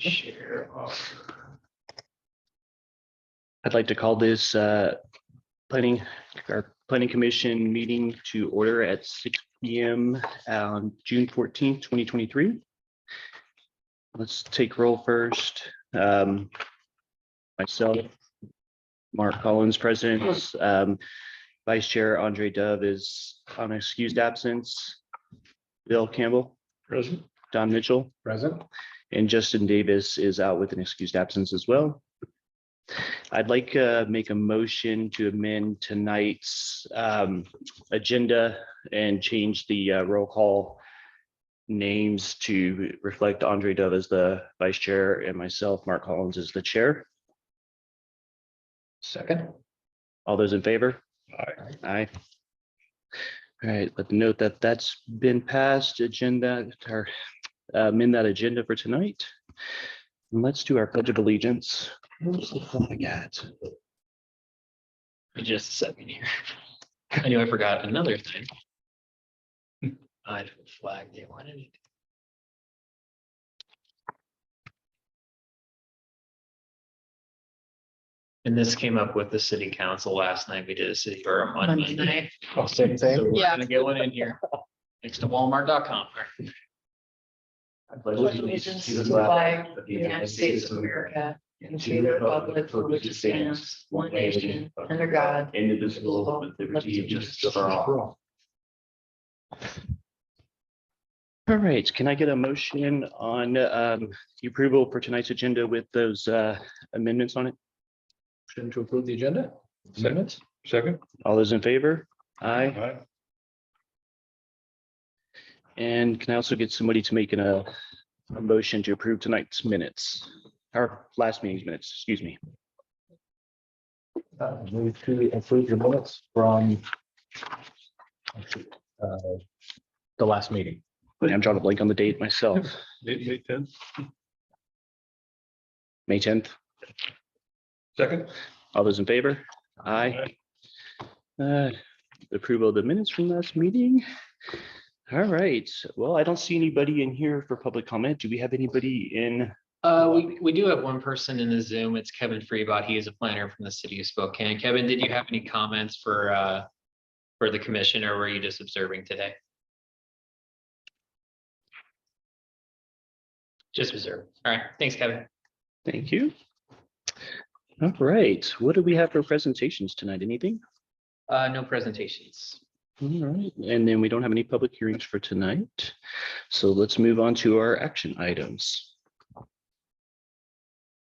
Share. I'd like to call this planning commission meeting to order at 6 p.m. on June 14th, 2023. Let's take roll first. Myself, Mark Collins, President. Vice Chair Andre Dove is on excused absence. Bill Campbell. Present. Don Mitchell. Present. And Justin Davis is out with an excused absence as well. I'd like to make a motion to amend tonight's agenda and change the roll call names to reflect Andre Dove as the vice chair and myself, Mark Collins, as the chair. Second. All those in favor? Aye. Aye. All right, let me note that that's been passed. Agenda or amend that agenda for tonight. And let's do our pledge of allegiance. Where's the flag at? Just a second here. I knew I forgot another thing. I have a flag they wanted it. And this came up with the city council last night. We did a city or a Monday night. Oh, same So thing. we're Yeah. gonna get one in here next to Walmart.com. I pledge allegiance to the flag of the United States of America and to the republic for which it stands, one nation, under God, indivisible, with liberty and justice for all. All right, can I get a motion on the approval for tonight's agenda with those amendments on it? Motion to approve the agenda. Amendments. Second. All those in favor? Aye. Aye. And can I also get somebody to make a motion to approve tonight's minutes, or last meeting's minutes, excuse me. Move to approve the minutes from the last meeting. I'm drawing a blank on the date myself. May 10th. May 10th. Second. All those in favor? Aye. Approval of the minutes from last meeting. All right, well, I don't see anybody in here for public comment. Do we have anybody in? We do have one person in the Zoom. It's Kevin Freebot. He is a planner from the city of Spokane. Kevin, did you have any comments for the commission, or were you just observing today? Just observe. All right, thanks, Kevin. Thank you. All right, what do we have for presentations tonight? Anything? No presentations. All right, and then we don't have any public hearings for tonight. So let's move on to our action items.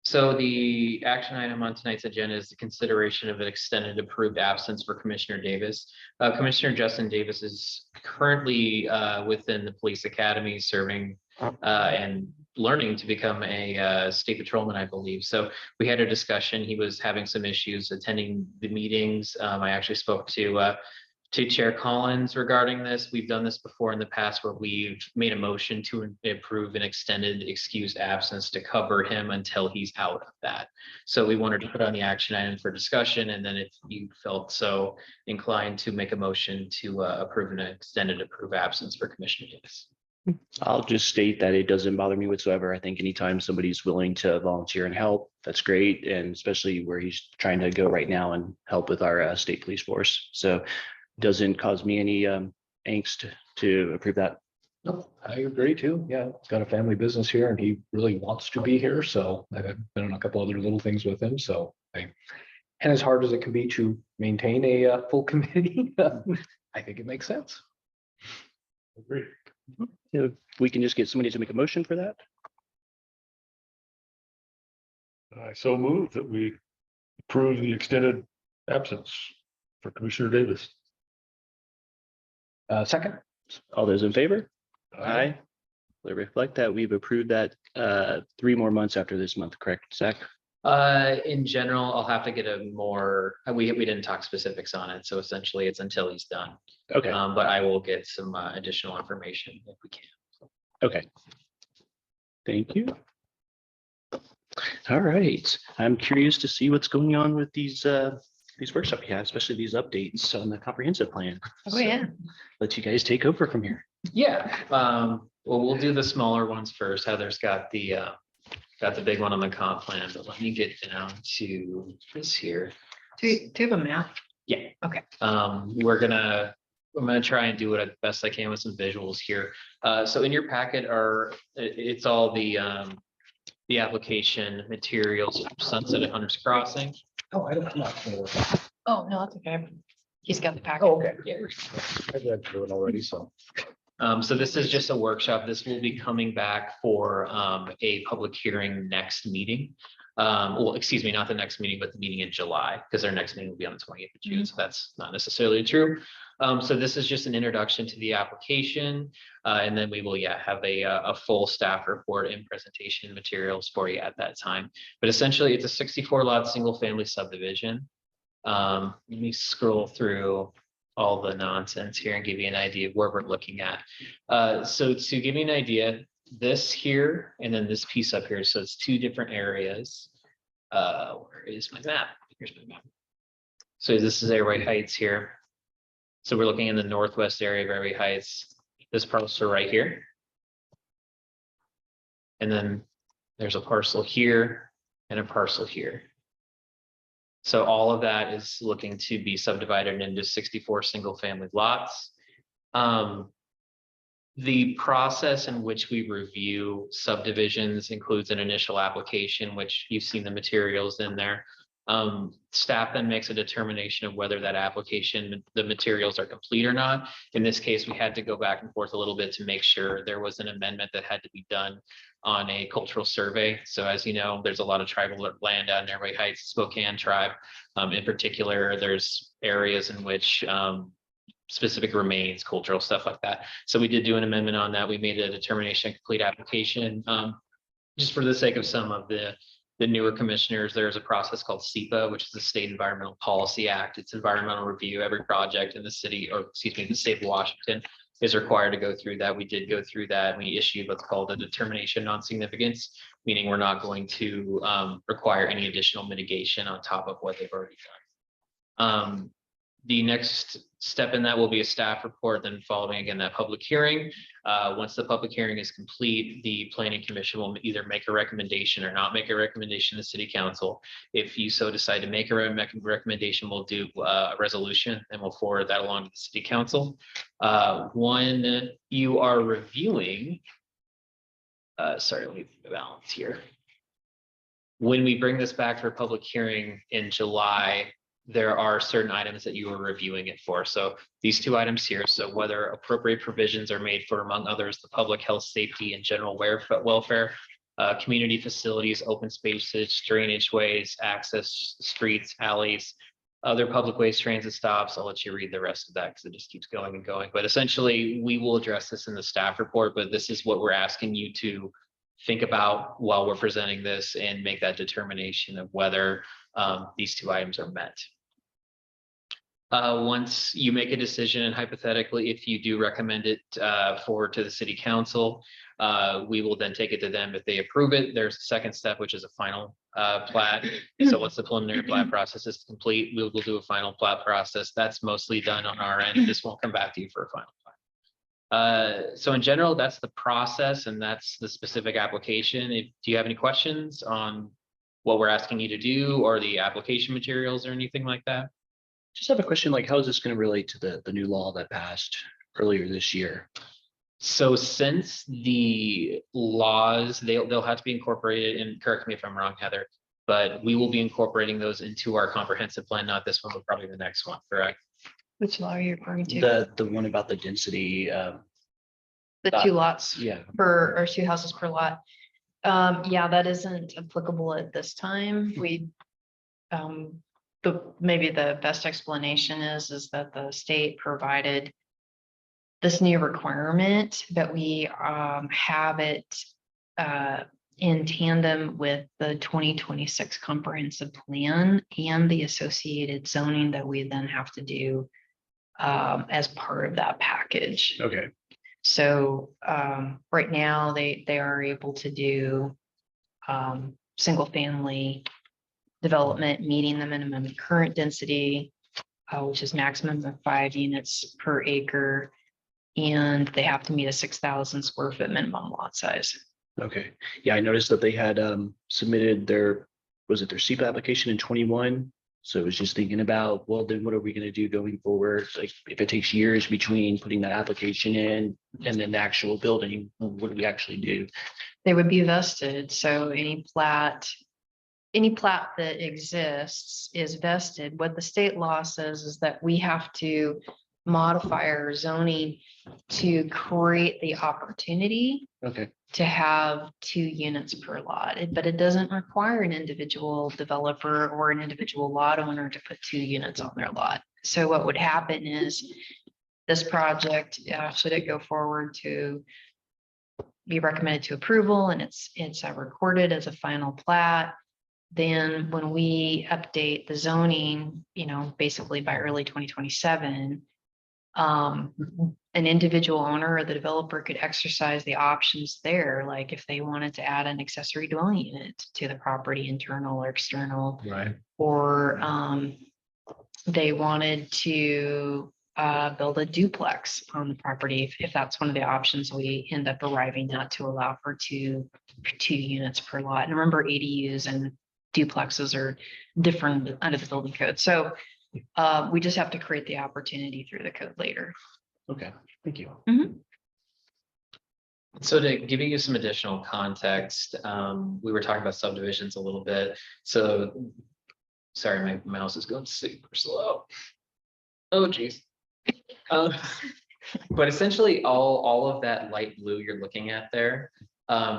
So the action item on tonight's agenda is the consideration of an extended approved absence for Commissioner Davis. Commissioner Justin Davis is currently within the police academy serving and learning to become a state patrolman, I believe. So we had a discussion. He was having some issues attending the meetings. I actually spoke to Chair Collins regarding this. We've done this before in the past where we've made a motion to approve an extended excused absence to cover him until he's out of that. So we wanted to put on the action item for discussion, and then if you felt so inclined to make a motion to approve an extended approved absence for Commissioner Davis. I'll just state that it doesn't bother me whatsoever. I think anytime somebody's willing to volunteer and help, that's great. And especially where he's trying to go right now and help with our state police force. So doesn't cause me any angst to approve that. No, I agree too. Yeah, he's got a family business here and he really wants to be here. So I've been on a couple other little things with him. So and as hard as it can be to maintain a full committee, I think it makes sense. Agree. If we can just get somebody to make a motion for that. I so move that we approve the extended absence for Commissioner Davis. Second. All those in favor? Aye. We reflect that we've approved that 3 more months after this month, correct, Zach? In general, I'll have to get a more, we didn't talk specifics on it. So essentially it's until he's done. Okay, But I will get some additional information if we can. okay. Thank you. All right, I'm curious to see what's going on with these workshops you have, especially these updates on the comprehensive plan. Oh, yeah. Let you guys take over from here. Yeah, well, we'll do the smaller ones first. Heather's got the got the big one on the comp plan, but let me get down to this here. Do you have a map? Yeah. Okay. I'm gonna try and do it as best I can with some visuals here. So in your packet it's all the application materials, Sunset at Hunters Crossing. Oh, I don't know. Oh, no, that's okay. He's got the packet. Oh, okay. Yeah. I've read through it already, so. So this is just a workshop. This will be coming back for a public hearing next meeting. Well, excuse me, not the next meeting, but the meeting in July, because our next meeting will be on the 28th of June. So that's not necessarily true. So this is just an introduction to the application. And then we will, have a full staff report and presentation materials for you at that time. But essentially, it's a 64 lot single family subdivision. Let me scroll through all the nonsense here and give you an idea of where we're looking at. So to give you an idea, this here and then this piece up here. So it's two different areas. Where is my map? Here's my map. So this is Airway Heights here. So we're looking in the northwest area of Airway Heights. This parcel right here. And then there's a parcel here and a parcel here. So all of that is looking to be subdivided into 64 single family lots. The process in which we review subdivisions includes an initial application, which you've seen the materials in there. Staff then makes a determination of whether that application, the materials are complete or not. In this case, we had to go back and forth a little bit to make sure there was an amendment that had to be done on a cultural survey. So as you know, there's a lot of tribal land out in Airway Heights, Spokane tribe. In particular, there's areas in which specific remains, cultural stuff like that. So we did do an amendment on that. We made a determination complete application. Just for the sake of some of the newer commissioners, there's a process called SEPA, which is the State Environmental Policy Act. It's environmental review. Every project in the city, or excuse me, the state of Washington is required to go through that. We did go through that. We issued what's called a determination on significance, meaning we're not going to require any additional mitigation on top of what they've already done. The next step in that will be a staff report, then following again that public hearing. Once the public hearing is complete, the planning commission will either make a recommendation or not make a recommendation to city council. If you so decide to make a recommendation, we'll do a resolution and we'll forward that along to the city council. When you are reviewing, sorry, let me balance here. When we bring this back for a public hearing in July, there are certain items that you are reviewing it for. So these two items here, so whether appropriate provisions are made for, among others, the public health, safety, and general welfare, community facilities, open spaces, drainage ways, access streets, alleys, other public ways, transit stops. I'll let you read the rest of that because it just keeps going and going. But essentially, we will address this in the staff report, but this is what we're asking you to think about while we're presenting this and make that determination of whether these two items are met. Once you make a decision, and hypothetically, if you do recommend it forward to the city council, we will then take it to them. If they approve it, there's a second step, which is a final plat. So once the preliminary plat process is complete, we'll do a final plat process. That's mostly done on our end. This won't come back to you for a final plat. So in general, that's the process and that's the specific application. Do you have any questions on what we're asking you to do or the application materials or anything like that? Just have a question, like how is this going to relate to the new law that passed earlier this year? So since the laws, they'll have to be incorporated, and correct me if I'm wrong, Heather, but we will be incorporating those into our comprehensive plan, not this one, but probably the next one, correct? Which law are you referring to? The one about the density. The two lots Yeah. per, or two houses per lot. Yeah, that isn't applicable at this time. Maybe the best explanation is that the state provided this new requirement that we have it in tandem with the 2026 comprehensive plan and the associated zoning that we then have to do as part of that package. Okay. So right now they are able to do single family development, meeting the minimum current density, which is maximum of 5 units per acre. And they have to meet a 6,000 square foot minimum lot size. Okay, yeah, I noticed that they had submitted their, was it their SEPA application in 21? So I was just thinking about, well, then what are we gonna do going forward? Like, if it takes years between putting that application in and then the actual building, what do we actually do? They would be vested, so any plat that exists is vested. What the state law says is that we have to modify our zoning to create the opportunity Okay, to have 2 units per lot, but it doesn't require an individual developer or an individual lot owner to put 2 units on their lot. So what would happen is this project, should it go forward to be recommended to approval and it's recorded as a final plat, then when we update the zoning, basically by early 2027, an individual owner or the developer could exercise the options there, like if they wanted to add an accessory dwelling unit to the property, internal or external, Right. or they wanted to build a duplex on the property, if that's one of the options we end up arriving at, to allow for two units per lot. And remember, ADUs and duplexes are different under the building code. So we just have to create the opportunity through the code later. okay, thank you. So to give you some additional context, we were talking about subdivisions a little bit. So, sorry, my mouse is going super slow. Oh, geez. But essentially, all of that light blue you're looking at there,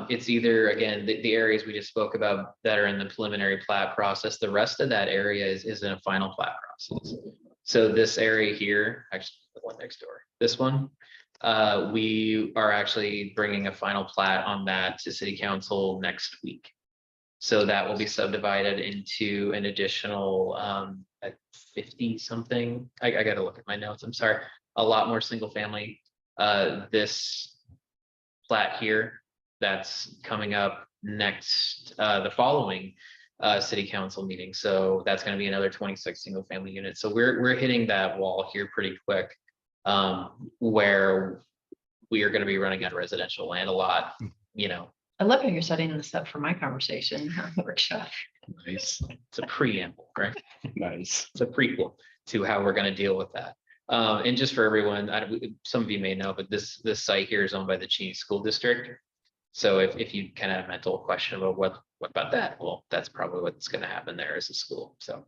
it's either, again, the areas we just spoke about that are in the preliminary plat process. The rest of that area is in a final plat process. So this area here, actually the one next door, this one, we are actually bringing a final plat on that to city council next week. So that will be subdivided into an additional 50 something. I got to look at my notes. I'm sorry. A lot more single family. This plat here that's coming up next, the following city council meeting. So that's going to be another 26 single family units. So we're hitting that wall here pretty quick, where we are going to be running out of residential land a lot, I love how you're setting this up for my conversation workshop. Nice. It's a preamble, right? Nice. It's a prequel to how we're going to deal with that. And just for everyone, some of you may know, but this site here is owned by the Cheney School District. So if you kind of have a mental question about what about that, well, that's probably what's going to happen there as a school. So,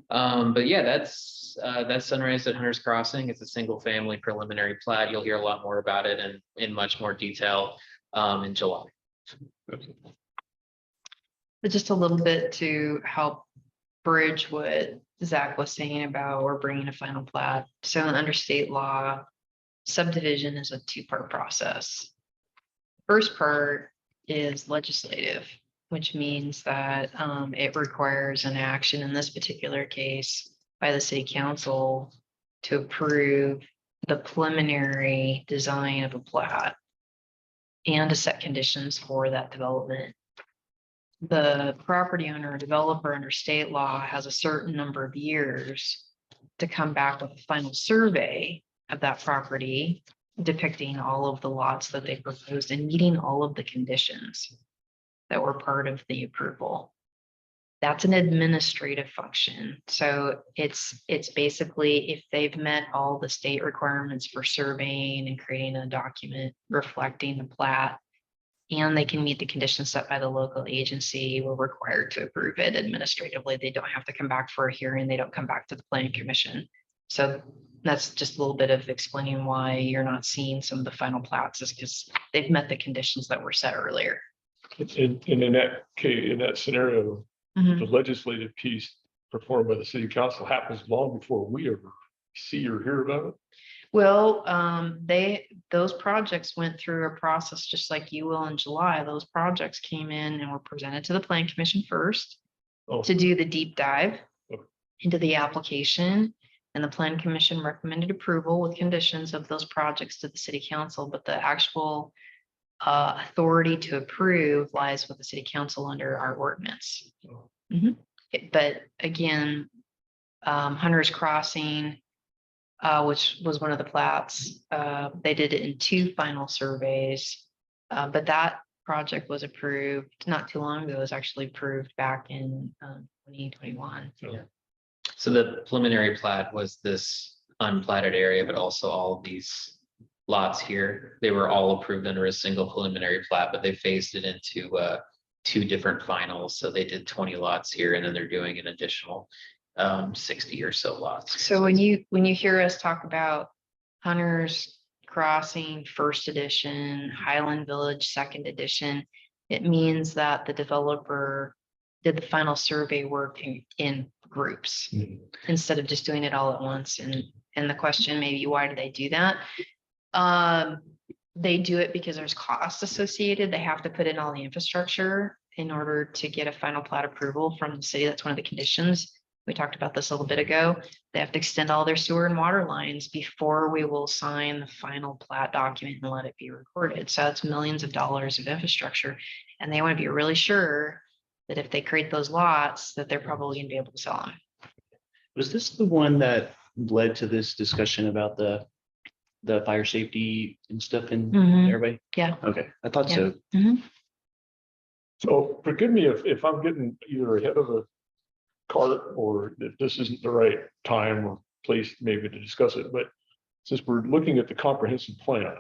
but yeah, that's Sunrise at Hunter's Crossing. It's a single family preliminary plat. You'll hear a lot more about it and in much more detail in July. But just a little bit to help bridge what Zach was saying about we're bringing a final plat. So under state law, subdivision is a 2-part process. First part is legislative, which means that it requires an action in this particular case by the city council to approve the preliminary design of a plat and to set conditions for that development. The property owner or developer under state law has a certain number of years to come back with a final survey of that property depicting all of the lots that they proposed and meeting all of the conditions that were part of the approval. That's an administrative function. So it's basically if they've met all the state requirements for surveying and creating a document reflecting the plat, and they can meet the conditions set by the local agency, we're required to approve it administratively. They don't have to come back for a hearing. They don't come back to the planning commission. So that's just a little bit of explaining why you're not seeing some of the final plats, is because they've met the conditions that were set earlier. And in that case, in that scenario, the legislative piece performed by the city council happens long before we ever see or hear about it. Well, those projects went through a process just like you will in July. Those projects came in and were presented to the planning commission first to do the deep dive into the application. And the plan commission recommended approval with conditions of those projects to the city council, but the actual authority to approve lies with the city council under our ordinance. But again, Hunter's Crossing, which was one of the plats, they did it in 2 final surveys, but that project was approved not too long ago. It was actually approved back in 2021. So the preliminary plat was this unplatted area, but also all of these lots here. They were all approved under a single preliminary plat, but they phased it into two different finals. So they did 20 lots here, and then they're doing an additional 60 or so lots. So when you hear us talk about Hunter's Crossing first edition, Highland Village second edition, it means that the developer did the final survey work in groups instead of just doing it all at once. And the question maybe, why do they do that? They do it because there's costs associated. They have to put in all the infrastructure in order to get a final plat approval from the city. That's one of the conditions. We talked about this a little bit ago. They have to extend all their sewer and water lines before we will sign the final plat document and let it be recorded. So it's millions of dollars of infrastructure. And they want to be really sure that if they create those lots, that they're probably going to be able to sell them. Was this the one that led to this discussion about the fire safety and stuff in Airway? Yeah. Okay, I thought so. So forgive me if I'm getting either ahead of the cart or that this isn't the right time or place maybe to discuss it, but since we're looking at the comprehensive plan,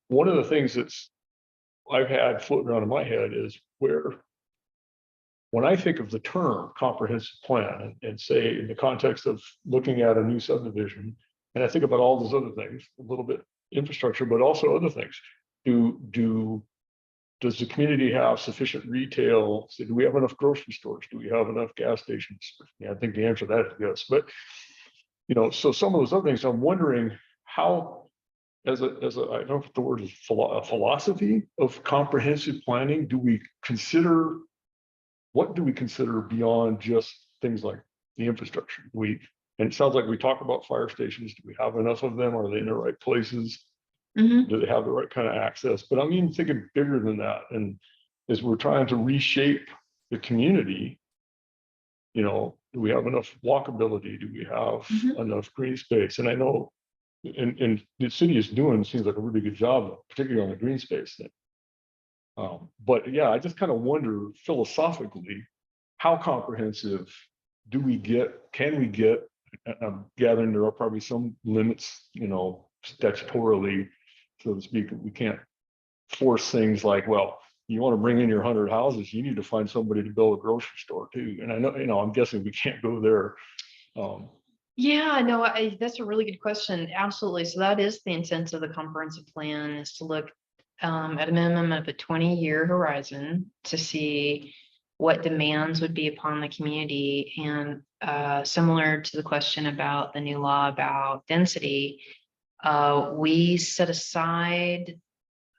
one of the things that's I've had floating around in my head is when I think of the term comprehensive plan and say in the context of looking at a new subdivision, and I think about all those other things, a little bit infrastructure, but also other things. Does the community have sufficient retail? So do we have enough grocery stores? Do we have enough gas stations? Yeah, I think the answer to that is yes. But so some of those other things, I'm wondering how, as a I don't know if the word is a philosophy of comprehensive planning, what do we consider beyond just things like the infrastructure? And it sounds like we talk about fire stations. Do we have enough of them? Are they in the right places? Do they have the right kind of access? But I'm even thinking bigger than that. And as we're trying to reshape the community, do we have enough walkability? Do we have enough green space? And I know, and the city is doing, seems like a really good job, particularly on the green space thing. But yeah, I just kind of wonder philosophically, how comprehensive can we get? I'm gathering there are probably some limits, statutorily, so to speak. We can't force things like, well, you want to bring in your 100 houses, you need to find somebody to build a grocery store too. And I know, I'm guessing we can't go there. Yeah, no, that's a really good question. Absolutely. So that is the intent of the comprehensive plan, is to look at a minimum of a 20-year horizon to see what demands would be upon the community. And similar to the question about the new law about density, we set aside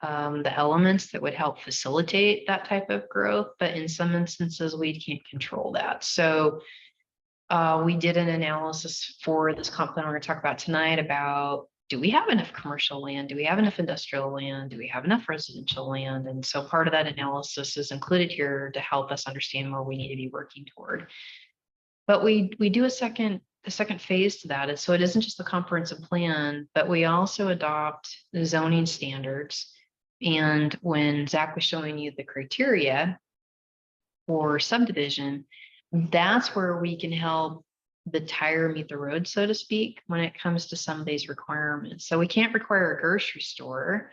the elements that would help facilitate that type of growth, but in some instances we can't control that. So we did an analysis for this comp plan we're going to talk about tonight about, do we have enough commercial land? Do we have enough industrial land? Do we have enough residential land? And so part of that analysis is included here to help us understand where we need to be working toward. But we do a second phase to that. And so it isn't just the comprehensive plan, but we also adopt the zoning standards. And when Zach was showing you the criteria for subdivision, that's where we can help the tire meet the road, so to speak, when it comes to some of these requirements. So we can't require a grocery store,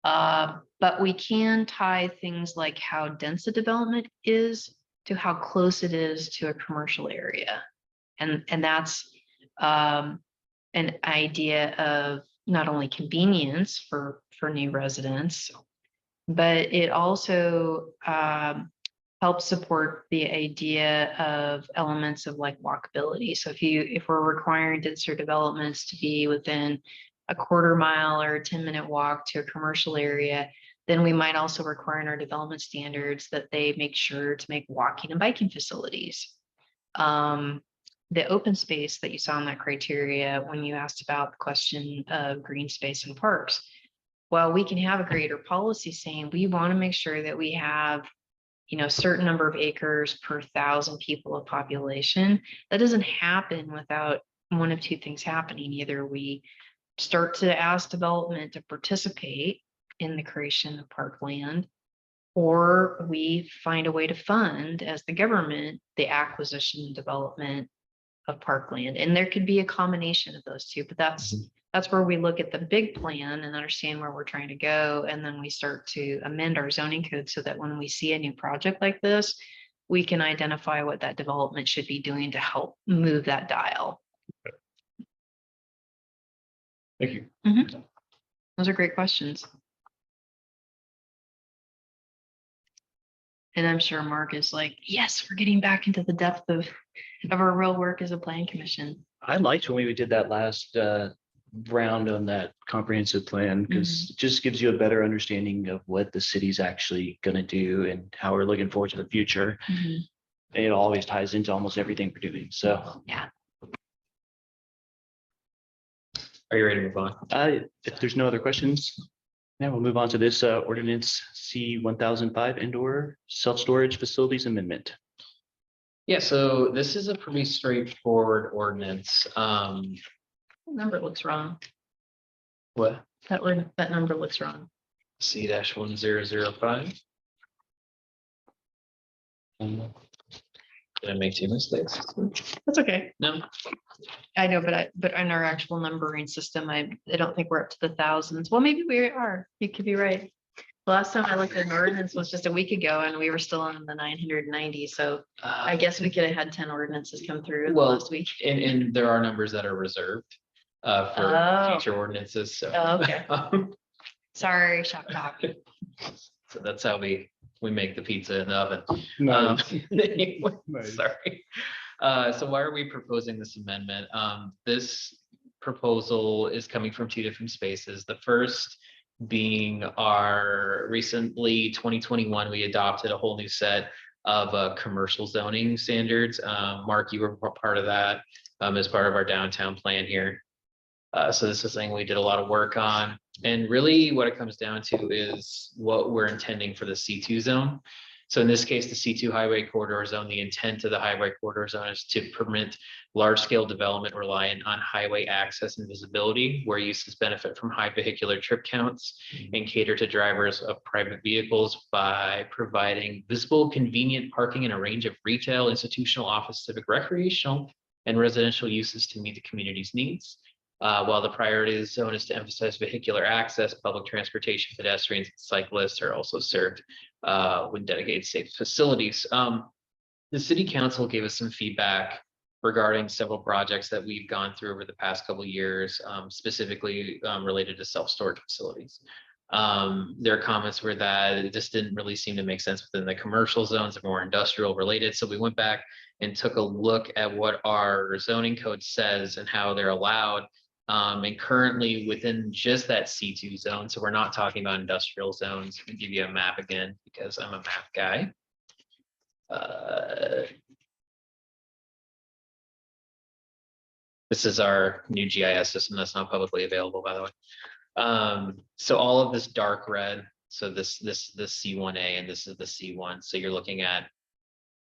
but we can tie things like how dense the development is to how close it is to a commercial area. And that's an idea of not only convenience for new residents, but it also helps support the idea of elements of like walkability. So if we're requiring denser developments to be within a quarter mile or a 10-minute walk to a commercial area, then we might also require in our development standards that they make sure to make walking and biking facilities. The open space that you saw in that criteria when you asked about the question of green space and parks, well, we can have a greater policy saying we want to make sure that we have a certain number of acres per 1,000 people of population. That doesn't happen without one of two things happening. Either we start to ask development to participate in the creation of parkland. Or we find a way to fund as the government, the acquisition and development of parkland. And there could be a combination of those two, but that's where we look at the big plan and understand where we're trying to go. And then we start to amend our zoning code so that when we see a new project like this, we can identify what that development should be doing to help move that dial. Thank you. Those are great questions. And I'm sure Mark is like, yes, we're getting back into the depth of our real work as a plan commission. I liked when we did that last round on that comprehensive plan, because it just gives you a better understanding of what the city's actually going to do and how we're looking forward to the future. And it always ties into almost everything we're doing. So Yeah. Are you ready to move on? if there's no other questions, yeah, we'll move on to this ordinance C 1005 indoor self-storage facilities amendment. Yeah, so this is a pretty straightforward ordinance. Number looks wrong. What? That number looks wrong. C-1005. Did I make two mistakes? That's okay. No. I know, but in our actual numbering system, I don't think we're up to the thousands. Well, maybe we are. You could be right. The last time I looked at an ordinance was just a week ago and we were still on the 990. So I guess we could have had 10 ordinances come through in the last week. And there are numbers that are reserved for future ordinances. So. Oh, okay. Sorry, shock talk. So that's how we make the pizza in the oven. Nice. Anyway, Nice. sorry. So why are we proposing this amendment? This proposal is coming from two different spaces. The first being our recently 2021, we adopted a whole new set of commercial zoning standards. Mark, you were part of that as part of our downtown plan here. So this is something we did a lot of work on. And really what it comes down to is what we're intending for the C2 zone. So in this case, the C2 highway corridor zone, the intent of the highway corridor zone is to permit large-scale development reliant on highway access and visibility, where uses benefit from high vehicular trip counts and cater to drivers of private vehicles by providing visible, convenient parking in a range of retail, institutional, office, civic, recreational, and residential uses to meet the community's needs. While the priority of the zone is to emphasize vehicular access, public transportation, pedestrians, and cyclists are also served with dedicated safe facilities. The city council gave us some feedback regarding several projects that we've gone through over the past couple of years, specifically related to self-storage facilities. Their comments were that it just didn't really seem to make sense within the commercial zones, more industrial related. So we went back and took a look at what our zoning code says and how they're allowed. And currently within just that C2 zone, so we're not talking about industrial zones. I'll give you a map again because I'm a map guy. This is our new GIS system that's not publicly available, by the way. So all of this dark red, so this C1A and this is the C1. So you're looking at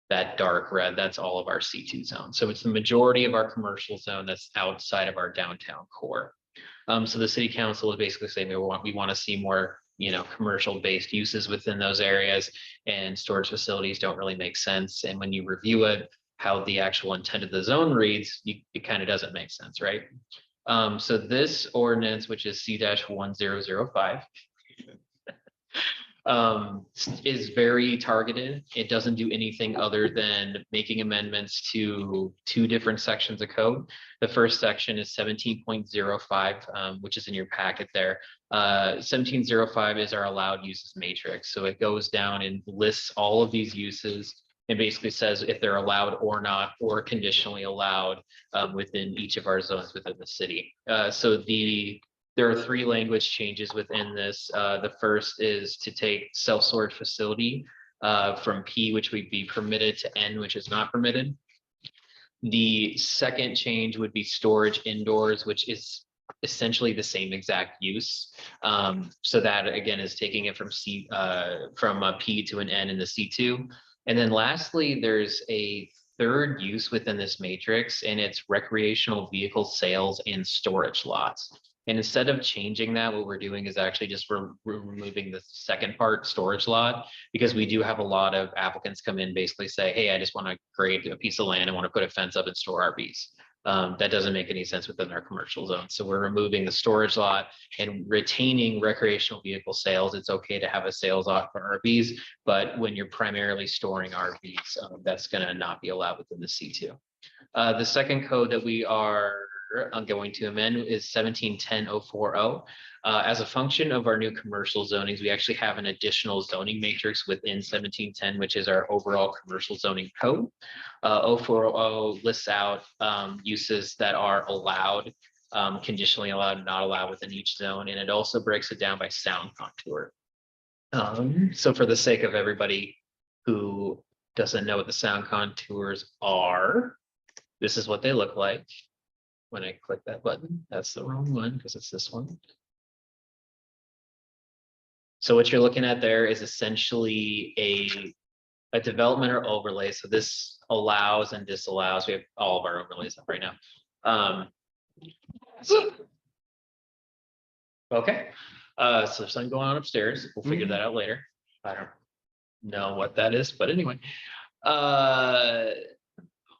that dark red, that's all of our C2 zone. So it's the majority of our commercial zone that's outside of our downtown core. So the city council is basically saying we want to see more, commercial based uses within those areas, and storage facilities don't really make sense. And when you review it, how the actual intent of the zone reads, it kind of doesn't make sense, right? So this ordinance, which is C-1005, is very targeted. It doesn't do anything other than making amendments to two different sections of code. The first section is 17.05, which is in your packet there. 17.05 is our allowed uses matrix. So it goes down and lists all of these uses and basically says if they're allowed or not, or conditionally allowed within each of our zones within the city. There are three language changes within this. The first is to take self-storage facility from P, which would be permitted, to N, which is not permitted. The second change would be storage indoors, which is essentially the same exact use. So that again is taking it from P to an N in the C2. And then lastly, there's a third use within this matrix, and it's recreational vehicle sales and storage lots. And instead of changing that, what we're doing is actually just removing the second part, storage lot, because we do have a lot of applicants come in, basically say, hey, I just want to grade a piece of land. I want to put a fence up and store RVs. That doesn't make any sense within our commercial zone. So we're removing the storage lot and retaining recreational vehicle sales. It's okay to have a sales lot for RVs, but when you're primarily storing RVs, that's going to not be allowed within the C2. The second code that we are going to amend is 1710-040. As a function of our new commercial zonings, we actually have an additional zoning matrix within 1710, which is our overall commercial zoning code. 040 lists out uses that are allowed, conditionally allowed, not allowed within each zone, and it also breaks it down by sound contour. So for the sake of everybody who doesn't know what the sound contours are, this is what they look like. When I click that button, that's the wrong one because it's this one. So what you're looking at there is essentially a development or overlay. So this allows and disallows. We have all of our overlays up right now. Okay. So something going on upstairs. We'll figure that out later. I don't know what that is, but anyway. Oh,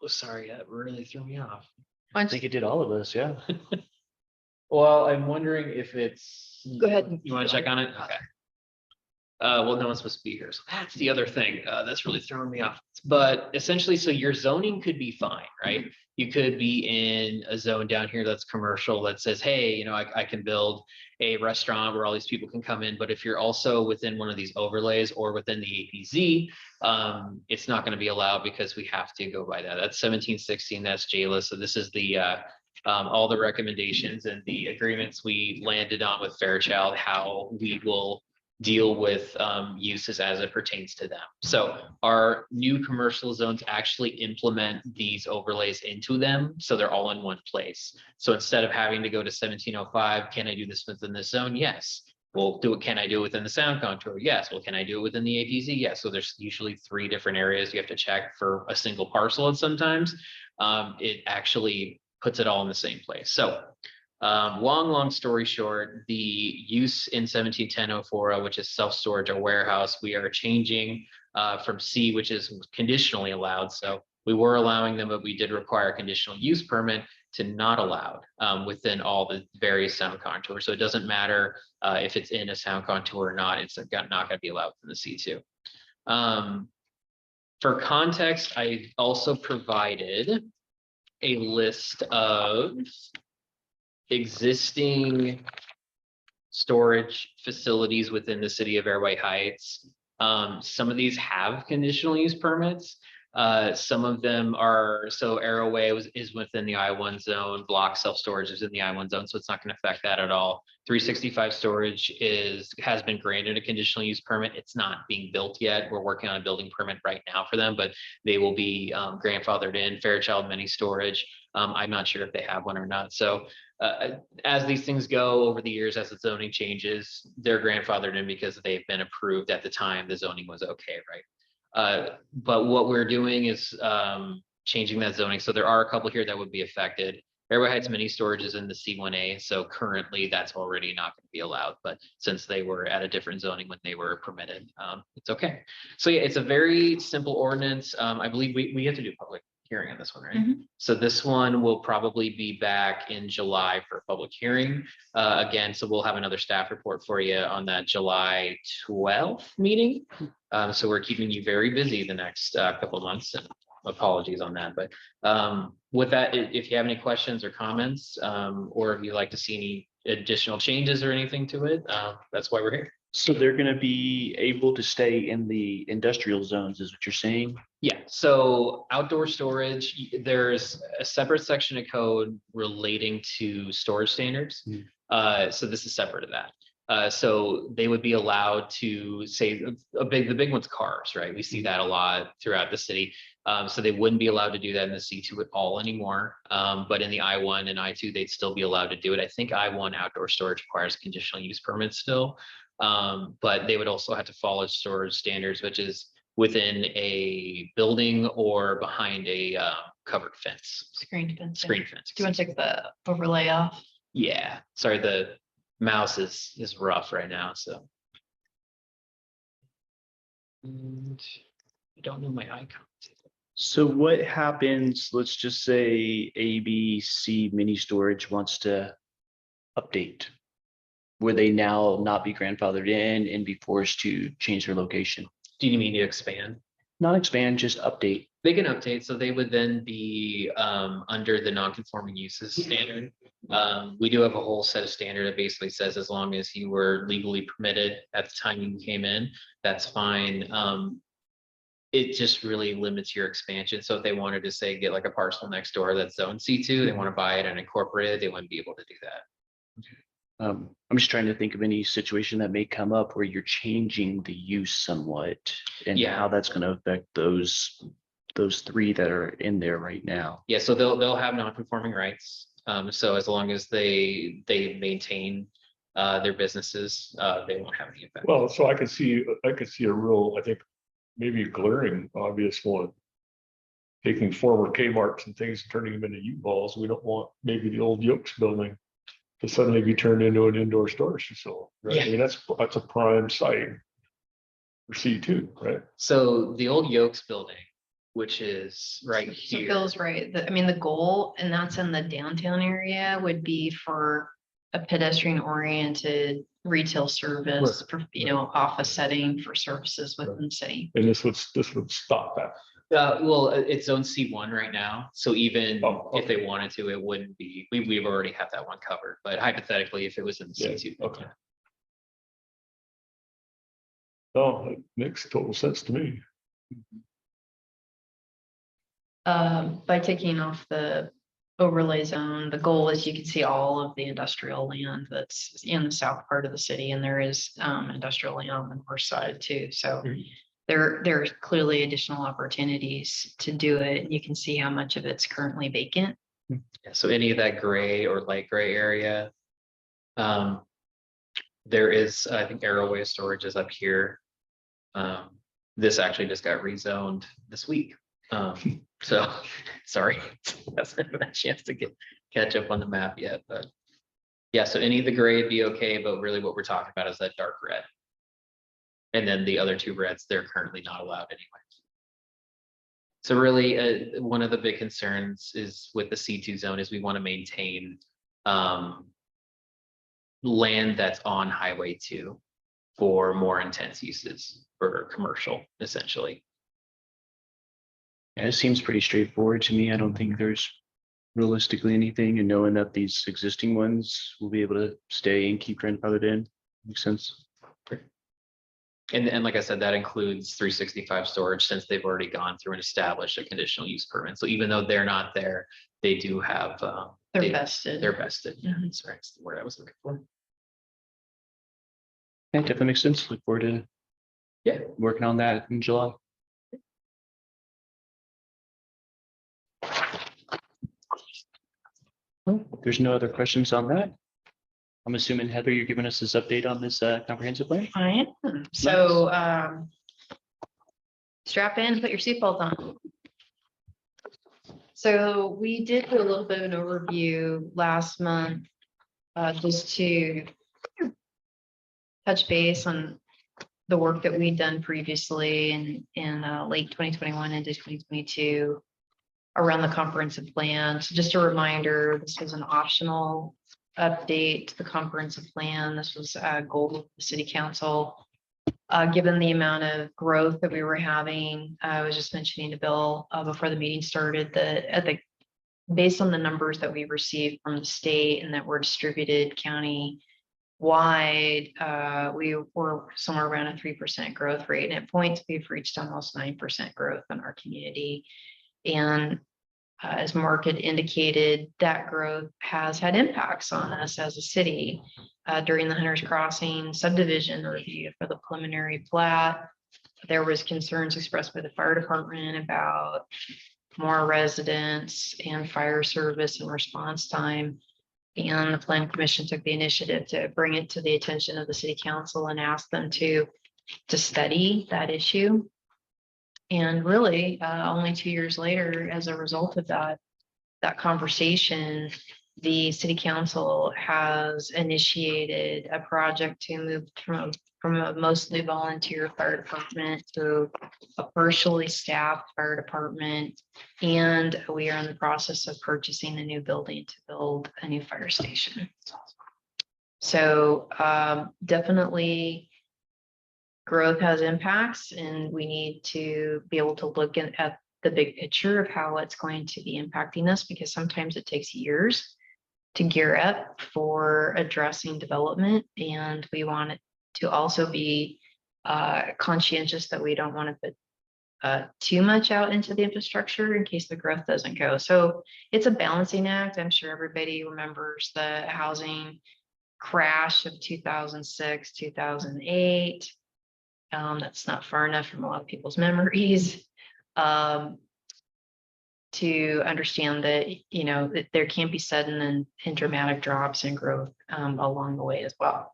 sorry, that really threw me off. I think it did all of us, yeah. Well, I'm wondering if it's. Go ahead. You want to check on it? Okay. Well, no one's supposed to be here, so that's the other thing. That's really throwing me off. But essentially, so your zoning could be fine, right? You could be in a zone down here that's commercial that says, hey, you know, I can build a restaurant where all these people can come in. But if you're also within one of these overlays or within the APZ, it's not going to be allowed because we have to go by that. That's 1716. That's JLIS. So this is the all the recommendations and the agreements we landed on with Fairchild, how we will deal with uses as it pertains to them. So our new commercial zones actually implement these overlays into them. So they're all in one place. So instead of having to go to 1705, can I do this within this zone? Yes. Well, can I do it within the sound contour? Yes. Well, can I do it within the APZ? Yes. So there's usually 3 different areas you have to check for a single parcel, and sometimes it actually puts it all in the same place. So long story short, the use in 1710-040, which is self-storage or warehouse, we are changing from C, which is conditionally allowed. So we were allowing them, but we did require a conditional use permit to not allowed within all the various sound contours. So it doesn't matter if it's in a sound contour or not, it's not going to be allowed in the C2. For context, I also provided a list of existing storage facilities within the city of Airway Heights. Some of these have conditional use permits. Some of them are, so Airway is within the I1 zone, block self-storage is in the I1 zone, so it's not going to affect that at all. 365 storage has been granted a conditional use permit. It's not being built yet. We're working on a building permit right now for them, but they will be grandfathered in. Fairchild mini storage, I'm not sure if they have one or not. So as these things go over the years, as the zoning changes, they're grandfathered in because they've been approved at the time the zoning was okay, right? But what we're doing is changing that zoning. So there are a couple here that would be affected. Airway Heights mini storage is in the C1A. So currently that's already not going to be allowed, but since they were at a different zoning when they were permitted, it's okay. So yeah, it's a very simple ordinance. I believe we have to do public hearing on this one, right? Mhm. So this one will probably be back in July for public hearing. Again, so we'll have another staff report for you on that July 12th meeting. So we're keeping you very busy the next couple of months, and apologies on that. But with that, if you have any questions or comments, or if you'd like to see any additional changes or anything to it, that's why we're here. So they're going to be able to stay in the industrial zones, is what you're saying? Yeah, so outdoor storage, there's a separate section of code relating to storage standards. So this is separate of that. So they would be allowed to say the big one's cars, right? We see that a lot throughout the city. So they wouldn't be allowed to do that in the C2 at all anymore. But in the I1 and I2, they'd still be allowed to do it. I think I1 outdoor storage requires conditional use permits still. But they would also have to follow storage standards, which is within a building or behind a covered fence. Screen fence. Screen fence. Do you want to take the overlay off? Yeah, sorry, the mouse is rough right now, so. And I don't know my icon. So what happens, let's just say ABC mini storage wants to update? Will they now not be grandfathered in and be forced to change their location? Do you mean to expand? Not expand, just update. They can update, so they would then be under the non-conforming uses standard. We do have a whole set of standard that basically says as long as you were legally permitted at the time you came in, that's fine. It just really limits your expansion. So if they wanted to say, get like a parcel next door that's zone C2, they want to buy it and incorporate it, they wouldn't be able to do that. I'm just trying to think of any situation that may come up where you're changing the use somewhat and Yeah. how that's going to affect those three that are in there right now. Yeah, so they'll have non-conforming rights. So as long as they maintain their businesses, they won't have any effect. Well, so I could see a real, I think, maybe a glaring obvious one. Taking former Kmart's and things, and turning them into U-Hauls. We don't want maybe the old Yokes building to suddenly be turned into an indoor storage facility, right? I mean, that's a prime site for C2, right? So the old Yokes building, which is right So here. Phil's right. I mean, the goal, and that's in the downtown area, would be for a pedestrian oriented retail service, for, you know, office setting for services within the city. And this would stop that. Well, it's zone C1 right now, so even Oh, if they wanted to, it wouldn't be, we've already have that one covered, but hypothetically, if it was in the Yeah, C2. okay. Oh, it makes total sense to me. By taking off the overlay zone, the goal is you can see all of the industrial land that's in the south part of the city, and there is industrial land on the north side too. So Mhm. there's clearly additional opportunities to do it. You can see how much of it's currently vacant. Yeah, so any of that gray or light gray area. There is, I think Airway storage is up here. This actually just got rezoned this week. So sorry, hasn't had a chance to catch up on the map yet, but. Yeah, so any of the gray would be okay, but really what we're talking about is that dark red. And then the other two reds, they're currently not allowed anyway. So really, one of the big concerns is with the C2 zone is we want to maintain land that's on Highway 2 for more intense uses for commercial, essentially. And it seems pretty straightforward to me. I don't think there's realistically anything, and knowing that these existing ones will be able to stay and keep grandfathered in makes sense. And like I said, that includes 365 storage since they've already gone through and established a conditional use permit. So even though they're not there, they do have. They're vested. They're vested. Yeah, Mhm. that's right. That's the word I was looking for. Yeah, definitely makes sense. Look forward to working on that in July. Well, if there's no other questions on that, I'm assuming Heather, you're giving us this update on this comprehensive plan. I am. So strap in, put your seatbelt on. So we did do a little bit of an overview last month, just to touch base on the work that we'd done previously in late 2021 into 2022 around the comprehensive plan. So just a reminder, this was an optional update to the comprehensive plan. This was a goal of the city council. Given the amount of growth that we were having, I was just mentioning to Bill before the meeting started that based on the numbers that we received from the state and that were distributed county wide, we were somewhere around a 3% growth rate. And at points, we've reached almost 9% growth in our community. And as Mark had indicated, that growth has had impacts on us as a city. During the Hunters Crossing subdivision review for the preliminary plat, there was concerns expressed by the fire department about more residents and fire service and response time. And the Plan Commission took the initiative to bring it to the attention of the city council and ask them to study that issue. And really, only 2 years later, as a result of that conversation, the city council has initiated a project to move from a mostly volunteer fire department to a partially staffed fire department. And we are in the process of purchasing a new building to build a new fire station. So definitely growth has impacts, and we need to be able to look at the big picture of how it's going to be impacting us, because sometimes it takes years to gear up for addressing development. And we want it to also be conscientious that we don't want to put too much out into the infrastructure in case the growth doesn't go. So it's a balancing act. I'm sure everybody remembers the housing crash of 2006, 2008. That's not far enough from a lot of people's memories to understand that, you know, that there can be sudden and dramatic drops in growth along the way as well.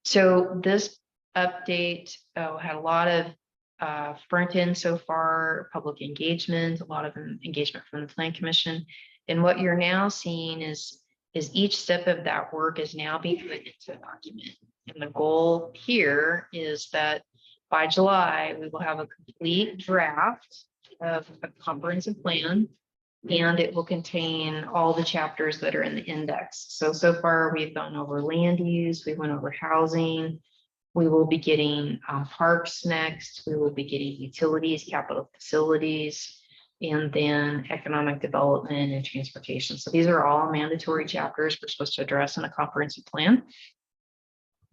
So this update had a lot of front end so far, public engagement, a lot of engagement from the Plan Commission. And what you're now seeing is each step of that work is now being put into a document. And the goal here is that by July, we will have a complete draft of a comprehensive plan, and it will contain all the chapters that are in the index. So far we've gone over land use, we went over housing, we will be getting parks next, we will be getting utilities, capital facilities, and then economic development and transportation. So these are all mandatory chapters we're supposed to address in a comprehensive plan.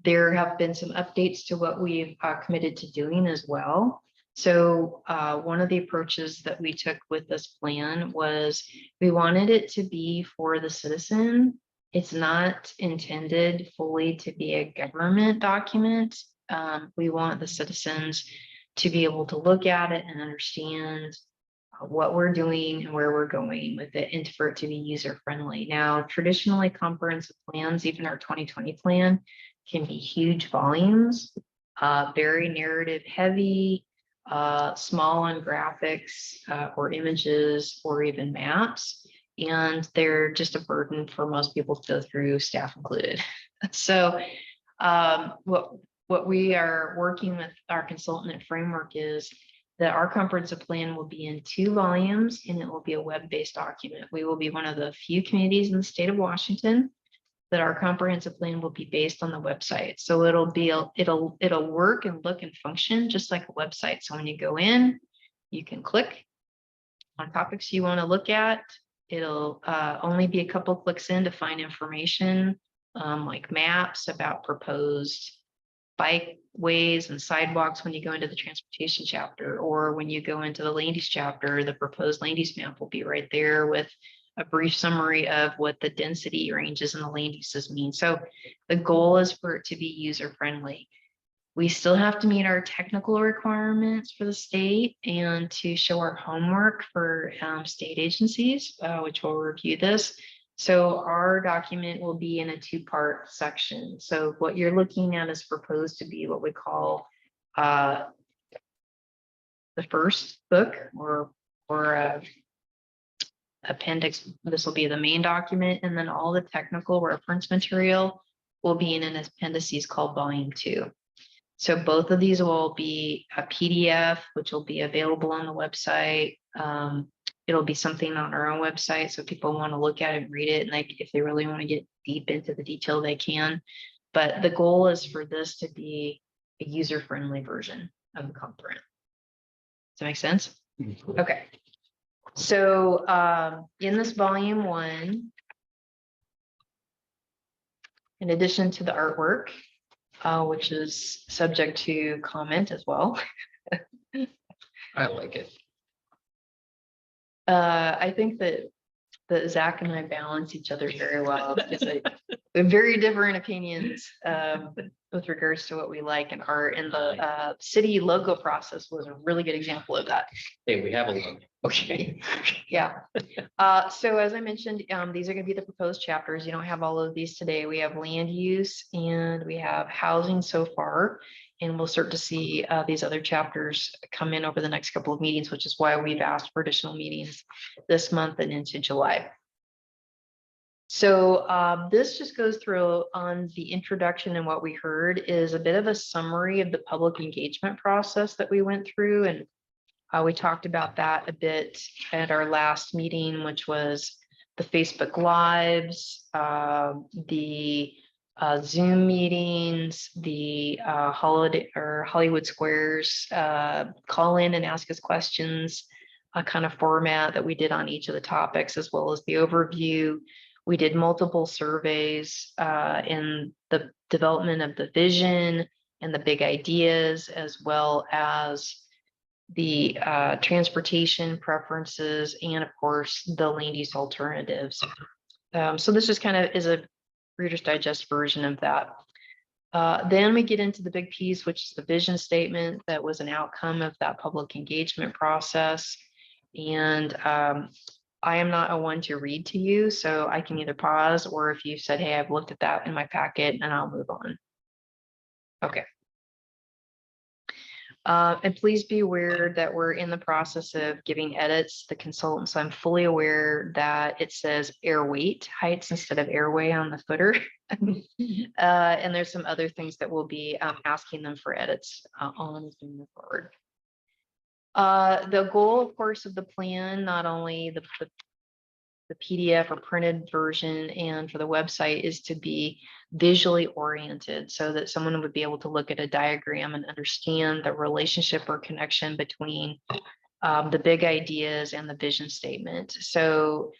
There have been some updates to what we've committed to doing as well. So one of the approaches that we took with this plan was we wanted it to be for the citizen. It's not intended fully to be a government document. We want the citizens to be able to look at it and understand what we're doing and where we're going with it, and for it to be user friendly. Now, traditionally comprehensive plans, even our 2020 plan, can be huge volumes, very narrative heavy, small on graphics or images or even maps. And they're just a burden for most people to go through, staff included. So what we are working with our consultant at Framework is that our comprehensive plan will be in 2 volumes, and it will be a web-based document. We will be one of the few communities in the state of Washington that our comprehensive plan will be based on the website. So it'll work and look and function just like a website. So when you go in, you can click on topics you want to look at. It'll only be a couple clicks in to find information like maps about proposed bikeways and sidewalks when you go into the transportation chapter, or when you go into the land use chapter, the proposed land use map will be right there with a brief summary of what the density ranges and the land uses mean. So the goal is for it to be user friendly. We still have to meet our technical requirements for the state and to show our homework for state agencies, which will review this. So our document will be in a 2-part section. So what you're looking at is proposed to be what we call the first book or appendix. This will be the main document, and then all the technical reference material will be in an appendices called volume 2. So both of these will be a PDF, which will be available on the website. It'll be something on our own website, so people want to look at it and read it, and if they really want to get deep into the detail, they can. But the goal is for this to be a user-friendly version of the comprehensive. Does that make sense? Okay. So in this volume 1, in addition to the artwork, which is subject to comment as well. I like it. I think that Zach and I balance each other very well. We have very different opinions with regards to what we like in art, and the city logo process was a really good example of that. Hey, we have a logo. Okay. Yeah. So as I mentioned, these are going to be the proposed chapters. You don't have all of these today. We have land use and we have housing so far, and we'll start to see these other chapters come in over the next couple of meetings, which is why we've asked for additional meetings this month and into July. So this just goes through on the introduction, and what we heard is a bit of a summary of the public engagement process that we went through. And we talked about that a bit at our last meeting, which was the Facebook Lives, the Zoom meetings, the holiday or Hollywood Squares, call in and ask us questions, kind of format that we did on each of the topics, as well as the overview. We did multiple surveys in the development of the vision and the big ideas, as well as the transportation preferences, and of course, the land use alternatives. So this just kind of is a Reader's Digest version of that. Then we get into the big piece, which is the vision statement that was an outcome of that public engagement process. And I am not a one to read to you, so I can either pause, or if you said, hey, I've looked at that in my packet, and I'll move on. Okay. And please be aware that we're in the process of giving edits to the consultants. I'm fully aware that it says Airway heights instead of Airway on the footer. And there's some other things that we'll be asking them for edits on as we move forward. The goal, of course, of the plan, not only the PDF or printed version and for the website, is to be visually oriented so that someone would be able to look at a diagram and understand the relationship or connection between the big ideas and the vision statement. So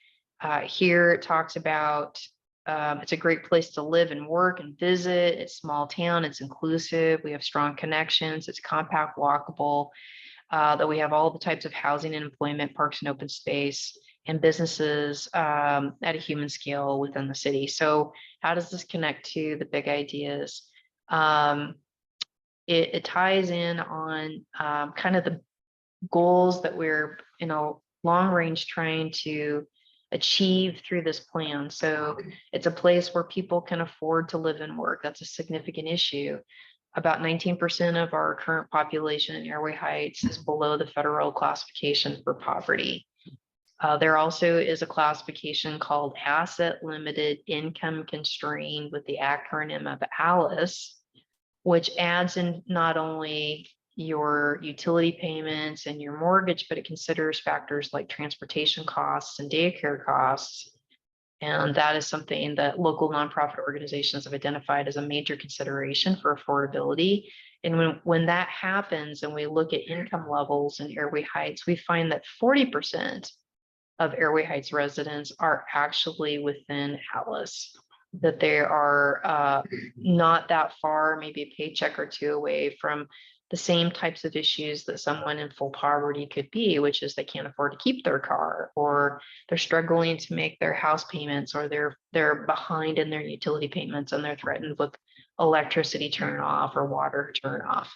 here it talks about it's a great place to live and work and visit. It's small town, it's inclusive, we have strong connections, it's compact, walkable, that we have all the types of housing and employment, parks and open space, and businesses at a human scale within the city. So how does this connect to the big ideas? It ties in on kind of the goals that we're, long range trying to achieve through this plan. So it's a place where people can afford to live and work. That's a significant issue. About 19% of our current population in Airway Heights is below the federal classification for poverty. There also is a classification called asset limited income constrained, with the acronym of ALICE, which adds in not only your utility payments and your mortgage, but it considers factors like transportation costs and daycare costs. And that is something that local nonprofit organizations have identified as a major consideration for affordability. And when that happens and we look at income levels in Airway Heights, we find that 40% of Airway Heights residents are actually within ALICE, that they are not that far, maybe a paycheck or two away from the same types of issues that someone in full poverty could be, which is they can't afford to keep their car, or they're struggling to make their house payments, or they're behind in their utility payments and they're threatened with electricity turn off or water turn off.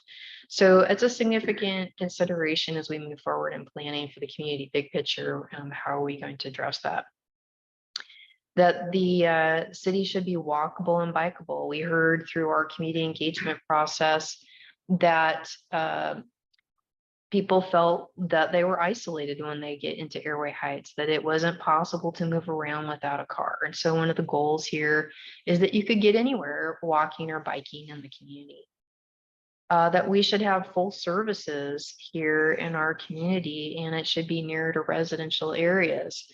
So it's a significant consideration as we move forward in planning for the community big picture. How are we going to address that? That the city should be walkable and bikeable. We heard through our community engagement process that people felt that they were isolated when they get into Airway Heights, that it wasn't possible to move around without a car. And so one of the goals here is that you could get anywhere walking or biking in the community. That we should have full services here in our community, and it should be near to residential areas.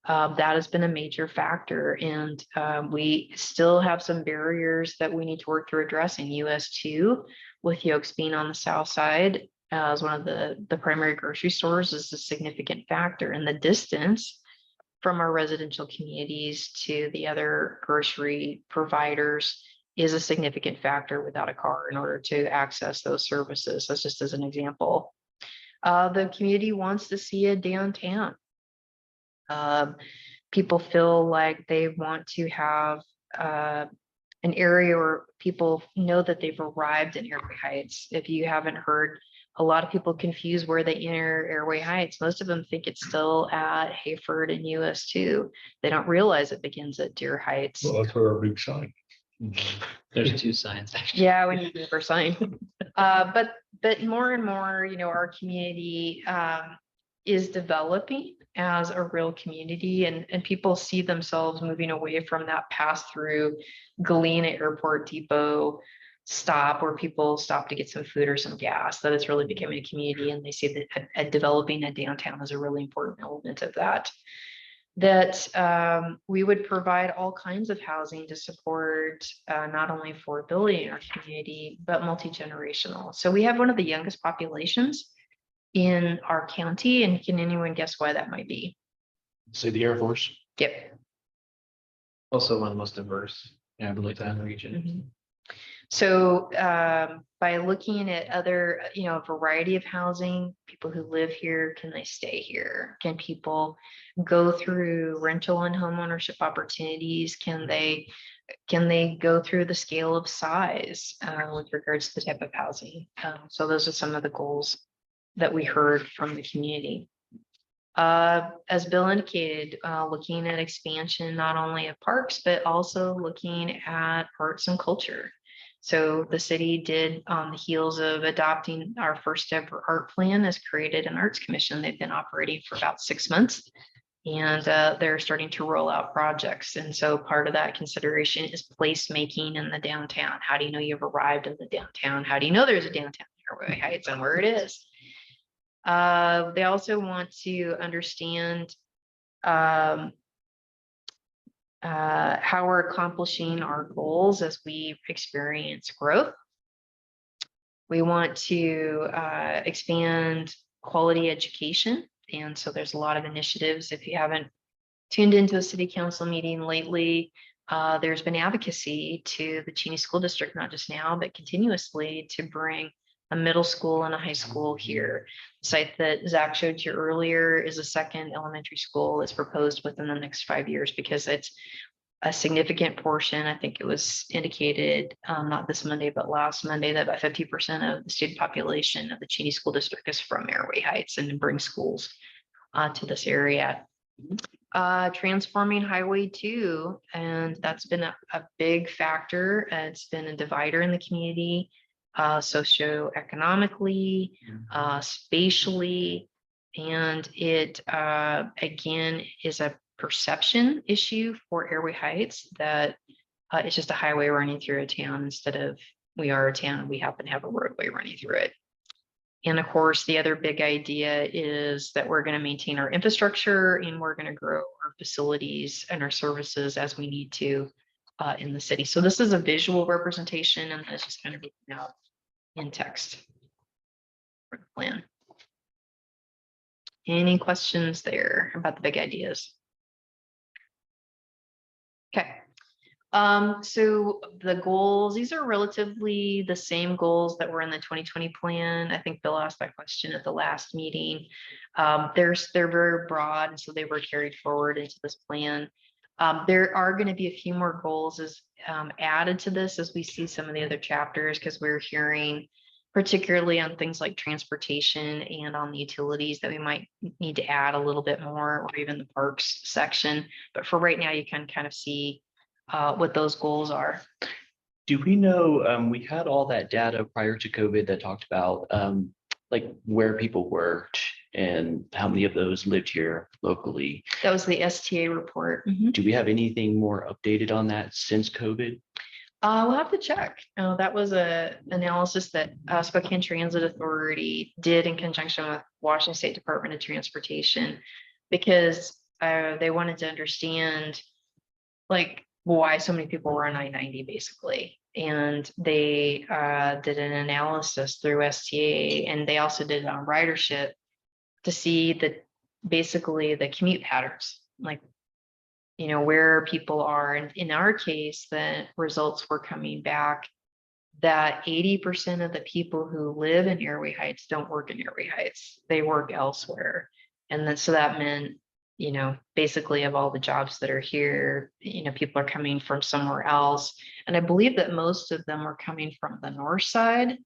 That has been a major factor, and we still have some barriers that we need to work through addressing. US 2, with Yokes being on the south side as one of the primary grocery stores, is a significant factor, and the distance from our residential communities to the other grocery providers is a significant factor without a car in order to access those services. That's just as an example. The community wants to see a downtown. People feel like they want to have an area where people know that they've arrived in Airway Heights. If you haven't heard, a lot of people confuse where they enter Airway Heights. Most of them think it's still at Hayford and US 2. They don't realize it begins at Deer Heights. Well, that's where our big sign. There's 2 signs, actually. Yeah, we need to never sign. But more and more, our community is developing as a real community, and people see themselves moving away from that pass through Galena Airport Depot stop where people stop to get some food or some gas, that it's really becoming a community, and they see that developing a downtown is a really important element of that. We would provide all kinds of housing to support not only affordability in our community, but multi-generational. So we have one of the youngest populations in our county, and can anyone guess why that might be? Say the Air Force. Yep. Also one of the most diverse Yeah, I believe in that. the region. Mhm. So by looking at other, a variety of housing, people who live here, can they stay here? Can people go through rental and home ownership opportunities? Can they go through the scale of size with regards to the type of housing? So those are some of the goals that we heard from the community. As Bill indicated, looking at expansion, not only of parks, but also looking at arts and culture. So the city did, on the heels of adopting our first ever art plan, has created an arts commission. They've been operating for about 6 months, and they're starting to roll out projects. And so part of that consideration is placemaking in the downtown. How do you know you've arrived in the downtown? How do you know there's a downtown Airway Heights and where it is? They also want to understand how we're accomplishing our goals as we experience growth. We want to expand quality education. And so there's a lot of initiatives. If you haven't tuned into a city council meeting lately, there's been advocacy to the Cheney School District, not just now, but continuously, to bring a middle school and a high school here. The site that Zach showed you earlier is a second elementary school that's proposed within the next 5 years, because it's a significant portion. I think it was indicated not this Monday, but last Monday, that about 50% of the student population of the Cheney School District is from Airway Heights, and bring schools to this area. Transforming Highway 2, and that's been a big factor. It's been a divider in the community, socioeconomically, spatially, and it again is a perception issue for Airway Heights, that it's just a highway running through a town, instead of we are a town and we happen to have a roadway running through it. And of course, the other big idea is that we're going to maintain our infrastructure, and we're going to grow our facilities and our services as we need to in the city. So this is a visual representation, and this is kind of written out in text for the plan. Any questions there about the big ideas? Okay. So the goals, these are relatively the same goals that were in the 2020 plan. I think Bill asked that question at the last meeting. They're very broad, and so they were carried forward into this plan. There are going to be a few more goals added to this as we see some of the other chapters, because we're hearing, particularly on things like transportation and on the utilities, that we might need to add a little bit more, or even the parks section. But for right now, you can kind of see what those goals are. Do we know, we had all that data prior to COVID that talked about like where people worked and how many of those lived here locally? That was the STA report. Mhm. Do we have anything more updated on that since COVID? We'll have to check. That was a analysis that Spokane Transit Authority did in conjunction with Washington State Department of Transportation, because they wanted to understand like why so many people were on I-90 basically. And they did an analysis through STA, and they also did it on ridership to see that basically the commute patterns, like, where people are. And in our case, the results were coming back that 80% of the people who live in Airway Heights don't work in Airway Heights. They work elsewhere. And then, so that meant, basically of all the jobs that are here, people are coming from somewhere else. And I believe that most of them are coming from the north side,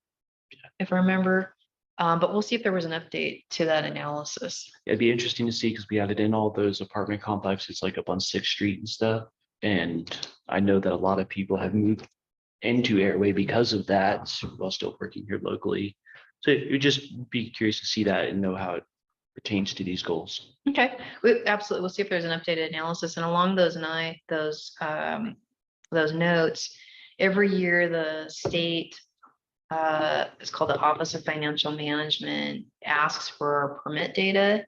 if I remember. But we'll see if there was an update to that analysis. It'd be interesting to see, because we added in all those apartment complexes like up on 6th Street and stuff. And I know that a lot of people have moved into Airway because of that, while still working here locally. So you'd just be curious to see that and know how it pertains to these goals. Okay, we absolutely, we'll see if there's an updated analysis, and along those notes, every year the state, it's called the Office of Financial Management, asks for permit data.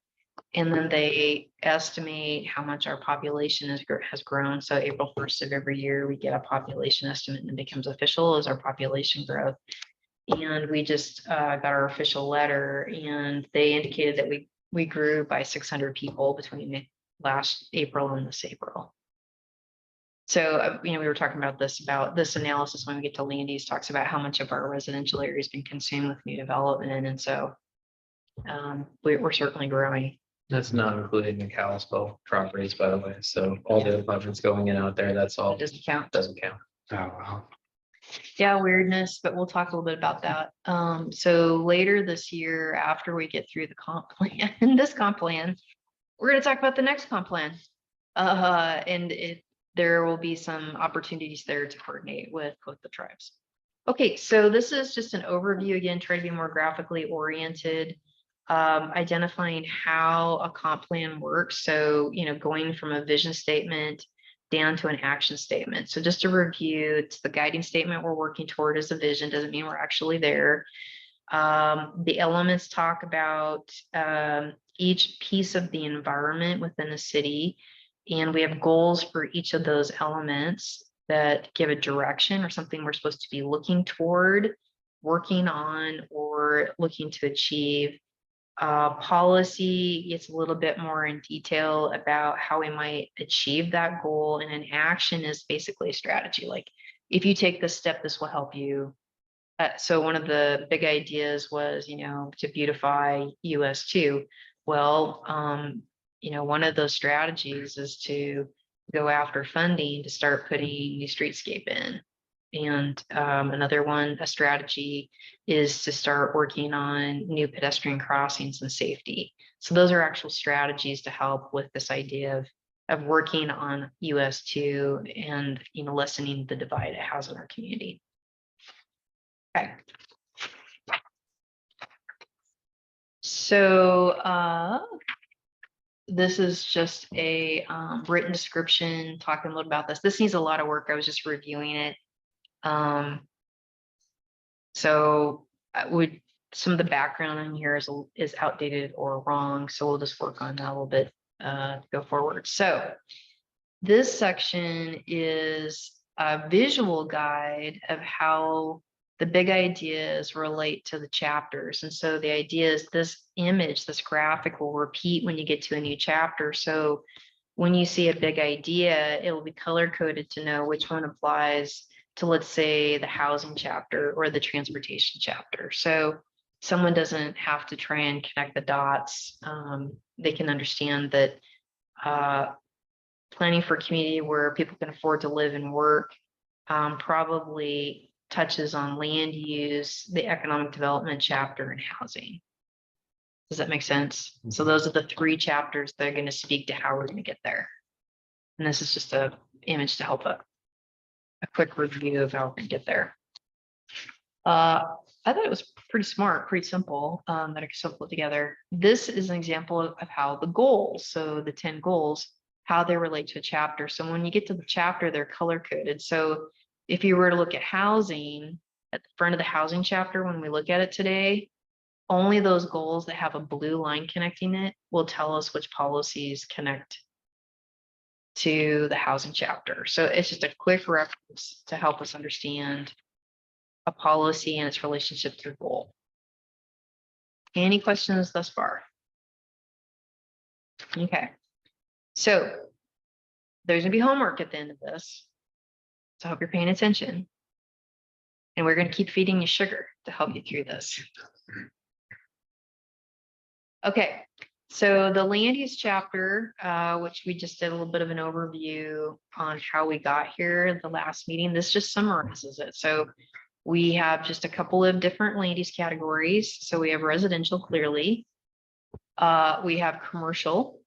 And then they estimate how much our population has grown. So April 1st of every year, we get a population estimate and it becomes official as our population growth. And we just got our official letter, and they indicated that we grew by 600 people between last April and this April. So, we were talking about this analysis when we get to land use, talks about how much of our residential area has been consumed with new development. And so we're certainly growing. That's not including the Kalispell properties, by the way. So all the apartments going in out there, that's all It doesn't count. doesn't count. Oh, wow. Yeah, weirdness, but we'll talk a little bit about that. So later this year, after we get through the comp plan, this comp plan, we're going to talk about the next comp plan. There will be some opportunities there to coordinate with the tribes. Okay, so this is just an overview, again, try to be more graphically oriented, identifying how a comp plan works. So, going from a vision statement down to an action statement. So just to review, it's the guiding statement we're working toward as a vision, doesn't mean we're actually there. The elements talk about each piece of the environment within a city, and we have goals for each of those elements that give a direction or something we're supposed to be looking toward, working on, or looking to achieve. Policy gets a little bit more in detail about how we might achieve that goal, and an action is basically a strategy. Like, if you take this step, this will help you. So one of the big ideas was, to beautify US 2. Well, one of those strategies is to go after funding to start putting new streetscape in. And another one, a strategy, is to start working on new pedestrian crossings and safety. So those are actual strategies to help with this idea of working on US 2 and lessening the divide it has in our community. Okay. So this is just a written description talking a little about this. This needs a lot of work. I was just reviewing it. So some of the background in here is outdated or wrong. So we'll just work on that a little bit, go forward. So this section is a visual guide of how the big ideas relate to the chapters. And so the idea is this image, this graphic will repeat when you get to a new chapter. So when you see a big idea, it will be color coded to know which one applies to, let's say, the housing chapter or the transportation chapter. So someone doesn't have to try and connect the dots. They can understand that planning for a community where people can afford to live and work probably touches on land use, the economic development chapter, and housing. Does that make sense? So those are the three chapters that are going to speak to how we're going to get there. And this is just an image to help a quick review of how we can get there. I thought it was pretty smart, pretty simple, that I could still put together. This is an example of how the goals, so the 10 goals, how they relate to a chapter. So when you get to the chapter, they're color coded. So if you were to look at housing at the front of the housing chapter, when we look at it today, only those goals that have a blue line connecting it will tell us which policies connect to the housing chapter. So it's just a quick reference to help us understand a policy and its relationship to the goal. Any questions thus far? Okay, so there's gonna be homework at the end of this. So I hope you're paying attention. And we're going to keep feeding you sugar to help you through this. Okay, so the land use chapter, which we just did a little bit of an overview on how we got here at the last meeting, this just summarizes it. So we have just a couple of different land use categories. So we have residential, clearly. We have commercial,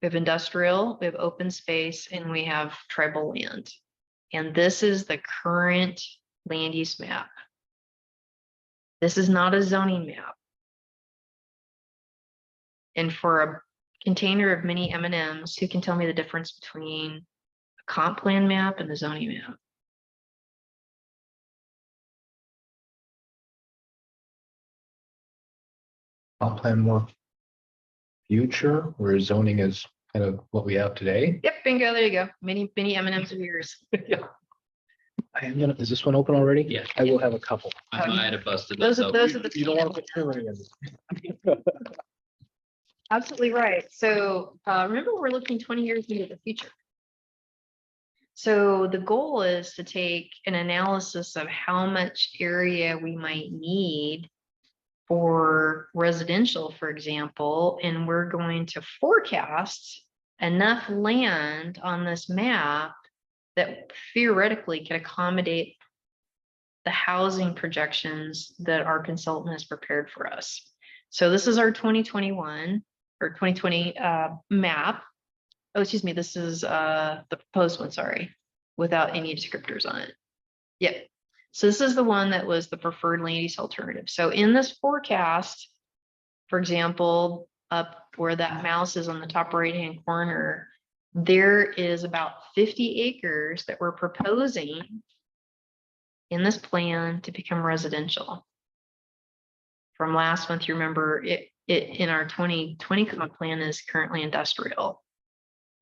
we have industrial, we have open space, and we have tribal land. And this is the current land use map. This is not a zoning map. And for a container of mini M&Ms, who can tell me the difference between a comp plan map and the zoning map? I'll plan more future, where zoning is kind of what we have today. Yep, bingo, there you go. Mini M&Ms of yours. Yeah. I am gonna, is this one open already? Yeah. I will have a couple. I might have busted Those those are, open. those are the. You don't want to put too many in. Absolutely right. So remember, we're looking 20 years into the future. So the goal is to take an analysis of how much area we might need for residential, for example, and we're going to forecast enough land on this map that theoretically can accommodate the housing projections that our consultant has prepared for us. So this is our 2021 or 2020 map. Oh, excuse me, this is the proposed one, sorry, without any descriptors on it. Yep. So this is the one that was the preferred land use alternative. So in this forecast, for example, up where that mouse is on the top right-hand corner, there is about 50 acres that we're proposing in this plan to become residential. From last month, you remember it in our 2020 comp plan is currently industrial.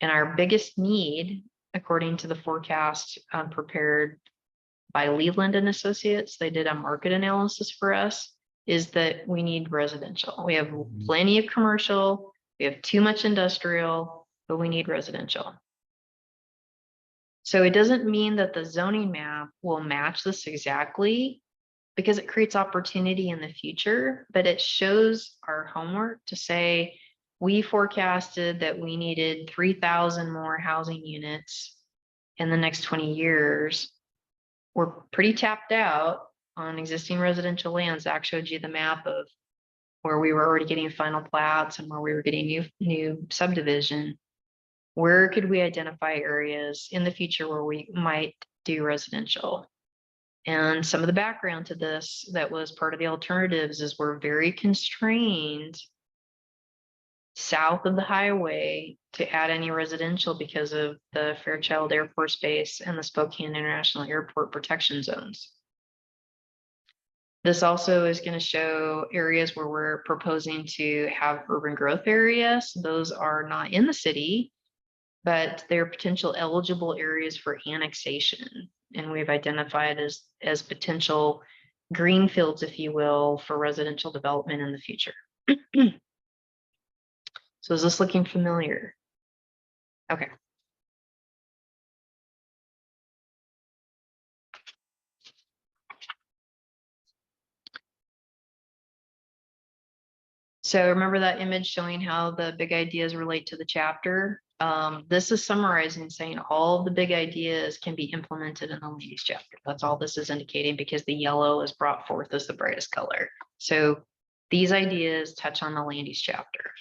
And our biggest need, according to the forecast prepared by Leland and Associates, they did a market analysis for us, is that we need residential. We have plenty of commercial, we have too much industrial, but we need residential. So it doesn't mean that the zoning map will match this exactly, because it creates opportunity in the future, but it shows our homework to say, we forecasted that we needed 3,000 more housing units in the next 20 years. We're pretty tapped out on existing residential land. Zach showed you the map of where we were already getting final plats and where we were getting new subdivision. Where could we identify areas in the future where we might do residential? And some of the background to this that was part of the alternatives is we're very constrained south of the highway to add any residential because of the Fairchild Air Force Base and the Spokane International Airport protection zones. This also is going to show areas where we're proposing to have urban growth areas. Those are not in the city, but they're potential eligible areas for annexation. And we've identified as potential greenfields, if you will, for residential development in the future. So is this looking familiar? Okay. So remember that image showing how the big ideas relate to the chapter? This is summarizing, saying all of the big ideas can be implemented in the land use chapter. That's all this is indicating, because the yellow is brought forth as the brightest color. So these ideas touch on the land use chapter.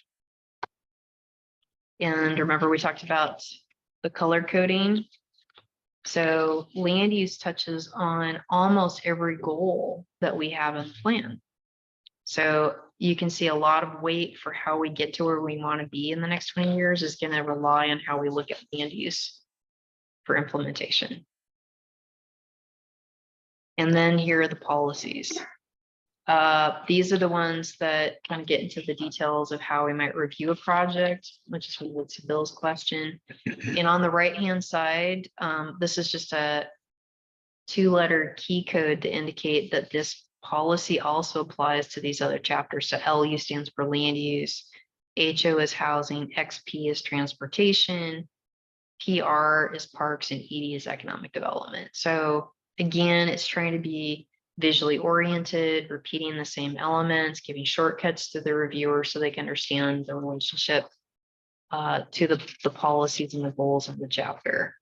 And remember, we talked about the color coding. So land use touches on almost every goal that we have in the plan. So you can see a lot of weight for how we get to where we want to be in the next 20 years is going to rely on how we look at land use for implementation. And then here are the policies. These are the ones that kind of get into the details of how we might review a project, which is related to Bill's question. And on the right-hand side, this is just a 2-letter key code to indicate that this policy also applies to these other chapters. So LU stands for land use, HO is housing, XP is transportation, PR is parks, and ED is economic development. So again, it's trying to be visually oriented, repeating the same elements, giving shortcuts to the reviewer so they can understand the relationship to the policies and the goals of the chapter.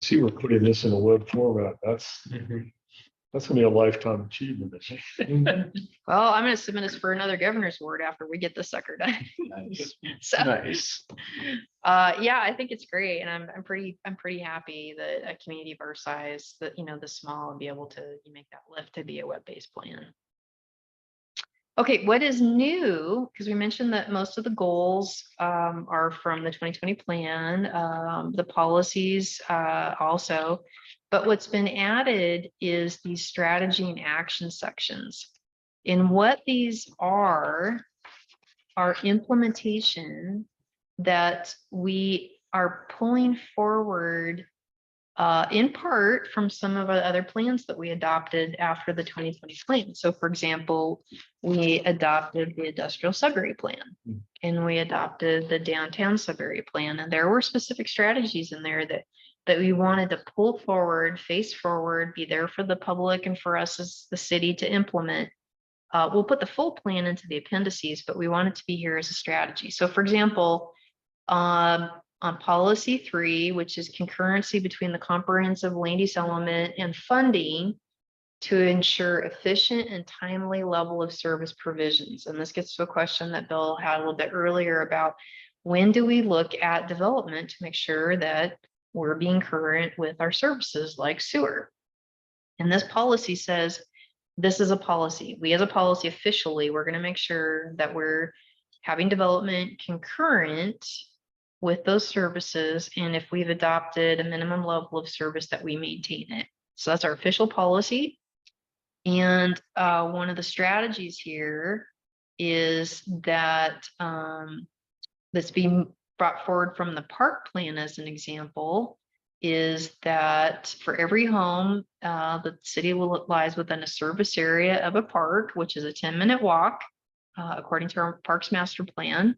See, we're putting this in a web format. That's gonna be a lifetime achievement. Well, I'm going to submit this for another governor's award after we get this sucker done. Nice. So, Nice. yeah, I think it's great, and I'm pretty happy that a community of our size, that this small, and be able to make that lift to be a web-based plan. Okay, what is new? Because we mentioned that most of the goals are from the 2020 plan, the policies also. But what's been added is these strategy and action sections. And what these are implementation that we are pulling forward in part from some of the other plans that we adopted after the 2020 plan. So for example, we adopted the industrial sub-area plan and we adopted the downtown sub-area plan. And there were specific strategies in there that we wanted to pull forward, face forward, be there for the public and for us as the city to implement. We'll put the full plan into the appendices, but we want it to be here as a strategy. So for example, on policy 3, which is concurrency between the comprehensive land use element and funding to ensure efficient and timely level of service provisions. And this gets to a question that Bill had a little bit earlier about when do we look at development to make sure that we're being current with our services like sewer. And this policy says, this is a policy. We as a policy officially, we're going to make sure that we're having development concurrent with those services. And if we've adopted a minimum level of service that we maintain it. So that's our official policy. And one of the strategies here is that that's being brought forward from the park plan as an example, is that for every home, the city lies within a service area of a park, which is a 10-minute walk, according to our Parks Master Plan.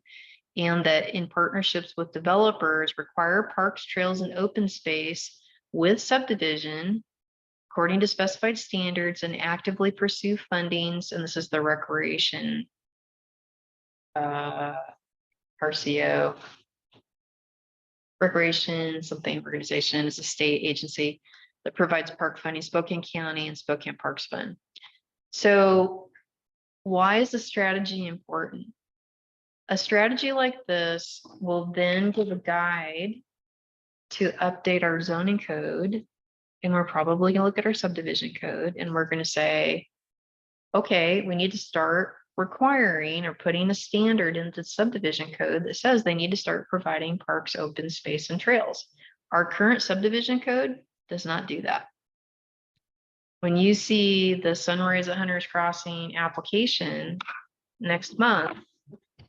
And that in partnerships with developers require parks, trails, and open space with subdivision according to specified standards and actively pursue fundings. And this is the recreation RCO. Recreation something organization is a state agency that provides park funding, Spokane County and Spokane Parks Fund. So why is the strategy important? A strategy like this will then give a guide to update our zoning code. And we're probably going to look at our subdivision code and we're going to say, okay, we need to start requiring or putting a standard into the subdivision code that says they need to start providing parks, open space, and trails. Our current subdivision code does not do that. When you see the Sunrise at Hunters Crossing application next month,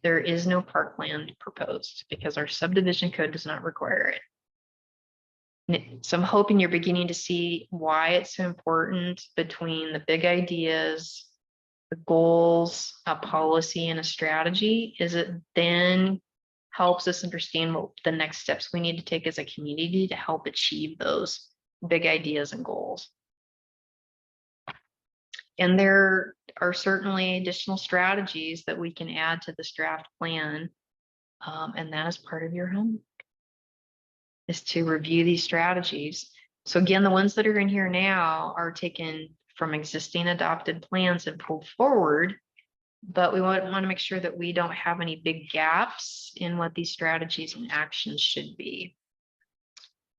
there is no parkland proposed because our subdivision code does not require it. So I'm hoping you're beginning to see why it's so important between the big ideas, the goals, a policy, and a strategy, is it then helps us understand what the next steps we need to take as a community to help achieve those big ideas and goals. And there are certainly additional strategies that we can add to this draft plan. And that is part of your homework, is to review these strategies. So again, the ones that are in here now are taken from existing adopted plans and pulled forward, but we want to make sure that we don't have any big gaps in what these strategies and actions should be.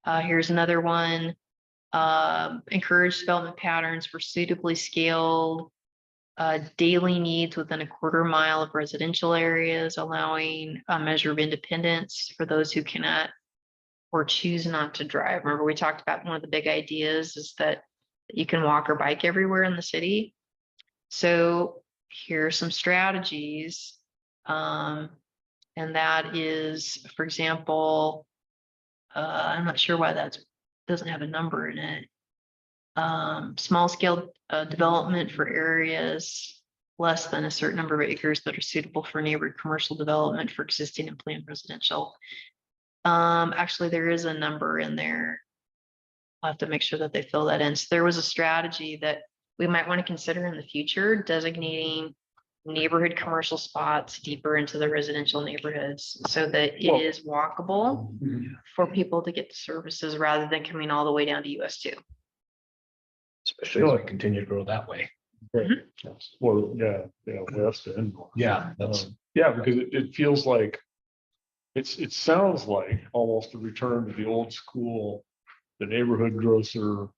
Here's another one. Encourage development patterns for suitably scaled daily needs within a quarter mile of residential areas, allowing a measure of independence for those who cannot or choose not to drive. Remember, we talked about one of the big ideas is that you can walk or bike everywhere in the city. So here are some strategies. And that is, for example, I'm not sure why that doesn't have a number in it. Small scale development for areas less than a certain number of acres that are suitable for neighborhood commercial development for existing and planned residential. Actually, there is a number in there. I'll have to make sure that they fill that in. So there was a strategy that we might want to consider in the future, designating neighborhood commercial spots deeper into the residential neighborhoods so that it is walkable for people to get the services rather than coming all the way down to US 2. Especially as we continue to grow that way. Well, yeah, west and north. Yeah, that's Yeah, because it feels like it sounds like almost a return to the old school, the neighborhood grocer,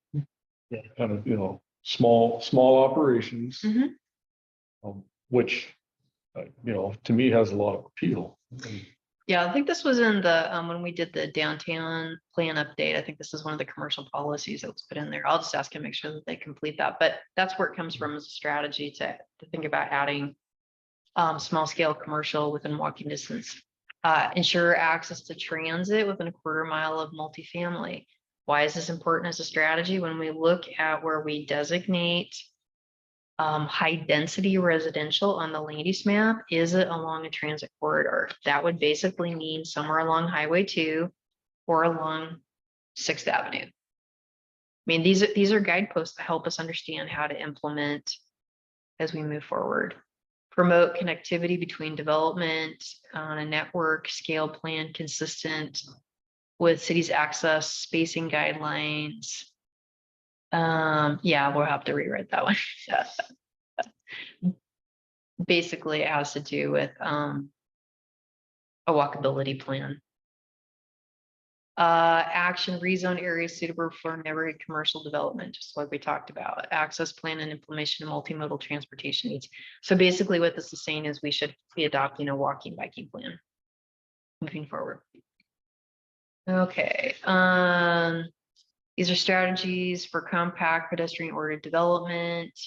kind of, small operations. which, to me has a lot of appeal. Yeah, I think this was in the, when we did the downtown plan update, I think this is one of the commercial policies that was put in there. I'll just ask and make sure that they complete that, but that's where it comes from as a strategy to think about adding small scale commercial within walking distance. Ensure access to transit within a quarter mile of multifamily. Why is this important as a strategy? When we look at where we designate high density residential on the land use map, is it along a transit corridor? That would basically mean somewhere along Highway 2 or along 6th Avenue. I mean, these are guideposts that help us understand how to implement as we move forward. Promote connectivity between development on a network scale plan consistent with city's access spacing guidelines. Yeah, we'll have to rewrite that one. Basically, it has to do with a walkability plan. Action rezone areas suitable for neighborhood commercial development, just like we talked about. Access plan and implementation of multimodal transportation needs. So basically what this is saying is we should be adopting a walking biking plan moving forward. Okay. These are strategies for compact pedestrian oriented development.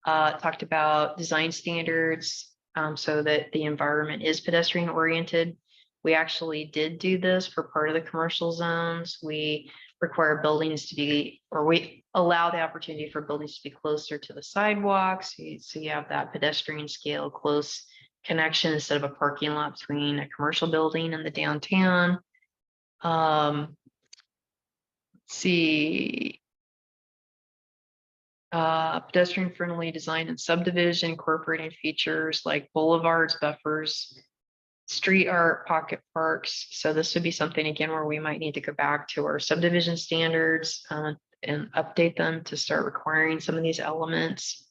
Talked about design standards so that the environment is pedestrian oriented. We actually did do this for part of the commercial zones. We require buildings to be, or we allow the opportunity for buildings to be closer to the sidewalks. So you have that pedestrian scale close connection instead of a parking lot between a commercial building and the downtown. Let's see. Pedestrian friendly design and subdivision, incorporating features like boulevards, buffers, street art, pocket parks. So this would be something again where we might need to go back to our subdivision standards and update them to start requiring some of these elements.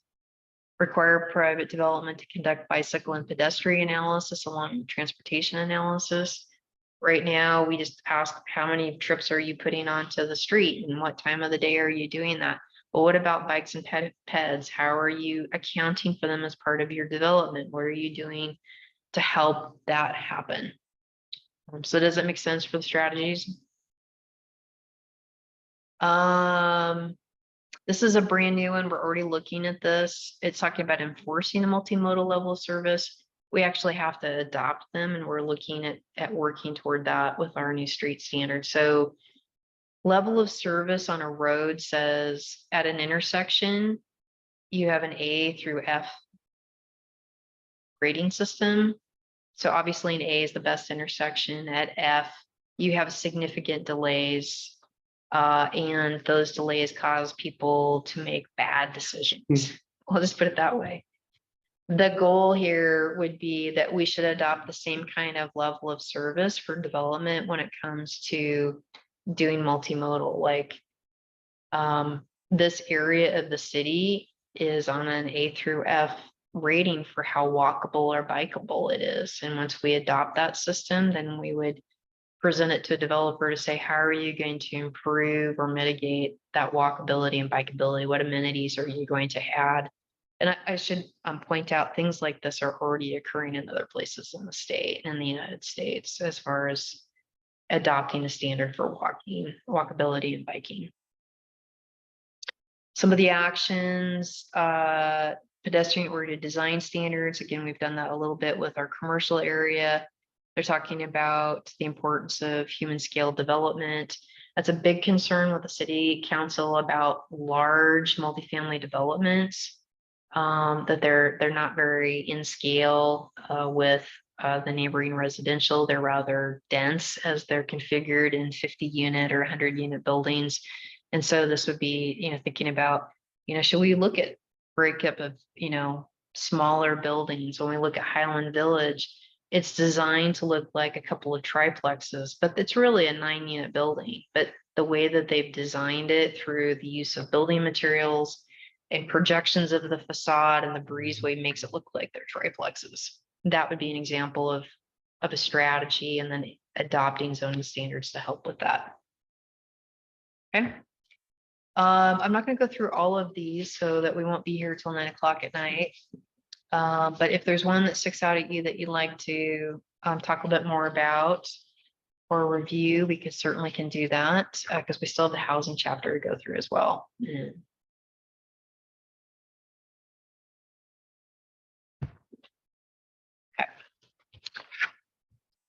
Require private development to conduct bicycle and pedestrian analysis along with transportation analysis. Right now, we just ask how many trips are you putting onto the street and what time of the day are you doing that? But what about bikes and peds? How are you accounting for them as part of your development? What are you doing to help that happen? So does it make sense for the strategies? This is a brand new one. We're already looking at this. It's talking about enforcing a multimodal level of service. We actually have to adopt them, and we're looking at working toward that with our new street standard. So level of service on a road says at an intersection, you have an A through F grading system. So obviously an A is the best intersection. At F, you have significant delays, and those delays cause people to make bad decisions. I'll just put it that way. The goal here would be that we should adopt the same kind of level of service for development when it comes to doing multimodal. Like this area of the city is on an A through F rating for how walkable or bikeable it is. And once we adopt that system, then we would present it to a developer to say, how are you going to improve or mitigate that walkability and bikeability? What amenities are you going to add? And I should point out things like this are already occurring in other places in the state, in the United States, as far as adopting a standard for walkability and biking. Some of the actions, pedestrian oriented design standards. Again, we've done that a little bit with our commercial area. They're talking about the importance of human scale development. That's a big concern with the city council about large multifamily developments, that they're not very in scale with the neighboring residential. They're rather dense as they're configured in 50 unit or 100 unit buildings. And so this would be, thinking about, should we look at breakup of, smaller buildings? When we look at Highland Village, it's designed to look like a couple of triplexes, but it's really a 9 unit building. But the way that they've designed it through the use of building materials and projections of the facade and the breezeway makes it look like they're triplexes. That would be an example of a strategy, and then adopting zoning standards to help with that. Okay. I'm not going to go through all of these so that we won't be here till 9 o'clock at night. But if there's one that sticks out at you that you'd like to talk a little bit more about or review, we could certainly can do that because we still have the housing chapter to go through as well. Okay.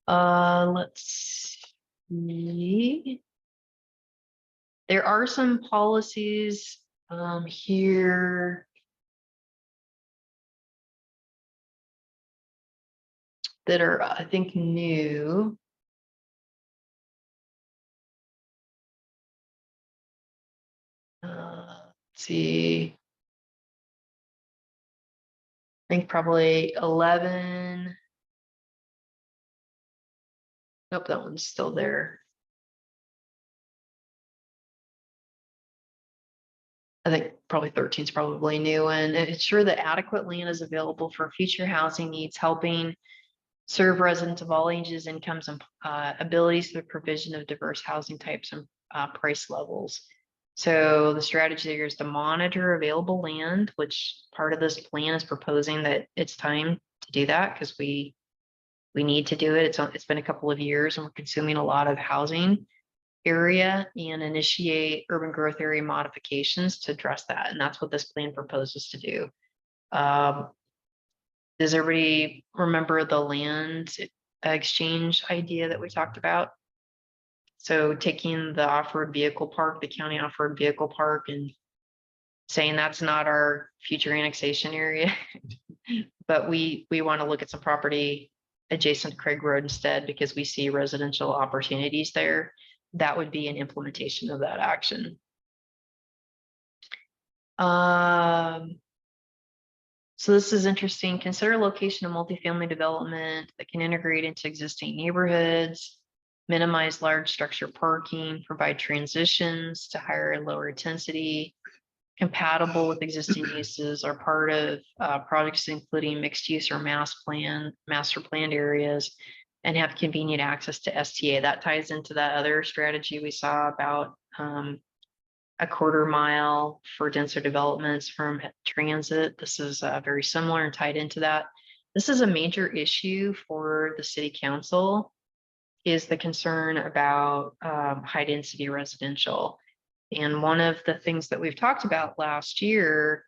Let's see. There are some policies here that are, I think, new. Let's see. I think probably 11. Nope, that one's still there. I think probably 13 is probably new, and ensure that adequate land is available for future housing needs, helping serve residents of all ages, incomes, and abilities through the provision of diverse housing types and price levels. So the strategy here is to monitor available land, which part of this plan is proposing that it's time to do that because we need to do it. It's been a couple of years and we're consuming a lot of housing area, and initiate urban growth area modifications to address that. And that's what this plan proposes to do. Does everybody remember the land exchange idea that we talked about? So taking the off-road vehicle park, the county off-road vehicle park, and saying that's not our future annexation area, but we want to look at some property adjacent to Craig Road instead because we see residential opportunities there. That would be an implementation of that action. So this is interesting. Consider location of multifamily development that can integrate into existing neighborhoods, minimize large structure parking, provide transitions to higher and lower intensity, compatible with existing uses, are part of projects including mixed use or master planned areas, and have convenient access to STA. That ties into that other strategy we saw about a quarter mile for denser developments from transit. This is very similar and tied into that. This is a major issue for the city council, is the concern about high density residential. And one of the things that we've talked about last year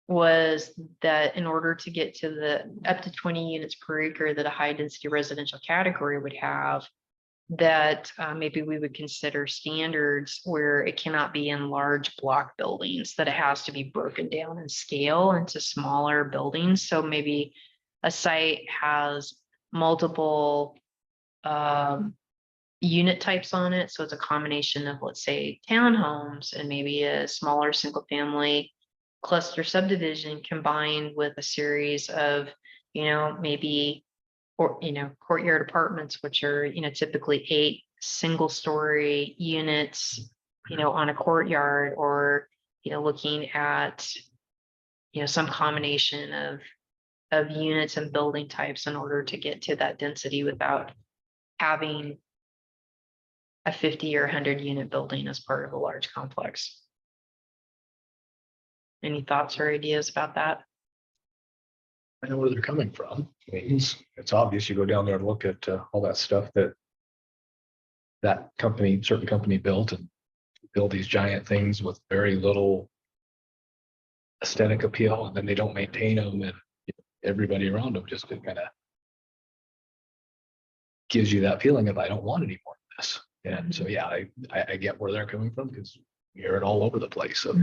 was that in order to get to the up to 20 units per acre that a high density residential category would have, that maybe we would consider standards where it cannot be in large block buildings, that it has to be broken down in scale into smaller buildings. So maybe a site has multiple unit types on it. So it's a combination of, let's say, townhomes and maybe a smaller single family cluster subdivision combined with a series of, maybe, or, courtyard apartments, which are, typically 8 single story units, on a courtyard, or, looking at, some combination of units and building types in order to get to that density without having a 50 or 100 unit building as part of a large complex. Any thoughts or ideas about that? I know where they're coming from. I mean, it's obvious. You go down there and look at all that stuff that certain company built, and build these giant things with very little aesthetic appeal, and then they don't maintain them, and everybody around them just kind of gives you that feeling of, I don't want any more of this. And so, yeah, I get where they're coming from, because you hear it all over the place. So.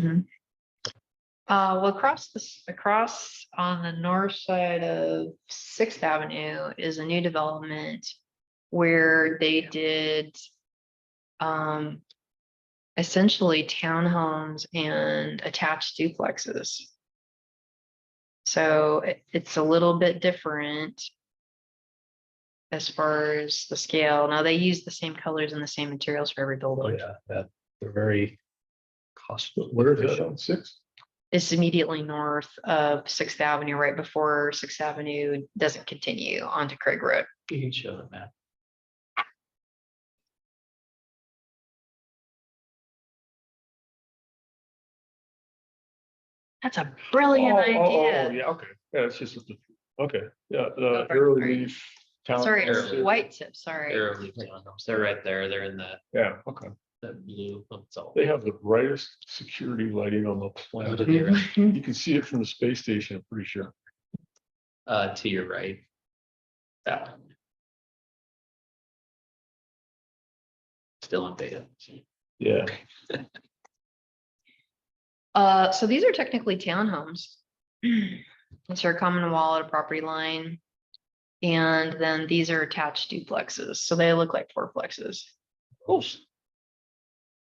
Well, across on the north side of 6th Avenue is a new development where they did essentially townhomes and attached duplexes. So it's a little bit different as far as the scale. Now they use the same colors and the same materials for every building. Oh, yeah, they're very costly. Where is that on 6th? It's immediately north of 6th Avenue, right before 6th Avenue doesn't continue onto Craig Road. You can show the map. That's a brilliant idea. Yeah, okay. Yeah, it's just, okay, yeah, Go for it. Airway Sorry. Leaf. Town- Sorry, it's Airway. white tip, sorry. Arrowleaf townhomes, they're right there, they're in Yeah, okay. that blue, that's all. They have the brightest security lighting on the planet. To You can see it from the space station, I'm pretty sure. your right. That one. Still in beta. Yeah. So these are technically townhomes. It's our common wall at a property line. And then these are attached duplexes, so they look like fourplexes. Those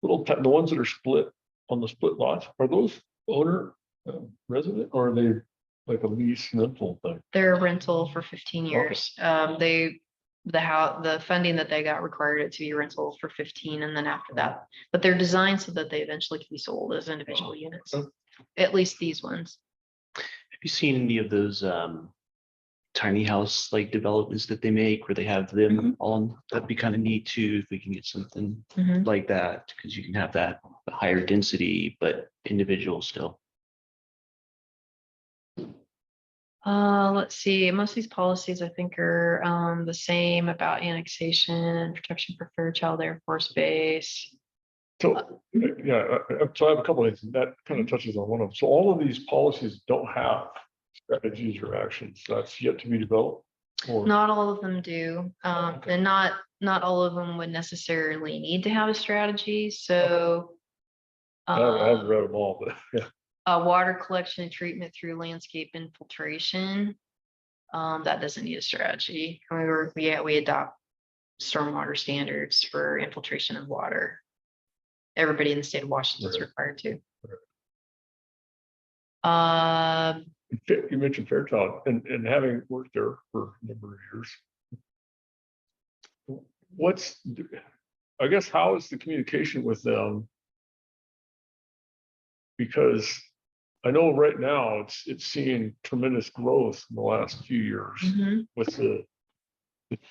the ones that are split on the split lots, are those owner resident or are they like a lease rental thing? They're rental for 15 years. The funding that they got required it to be rental for 15, and then after that, but they're designed so that they eventually can be sold as individual units. okay. At least these ones. Have you seen any of those tiny house like developments that they make where they have them on? That'd be kind of neat too, if we can get something Mhm. like that, because you can have that higher density, but individual still. Let's see, most of these policies I think are the same about annexation, protection for Fairchild Air Force Base. So, yeah, so I have a couple of things that kind of touches on one of them. So all of these policies don't have strategies or actions that's yet to be developed. Or Not all of them do, Okay. and not all of them would necessarily need to have a strategy, so. I haven't read them all, but yeah. Water collection and treatment through landscape infiltration. That doesn't need a strategy. We adopt stormwater standards for infiltration of water. Everybody in the state of Washington is Right. required to. You mentioned Fairchild and having worked there for a number of years. I guess, how is the communication with them? Because I know right now it's seeing tremendous growth in the last few years with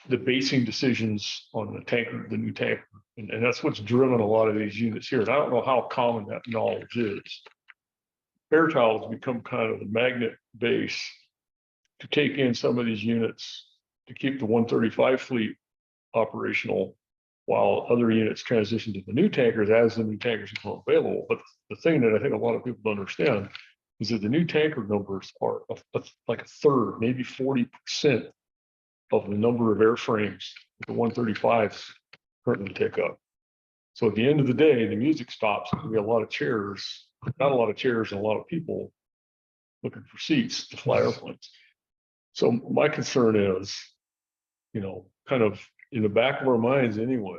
the basing decisions on the tanker, the new tanker. And that's what's driven a lot of these units here. And I don't know how common that knowledge is. Fairchild has become kind of the magnet base to take in some of these units to keep the 135 fleet operational while other units transition to the new tankers as the new tankers become available. But the thing that I think a lot of people don't understand is that the new tanker numbers are like a third, maybe 40% of the number of airframes that the 135s currently take up. So at the end of the day, the music stops. We have a lot of chairs, not a lot of chairs and a lot of people looking for seats to fly airplanes. So my concern is, kind of in the back of our minds anyway,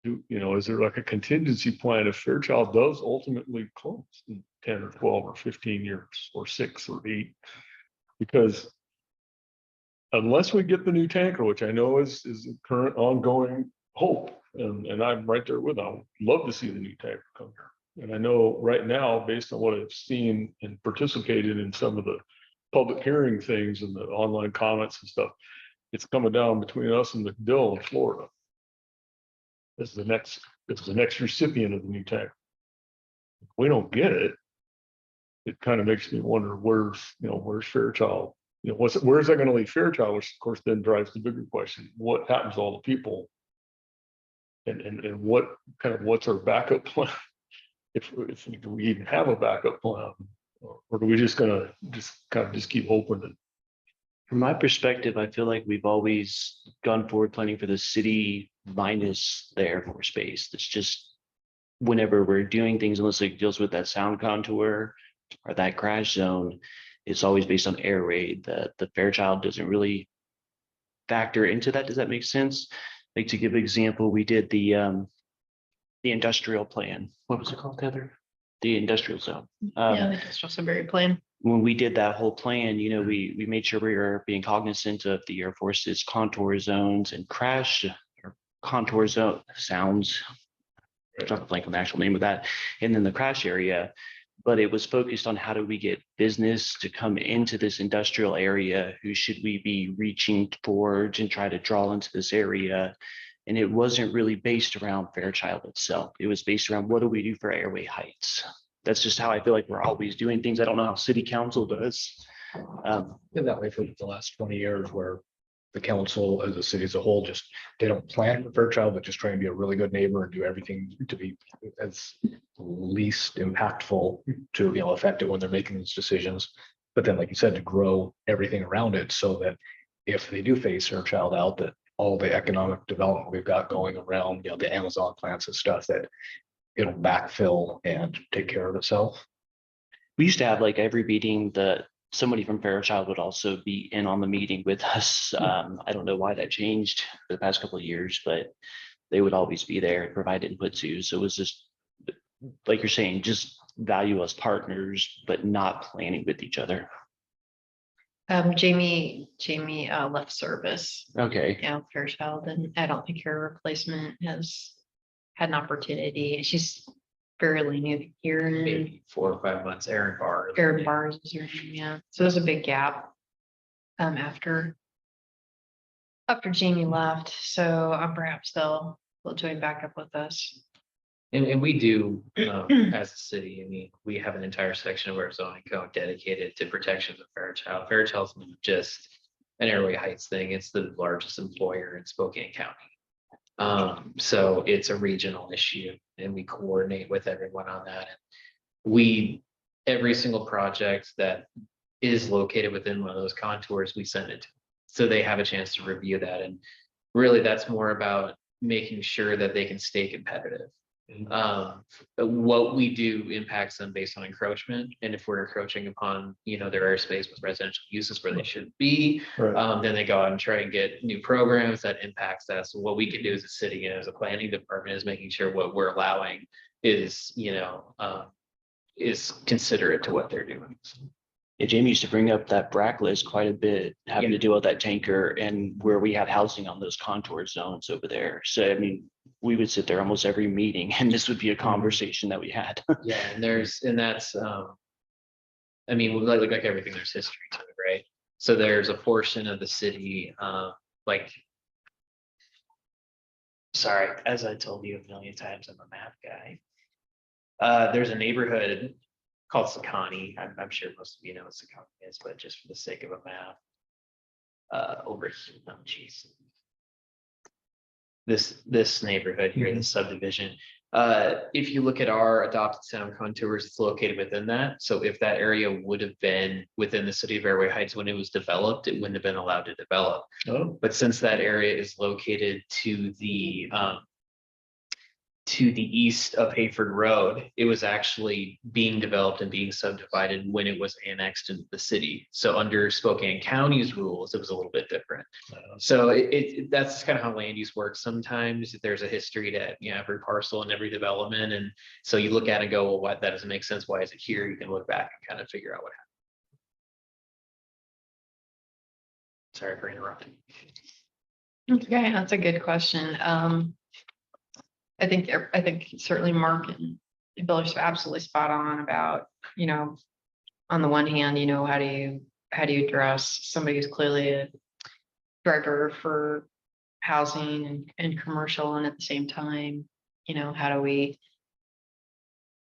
is there like a contingency plan if Fairchild does ultimately close in 10 or 12 or 15 years or 6 or 8? Because unless we get the new tanker, which I know is the current ongoing hope, and I'm right there with them, I would love to see the new tanker come here. And I know right now, based on what I've seen and participated in some of the public hearing things and the online comments and stuff, it's coming down between us and the MacDill in Florida. This is the next recipient of the new tanker. If we don't get it, it kind of makes me wonder where's Fairchild? Where's that going to leave Fairchild? Which of course then drives the bigger question: what happens to all the people? And what's our backup plan? If do we even have a backup plan, or are we just gonna just keep hoping that? From my perspective, I feel like we've always gone forward planning for the city minus the Air Force Base. It's just whenever we're doing things, unless it deals with that sound contour or that crash zone, it's always based on Airway. The Fairchild doesn't really factor into that. Does that make sense? Like, to give an example, we did the industrial plan. What was it called, Heather? The industrial zone. Yeah, the industrial Siberian plan. When we did that whole plan, we made sure we were being cognizant of the Air Force's contour zones and crash or contour zone sounds. I'm trying to blank on the actual name of that. And then the crash area, but it was focused on how do we get business to come into this industrial area? Who should we be reaching towards and try to draw into this area? And it wasn't really based around Fairchild itself. It was based around what do we do for Airway Heights? that's just how I feel like we're always doing things. I don't know how city council does. Been that way for the last 20 years where the council as a city as a whole, just, they don't plan for Fairchild, but just try and be a really good neighbor and do everything to be as least impactful to, affect it when they're making these decisions. But then, like you said, to grow everything around it so that if they do phase Fairchild out, that all the economic development we've got going around, the Amazon plants and stuff, that it'll backfill and take care of itself. We used to have like every meeting that somebody from Fairchild would also be in on the meeting with us. I don't know why that changed for the past couple of years, but they would always be there and provide input too. So it was just, like you're saying, just value as partners, but not planning with each other. Jamie left service. Okay. Yeah, Fairchild, and I don't think her replacement has had an opportunity. She's fairly new here in Maybe 4 or 5 months. Aaron Barr. Aaron Bars is her name, yeah. So there's a big gap after Jamie left. So perhaps they'll join back up with us. And we do, as a city, I mean, we have an entire section of our zoning code dedicated to protections of Fairchild. Fairchild's not just an Airway Heights thing, it's the largest employer in Spokane County. So it's a regional issue and we coordinate with everyone on that. Every single project that is located within one of those contours, we send it to. So they have a chance to review that. And really that's more about making sure that they can stay competitive. What we do impacts them based on encroachment, and if we're encroaching upon their airspace with residential uses where they should be, Right. then they go out and try and get new programs that impacts that. So what we can do as a city and as a planning department is making sure what we're allowing is is considerate to what they're doing. Yeah, Jamie used to bring up that BRAC list quite a bit, having to deal with that tanker and where we have housing on those contour zones over there. So, I mean, we would sit there almost every meeting and this would be a conversation that we had. Yeah, and that's, I mean, like everything, there's history to it, right? So there's a portion of the city, sorry, as I told you a million times, I'm a math guy. There's a neighborhood called Sakani. I'm sure most of you know what Sakani is, but just for the sake of a math, over here, oh geez. This neighborhood here, the subdivision. If you look at our adopted sound contours, it's located within that. So if that area would have been within the city of Airway Heights when it was developed, it wouldn't have been allowed to develop. Oh. But since that area is located to the east of Hayford Road, it was actually being developed and being subdivided when it was annexed into the city. So under Spokane County's rules, it was a little bit different. So that's kind of how land use works. Sometimes there's a history to every parcel and every development. And so you look at it and go, well, what, that doesn't make sense. Why is it here? You can look back and kind of figure out what happened. Sorry for interrupting. Okay, that's a good question. I think certainly Mark and Bill are absolutely spot on about, on the one hand, how do you address somebody who's clearly a driver for housing and commercial, and at the same time, how do we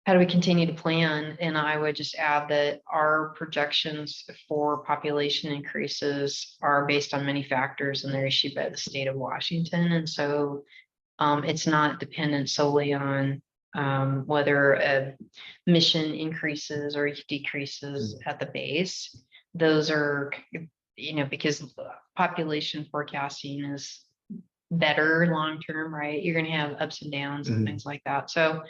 continue to plan? And I would just add that our projections for population increases are based on many factors, and they're issued by the state of Washington. And so it's not dependent solely on whether a mission increases or decreases at the base. Those are, because population forecasting is better long-term, right? You're going to have ups and downs and things like that. So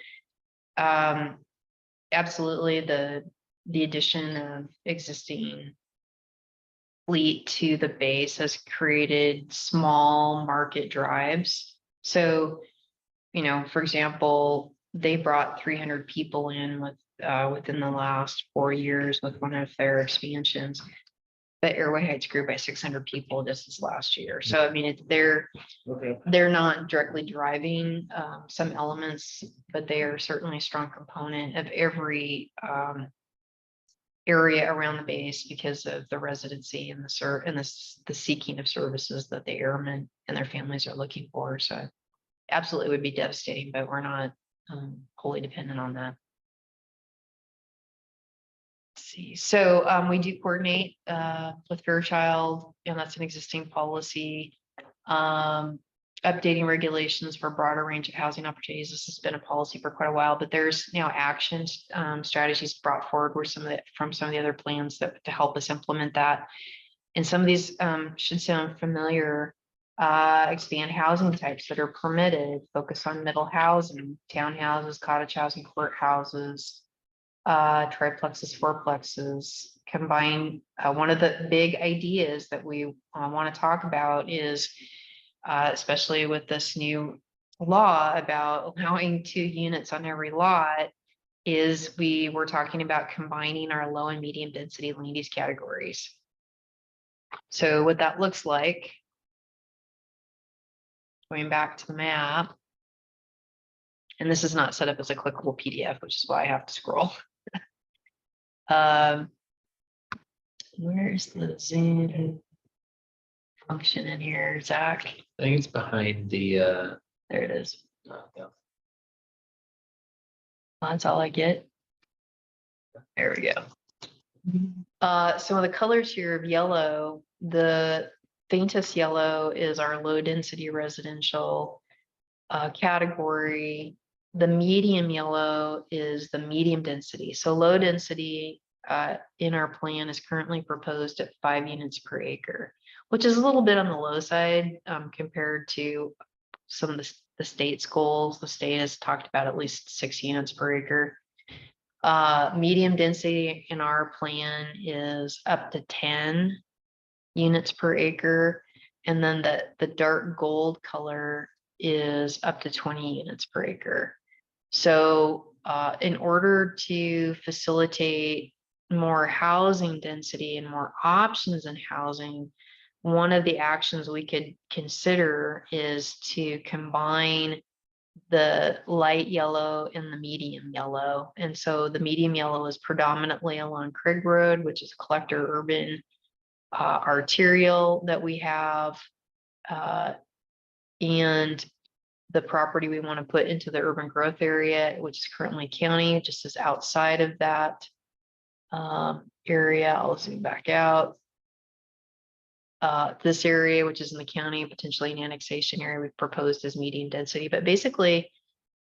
absolutely the addition of existing fleet to the base has created small market drives. So, for example, they brought 300 people in within the last 4 years with one of their expansions. But Airway Heights grew by 600 people just this last year. So, I mean, they're not directly driving some elements, but they are certainly a strong component of every area around the base because of the residency and the seeking of services that the airmen and their families are looking for. So absolutely would be devastating, but we're not wholly dependent on that. see, so we do coordinate with Fairchild, and that's an existing policy. Updating regulations for a broader range of housing opportunities. This has been a policy for quite a while, but there's now actions, strategies brought forward where from some of the other plans that to help us implement that. And some of these should sound familiar. Expand housing types that are permitted, focus on middle housing, townhouses, cottage housing, courthouses, triplexes, fourplexes, combine. One of the big ideas that we want to talk about is, especially with this new law about allowing 2 units on every lot, is we were talking about combining our low and medium density land use categories. So what that looks like, going back to the map, and this is not set up as a clickable PDF, which is why I have to scroll. Where's the zoom function in here, Zach? I think it's behind the, There it is. yeah. That's all I get. There we go. Some of the colors here of yellow, the faintest yellow is our low density residential category. The medium yellow is the medium density. So low density in our plan is currently proposed at 5 units per acre, which is a little bit on the low side compared to some of the state's goals. The state has talked about at least 6 units per acre. Medium density in our plan is up to 10 units per acre. And then the dark gold color is up to 20 units per acre. So in order to facilitate more housing density and more options in housing, one of the actions we could consider is to combine the light yellow and the medium yellow. And so the medium yellow is predominantly along Craig Road, which is collector urban arterial that we have. And the property we want to put into the urban growth area, which is currently county, just is outside of that area. I'll zoom back out. This area, which is in the county, potentially an annexation area, we've proposed as medium density, but basically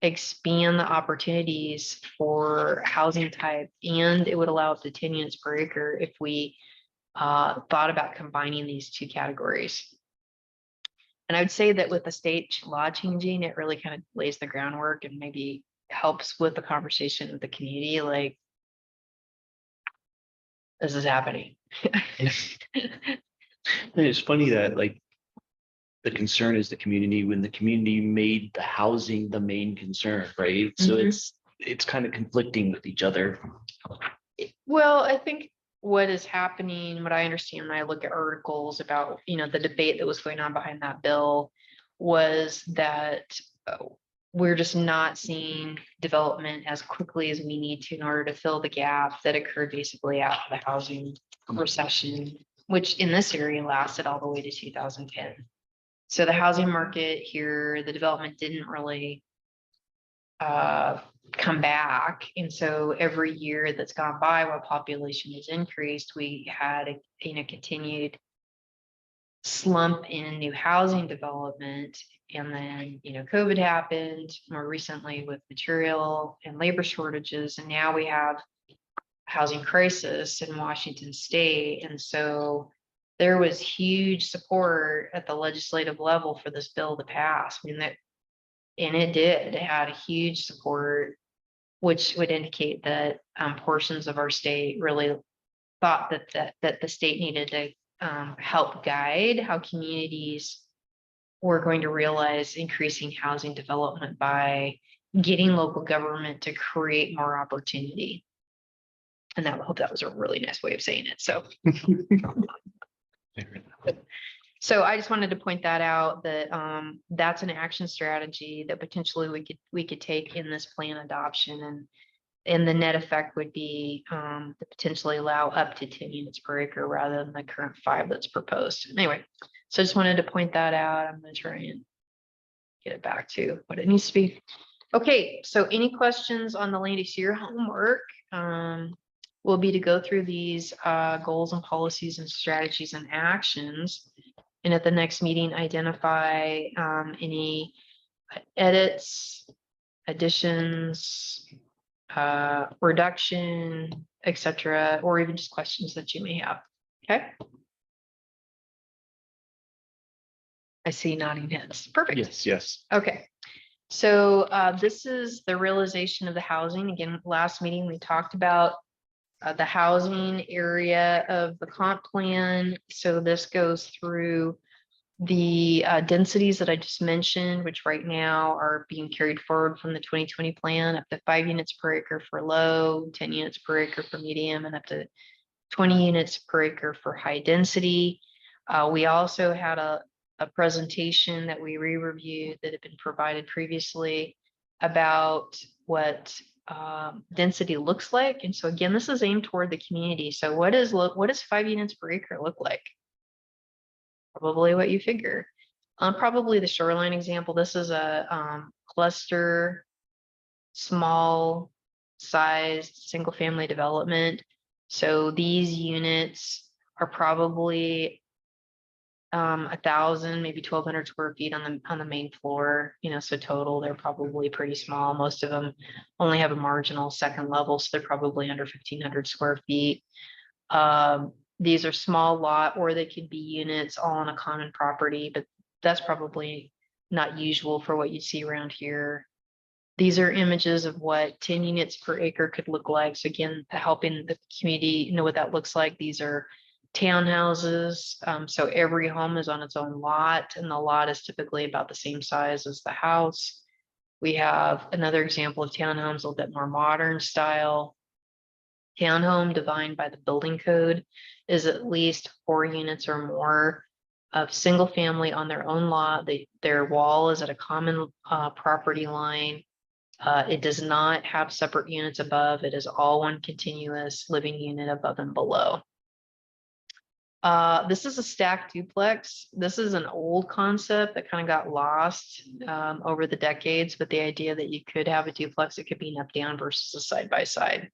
expand the opportunities for housing type, and it would allow up to 10 units per acre if we thought about combining these 2 categories. And I would say that with the state law changing, it really kind of lays the groundwork and maybe helps with the conversation with the community, like, this is happening. And it's funny that like the concern is the community when the community made the housing the main concern, right? So it's kind of conflicting with each other. Well, I think what is happening, what I understand when I look at articles about, the debate that was going on behind that bill was that we're just not seeing development as quickly as we need to in order to fill the gap that occurred basically after the housing recession, which in this area lasted all the way to 2010. So the housing market here, the development didn't really come back. And so every year that's gone by while population has increased, we had a continued slump in new housing development. And then, COVID happened more recently with material and labor shortages. And now we have housing crisis in Washington state. And so there was huge support at the legislative level for this bill to pass. And it did. It had a huge support, which would indicate that portions of our state really thought that the state needed to help guide how communities were going to realize increasing housing development by getting local government to create more opportunity. And I hope that was a really nice way of saying it. So I just wanted to point that out, that that's an action strategy that potentially we could take in this plan adoption, and the net effect would be to potentially allow up to 10 units per acre rather than the current 5 that's proposed. Anyway, so I just wanted to point that out. I'm going to try and get it back to what it needs to be. Okay, so any questions on the land use, your homework? will be to go through these goals and policies and strategies and actions. And at the next meeting, identify any edits, additions, reduction, etc., or even just questions that you may have. Okay. I see nodding heads. Perfect. Yes. Okay. So this is the realization of the housing. Again, last meeting, we talked about the housing area of the comp plan. So this goes through the densities that I just mentioned, which right now are being carried forward from the 2020 plan, up to 5 units per acre for low, 10 units per acre for medium, and up to 20 units per acre for high density. We also had a presentation that we re-reviewed that had been provided previously about what density looks like. And so again, this is aimed toward the community. So what does 5 units per acre look like? Probably what you figure. Probably the shoreline example. This is a cluster, small sized single family development. So these units are probably 1,000, maybe 1,200 square feet on the main floor. So total they're probably pretty small. Most of them only have a marginal second level, so they're probably under 1,500 square feet. These are small lot, or they could be units all on a common property, but that's probably not usual for what you see around here. These are images of what 10 units per acre could look like. So again, helping the community know what that looks like. These are townhouses. So every home is on its own lot, and the lot is typically about the same size as the house. We have another example of townhomes, a little bit more modern style. Townhome defined by the building code is at least 4 units or more of single family on their own lot. Their wall is at a common property line. It does not have separate units above. It is all one continuous living unit above and below. This is a stacked duplex. This is an old concept that kind of got lost over the decades, but the idea that you could have a duplex, it could be an up down versus a side by side.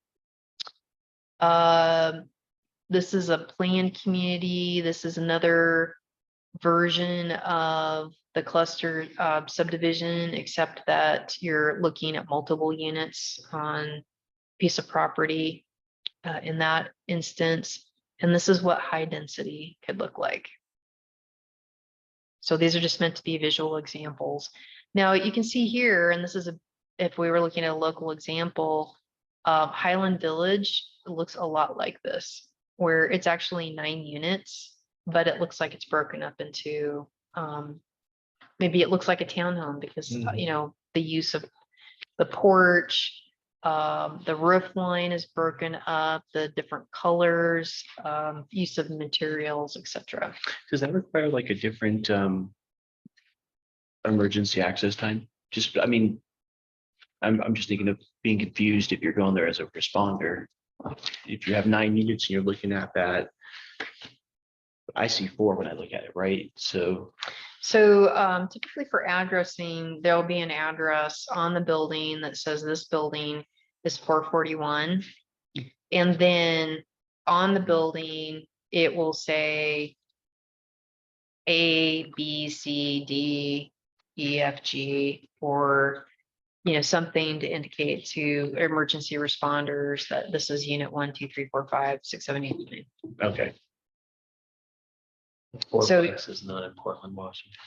This is a planned community. This is another version of the cluster subdivision, except that you're looking at multiple units on a piece of property in that instance. And this is what high density could look like. So these are just meant to be visual examples. Now you can see here, and this is if we were looking at a local example, Highland Village looks a lot like this, where it's actually 9 units, but it looks like it's broken up into, maybe it looks like a townhome because, the use of the porch, the roof line is broken up, the different colors, use of materials, etc. Does that require like a different emergency access time? I'm just thinking of being confused if you're going there as a responder. If you have 9 units and you're looking at that, I see 4 when I look at it, right? So typically for addressing, there'll be an address on the building that says this building is 441. And then on the building, it will say A, B, C, D, E, F, G, or something to indicate to emergency responders that this is unit 1, 2, 3, 4, 5, 6, 7, 8, 9. okay. Fourplex is not in Portland, Washington.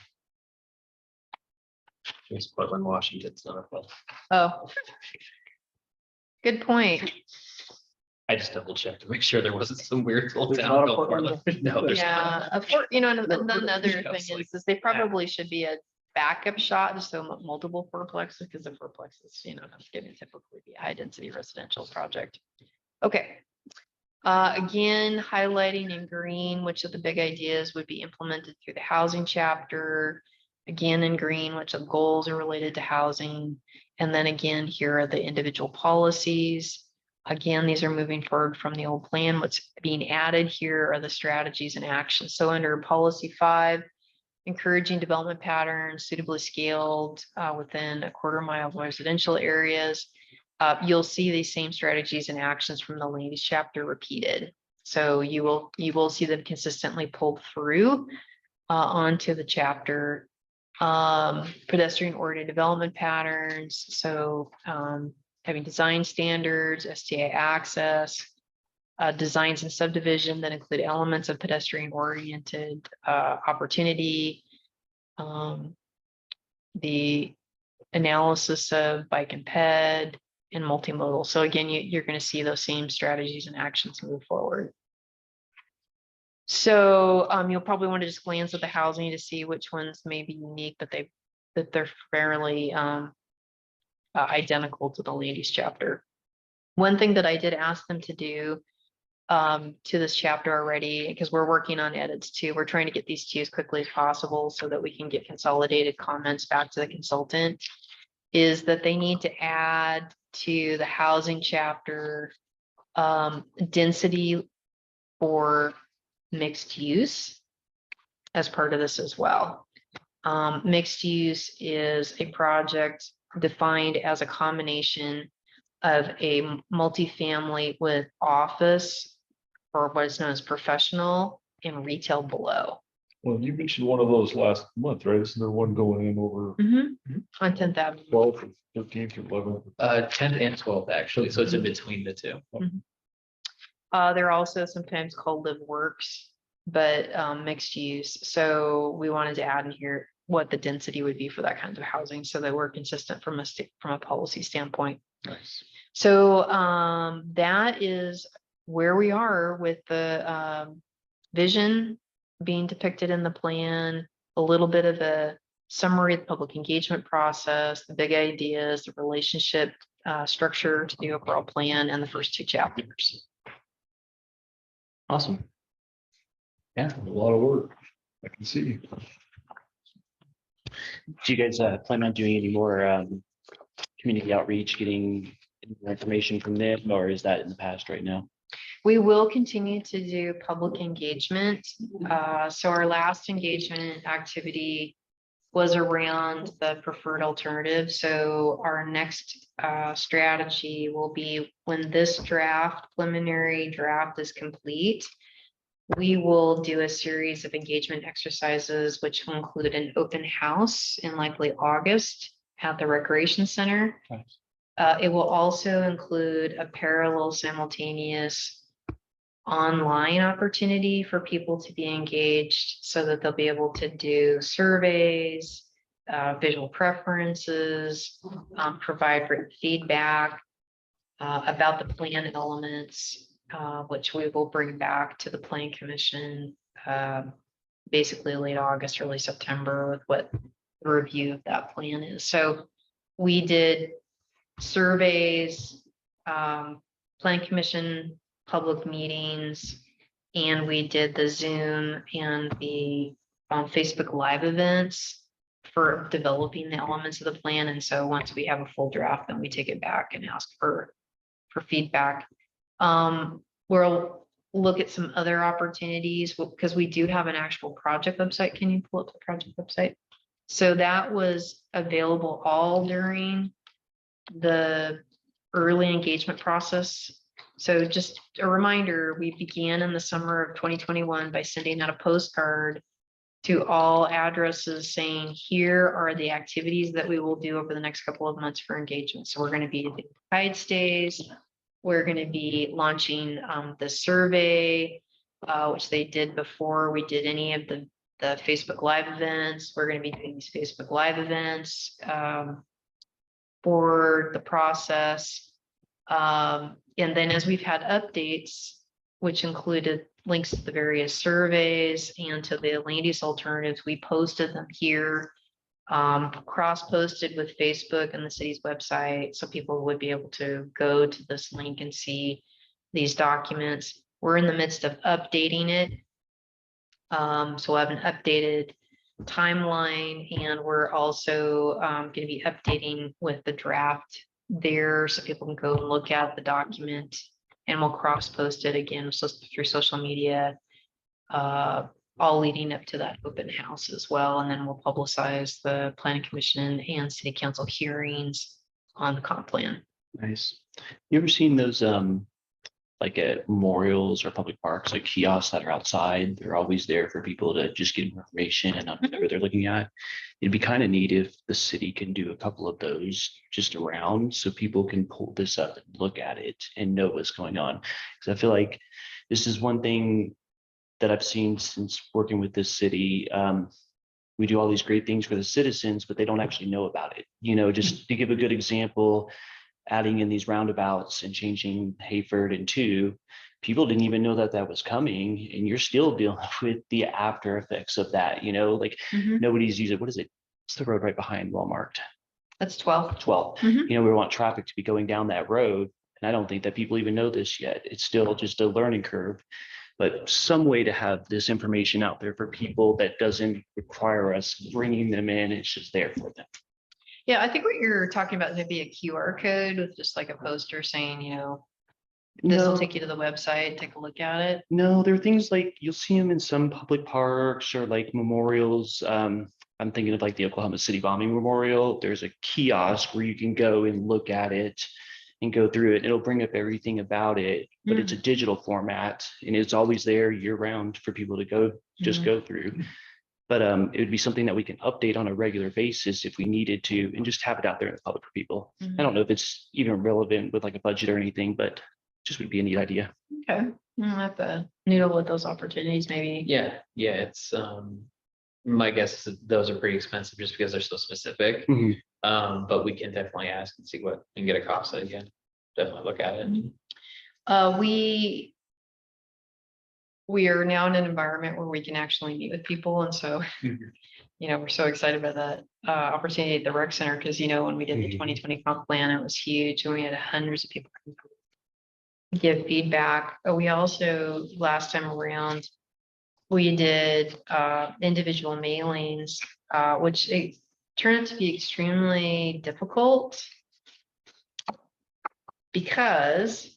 It's Portland, Washington. It's not a place. Oh, good point. I just double checked to make sure there wasn't some weird little There's town not a called Portland? Portland. No, there's Yeah, not. another Yeah, thing like is they probably should be a backup shot, just so multiple fourplexes, because the fourplexes, not going to typically be a high density residential project. Okay. Again, highlighting in green, which of the big ideas would be implemented through the housing chapter. Again, in green, which of goals are related to housing. And then again, here are the individual policies. Again, these are moving forward from the old plan. What's being added here are the strategies and actions. So under policy 5, encouraging development patterns suitably scaled within a 1/4 mile of residential areas. you'll see these same strategies and actions from the land use chapter repeated. So you will see them consistently pulled through onto the chapter. Pedestrian oriented development patterns. So having design standards, STA access, designs and subdivision that include elements of pedestrian oriented opportunity, the analysis of bike and ped and multimodal. So again, you're going to see those same strategies and actions move forward. So you'll probably want to just glance at the housing to see which ones may be unique, but they're fairly identical to the land use chapter. One thing that I did ask them to do to this chapter already, because we're working on edits too, we're trying to get these to you as quickly as possible so that we can get consolidated comments back to the consultant, is that they need to add to the housing chapter density for mixed use as part of this as well. Mixed use is a project defined as a combination of a multifamily with office, or what is known as professional, and retail below. Well, you mentioned one of those last month, right? Isn't there one going in over On 10th Avenue. 12th, 15th, or 11th? 10th and 12th, actually, so it's in between the two. They're also sometimes called live works, but mixed use. So we wanted to add in here what the density would be for that kind of housing so that we're consistent from a policy standpoint. Nice. So that is where we are with the vision being depicted in the plan, a little bit of a summary of the public engagement process, the big ideas, the relationship structure to the overall plan, and the first two chapters. Awesome. A lot of work. I can see. Do you guys plan on doing any more community outreach, getting more information from them, or is that in the past right now? We will continue to do public engagement. So our last engagement activity was around the preferred alternative. So our next strategy will be when this preliminary draft is complete, we will do a series of engagement exercises, which will include an open house in likely August at the Recreation Center. Nice. It will also include a parallel simultaneous online opportunity for people to be engaged so that they'll be able to do surveys, visual preferences, provide written feedback about the plan elements, which we will bring back to the Plan Commission basically late August, early September with what the review of that plan is. So we did surveys, Plan Commission public meetings, and we did the Zoom and the Facebook Live events for developing the elements of the plan. And so once we have a full draft, then we take it back and ask for feedback. We'll look at some other opportunities because we do have an actual project website. Can you pull up the project website? So that was available all during the early engagement process. So just a reminder, we began in the summer of 2021 by sending out a postcard to all addresses saying, here are the activities that we will do over the next couple of months for engagement. So we're going to be doing guide stays. We're going to be launching the survey, which they did before we did any of the Facebook Live events. We're going to be doing these Facebook Live events for the process. And then as we've had updates, which included links to the various surveys and to the land use alternatives, we posted them here, cross-posted with Facebook and the city's website, so people would be able to go to this link and see these documents. We're in the midst of updating it. So we'll have an updated timeline, and we're also going to be updating with the draft there so people can go and look at the document, and we'll cross-post it again through social media, all leading up to that open house as well. And then we'll publicize the Planning Commission and City Council hearings on the comp plan. Nice. You ever seen those, like at memorials or public parks, like kiosks that are outside? They're always there for people to just get information and not whatever they're looking at. It'd be kind of neat if the city can do a couple of those just around so people can pull this up and look at it and know what's going on. Because I feel like this is one thing that I've seen since working with this city. We do all these great things for the citizens, but they don't actually know about it. You know, just to give a good example, adding in these roundabouts and changing Hayford and two, people didn't even know that that was coming, and you're still dealing with the after effects of that. You know, like Mhm. nobody's using, what is it? It's the road right behind Walmart, That's 12. 12. Mhm. You know, we want traffic to be going down that road, and I don't think that people even know this yet. It's still just a learning curve, but some way to have this information out there for people that doesn't require us bringing them in. It's just there for them. Yeah, I think what you're talking about is maybe a QR code with just like a poster saying, this will No. take you to the website, take a look at it. No, there are things like you'll see them in some public parks or like memorials. I'm thinking of like the Oklahoma City bombing memorial. There's a kiosk where you can go and look at it and go through it. It'll bring up everything about it, but it's a digital format and it's always there year round for people to just go through. But it would be something that we can update on a regular basis if we needed to, and just have it out there in the public for people. I don't know if it's even relevant with like a budget or anything, but just would be a neat idea. Okay, I'll have to noodle with those opportunities, maybe. Yeah, it's, my guess is that those are pretty expensive just because they're so specific. Mhm. But we can definitely ask and see what, and get a cost again. Definitely look at it. We are now in an environment where we can actually meet with people, and so, we're so excited about that opportunity at the rec center, because, when we did the 2020 comp plan, it was huge, and we had hundreds of people give feedback. We also, last time around, we did individual mailings, which it turned out to be extremely difficult because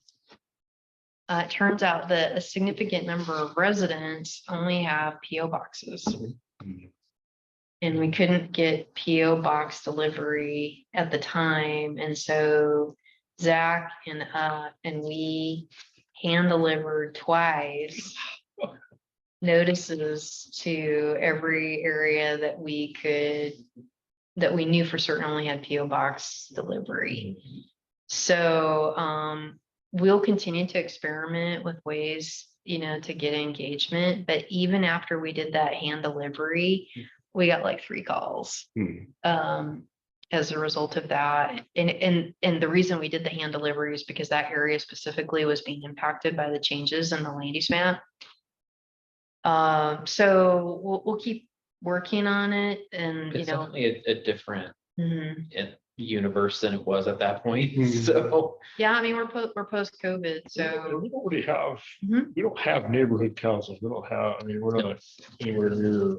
it turns out that a significant number of residents only have PO boxes. And we couldn't get PO box delivery at the time. And so Zach and we hand delivered twice notices to every area that we knew for certain only had PO box delivery. So we'll continue to experiment with ways, to get engagement. But even after we did that hand delivery, we got like 3 calls as a result of that. And the reason we did the hand delivery is because that area specifically was being impacted by the changes in the land use map. So we'll keep working on it, and It's definitely a different universe than it was at that point. So yeah, I mean, we're post COVID, so We don't really have, Mhm. we don't have neighborhood councils. We don't have, I mean, we're not anywhere near.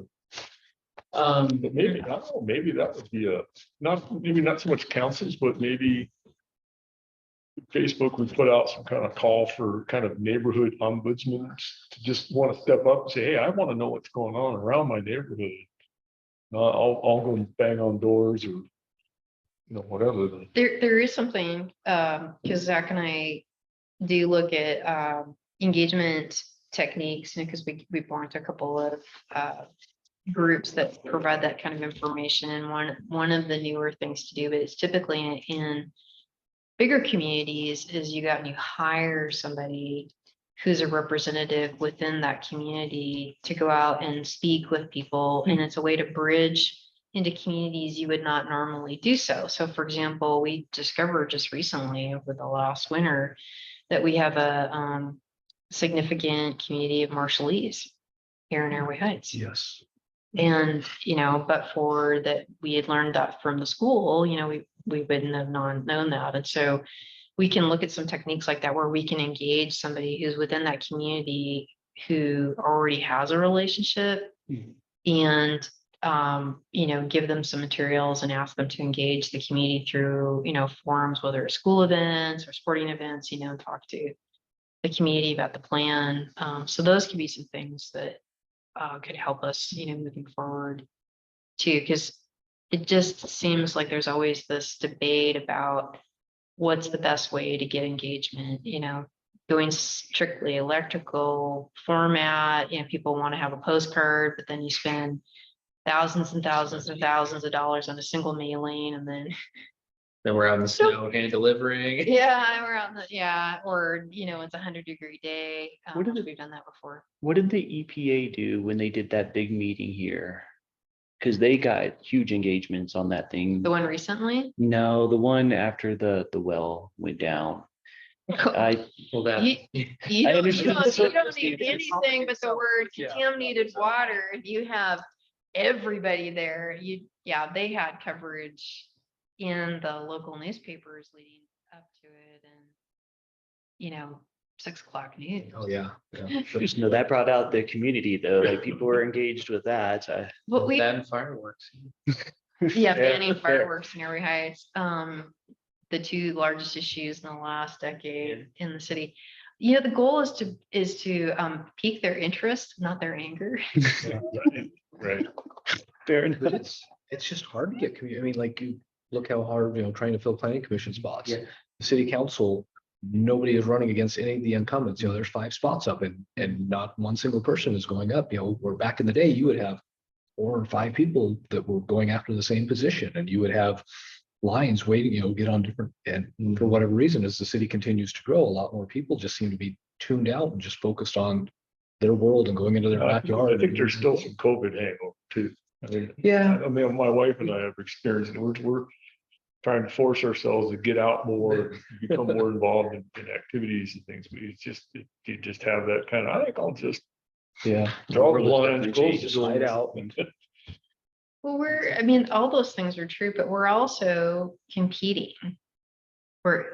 But maybe, I don't know, maybe that would be maybe not so much councils, but maybe Facebook would put out some kind of call for kind of neighborhood ombudsmen to just want to step up and say, hey, I want to know what's going on around my neighborhood. I'll go and bang on doors or, whatever. there is something, because Zach and I do look at engagement techniques, because we belong to a couple of groups that provide that kind of information. And one of the newer things to do, but it's typically in bigger communities, is you hire somebody who's a representative within that community to go out and speak with people. And it's a way to bridge into communities you would not normally do so. So for example, we discovered just recently over the last winter that we have a significant community of Marshallese here in Airway Heights. Yes. And, but for that, we had learned that from the school, we wouldn't have known that. And so we can look at some techniques like that, where we can engage somebody who's within that community who already has a relationship and, give them some materials and ask them to engage the community through, forums, whether it's school events or sporting events, talk to the community about the plan. So those could be some things that could help us, moving forward too, because it just seems like there's always this debate about what's the best way to get engagement, going strictly electrical format, people want to have a postcard, but then you spend thousands and thousands and thousands of dollars on a single mailing, and then Then we're out in the snow hand delivering. yeah, we're out in or it's 100-degree day. What did it- We've done that before. What did the EPA do when they did that big meeting here? Because they got huge engagements on that thing. The one recently. No, the one after the well went down. I Well, that. You I don't, understand the you don't need circumstances. anything but the word Yeah. contaminated water. You have everybody there. They had coverage in the local newspapers leading up to it, and 6 o'clock news. Oh, yeah. just know that brought out the community though, like people were engaged with that. But we, Then fireworks. banning fair. fireworks in Airway Heights, the two largest issues in the last decade in the city. The goal is to pique their interest, not their anger. Right. Fair But enough. it's just hard to get community. I mean, like, you look how hard, trying to fill planning commission spots. Yeah. The city council, nobody is running against any of the incumbents. There's 5 spots up and not one single person is going up. Where back in the day, you would have 4 or 5 people that were going after the same position, and you would have lines waiting, get on different, and for whatever reason, as the city continues to grow, a lot more people just seem to be tuned out and just focused on their world and going into their backyard. I think there's still some COVID hangover too. I mean, Yeah. I mean, my wife and I have experienced it. We're trying to force ourselves to get out more, become more involved in activities and things. But it's just, you just have that kind of, I think I'll just Yeah. draw the Overlook lines, that close change, the just hide doors. out. Well, all those things are true, but we're also competing.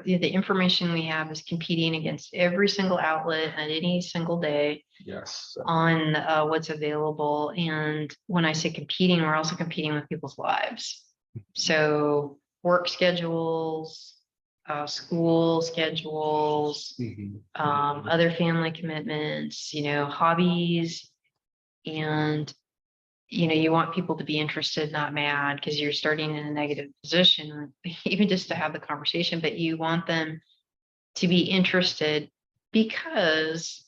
The information we have is competing against every single outlet at any single day Yes. on what's available. And when I say competing, we're also competing with people's lives. So work schedules, school schedules, other family commitments, hobbies. And you want people to be interested, not mad, because you're starting in a negative position, even just to have the conversation, but you want them to be interested because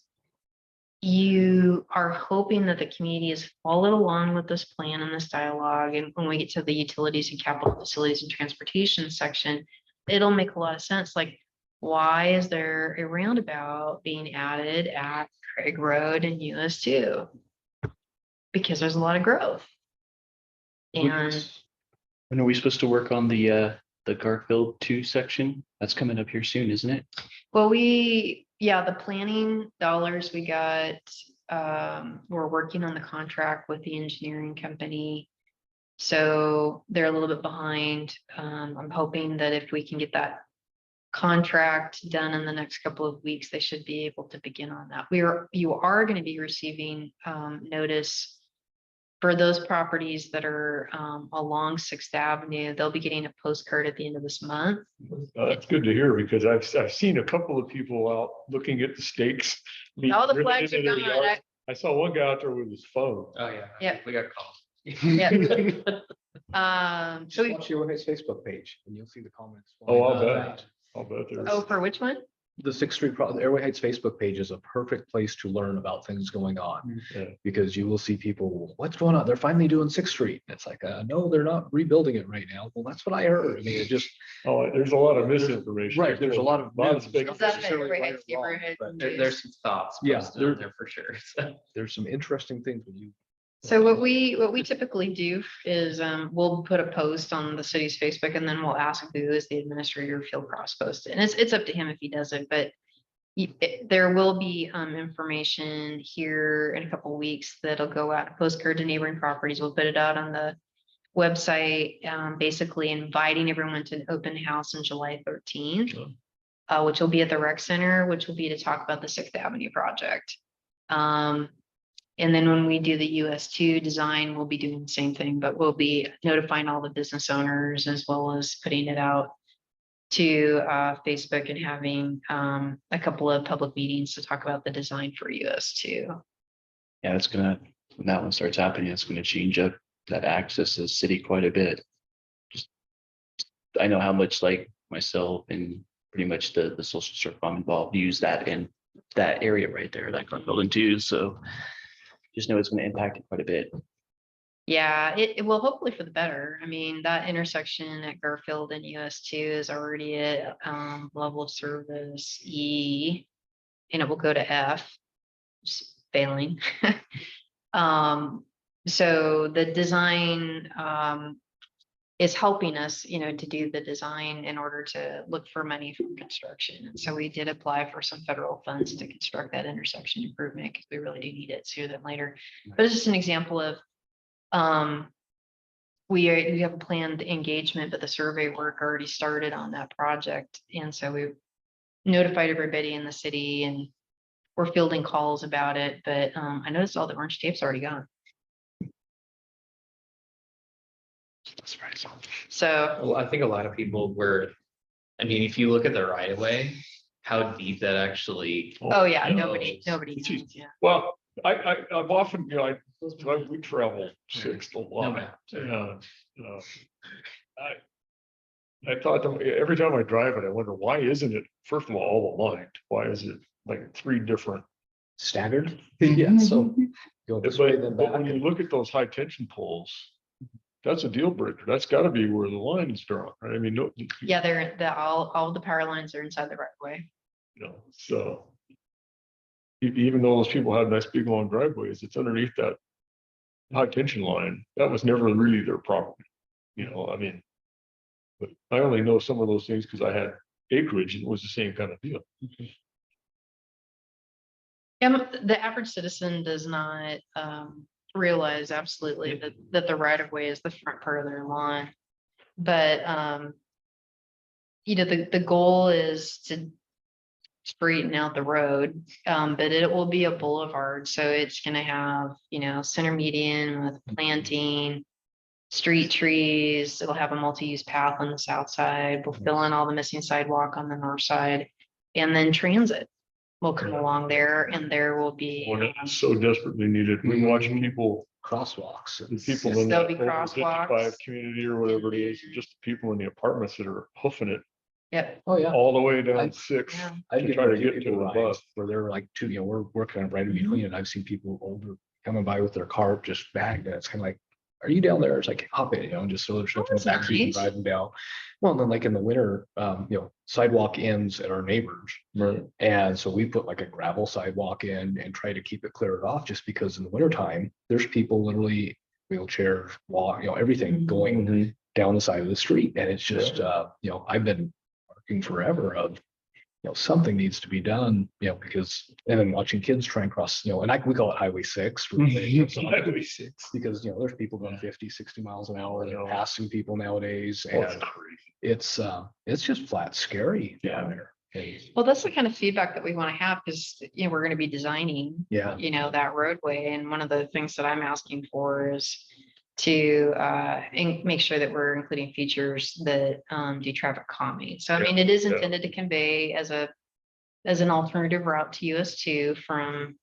you are hoping that the community is followed along with this plan and this dialogue. And when we get to the utilities and capital facilities and transportation section, it'll make a lot of sense. Like, why is there a roundabout being added at Craig Road and US 2? Because there's a lot of growth. And When are we supposed to work on the Garfield 2 section? That's coming up here soon, isn't it? well, the planning dollars we got, we're working on the contract with the engineering company. So they're a little bit behind. I'm hoping that if we can get that contract done in the next couple of weeks, they should be able to begin on that. You are going to be receiving notice for those properties that are along 6th Avenue. They'll be getting a postcard at the end of this month. That's good to hear, because I've seen a couple of people out looking at the stakes. All the Driven flags are into their gone. yard. I saw one guy out there with his phone. Oh, yeah. Yeah. We got called. Just watch your Facebook page and you'll see the comments. Oh, I'll flying bet. out. I'll bet there's. Oh, for which one? The 6th Street, the Airway Heights Facebook page is a perfect place to learn about things going on. Yeah. Because you will see people, what's going on? They're finally doing 6th Street. It's like, no, they're not rebuilding it right now. Well, that's what I heard. I mean, it just, Oh, there's a lot of misinformation. right, there's a lot of. Lot of news, speculation. not Is that the necessarily Airway right Heights or wrong, neighborhood but news? There's some thoughts Yeah, posted there- on there for sure. So. There's some interesting things when you. So what we typically do is we'll put a post on the city's Facebook, and then we'll ask who is the administrator of Field Cross post it. And it's up to him if he does it, but there will be information here in a couple of weeks that'll go out, postcard to neighboring properties. We'll put it out on the website, basically inviting everyone to an open house on July 13th, which will be at the rec center, which will be to talk about the 6th Avenue project. And then when we do the US 2 design, we'll be doing the same thing, but we'll be notifying all the business owners as well as putting it out to Facebook and having a couple of public meetings to talk about the design for US 2. Yeah, it's gonna, when that one starts happening, it's gonna change up that access to the city quite a bit. Just, I know how much like myself and pretty much the social circle I'm involved use that in that area right there, that front building too. So just know it's going to impact it quite a bit. Yeah, it will hopefully for the better. I mean, that intersection at Garfield and US2 is already at level of service E, and it will go to F, just failing. So the design is helping us, you know, to do the design in order to look for money from construction. And so we did apply for some federal funds to construct that intersection improvement because we really do need it sooner than later. But it's just an example of we have a planned engagement, but the survey work already started on that project. And so we notified everybody in the city and we're fielding calls about it. But I noticed all the orange tape's already gone. That's right. So Well, I think a lot of people were, I mean, if you look at the right of way, how deep that actually. oh yeah, Yeah. nobody It's knows, yeah. Well, I've often, you know, we travel six a No lot. map. Yeah. I thought every time I drive it, I wonder, why isn't it, first of all aligned? Why is it like three different? Staggered. Yeah, so go this way, then But back. when you look at those high tension poles, that's a deal breaker. That's gotta be where the line is drawn, right? I mean, no, Yeah, they're all the power lines are inside the right of way. you know, so. Even though those people had nice big long driveways, it's underneath that high tension line. That was never really their problem. You know, I mean. But I only know some of those things because I had acreage and it was the same kind of deal. Yeah, the average citizen does not realize absolutely that the right of way is the front part of their lawn. But you know, the goal is to straighten out the road, but it will be a boulevard. So it's gonna have, you know, center median with planting, street trees. It'll have a multi-use path on the south side. We'll fill in all the missing sidewalk on the north side. And then transit will come along there and there will be. When it's so desperately needed, we watch people, Crosswalks. the people in There'll that be over 55 crosswalks. community or whatever it is, just the people in the apartments that are hoofing it Yep. Oh, yeah. all the way down I- 6 Yeah. I to get try to to get to people the rides bus. where they're like two, you know, we're kind of right in between, and I've seen people older coming by with their car just bagged, and it's kind of like, are you down there? It's like, hop in, you know, and just throw their stuff in the that's backseat and nice. drive them down. Well, and then like in the winter, you know, sidewalk ends at our neighbors. And so we put like a gravel sidewalk in and try to keep it cleared off, just because in the winter time, there's people literally wheelchair, walk, you know, everything going down the side of the street. And it's just, you know, I've been working forever of, you know, something needs to be done, you know, because, and then watching kids try and cross, you know, and we call it Highway 6. Highway 6. Because, you know, there's people going 50, 60 miles an hour, they're Yeah. passing people nowadays, Oh, it's and crazy. it's just flat scary Yeah. down there. And, Well, that's the kind of feedback that we want to have because, you know, we're going to be designing, yeah, you know, that roadway. And one of the things that I'm asking for is to make sure that we're including features that do traffic calming. So, I mean, it is Yeah. intended to convey as an alternative route to US2 from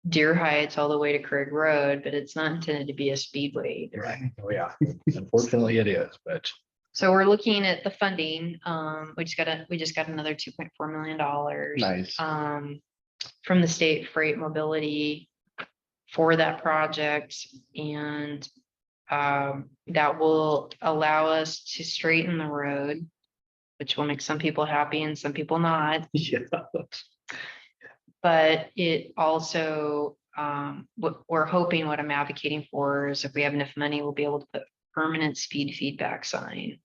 Deer Heights all the way to Craig Road, but it's not intended to be a speedway either. right. Oh, yeah. Unfortunately, it is, but So we're looking at the funding. We just got another $2.4 million. Nice. From the state freight mobility for that project. And that will allow us to straighten the road, which will make some people happy and some people not. yeah. But it also, what we're hoping, what I'm advocating for is if we have enough money, we'll be able to put permanent speed feedback sign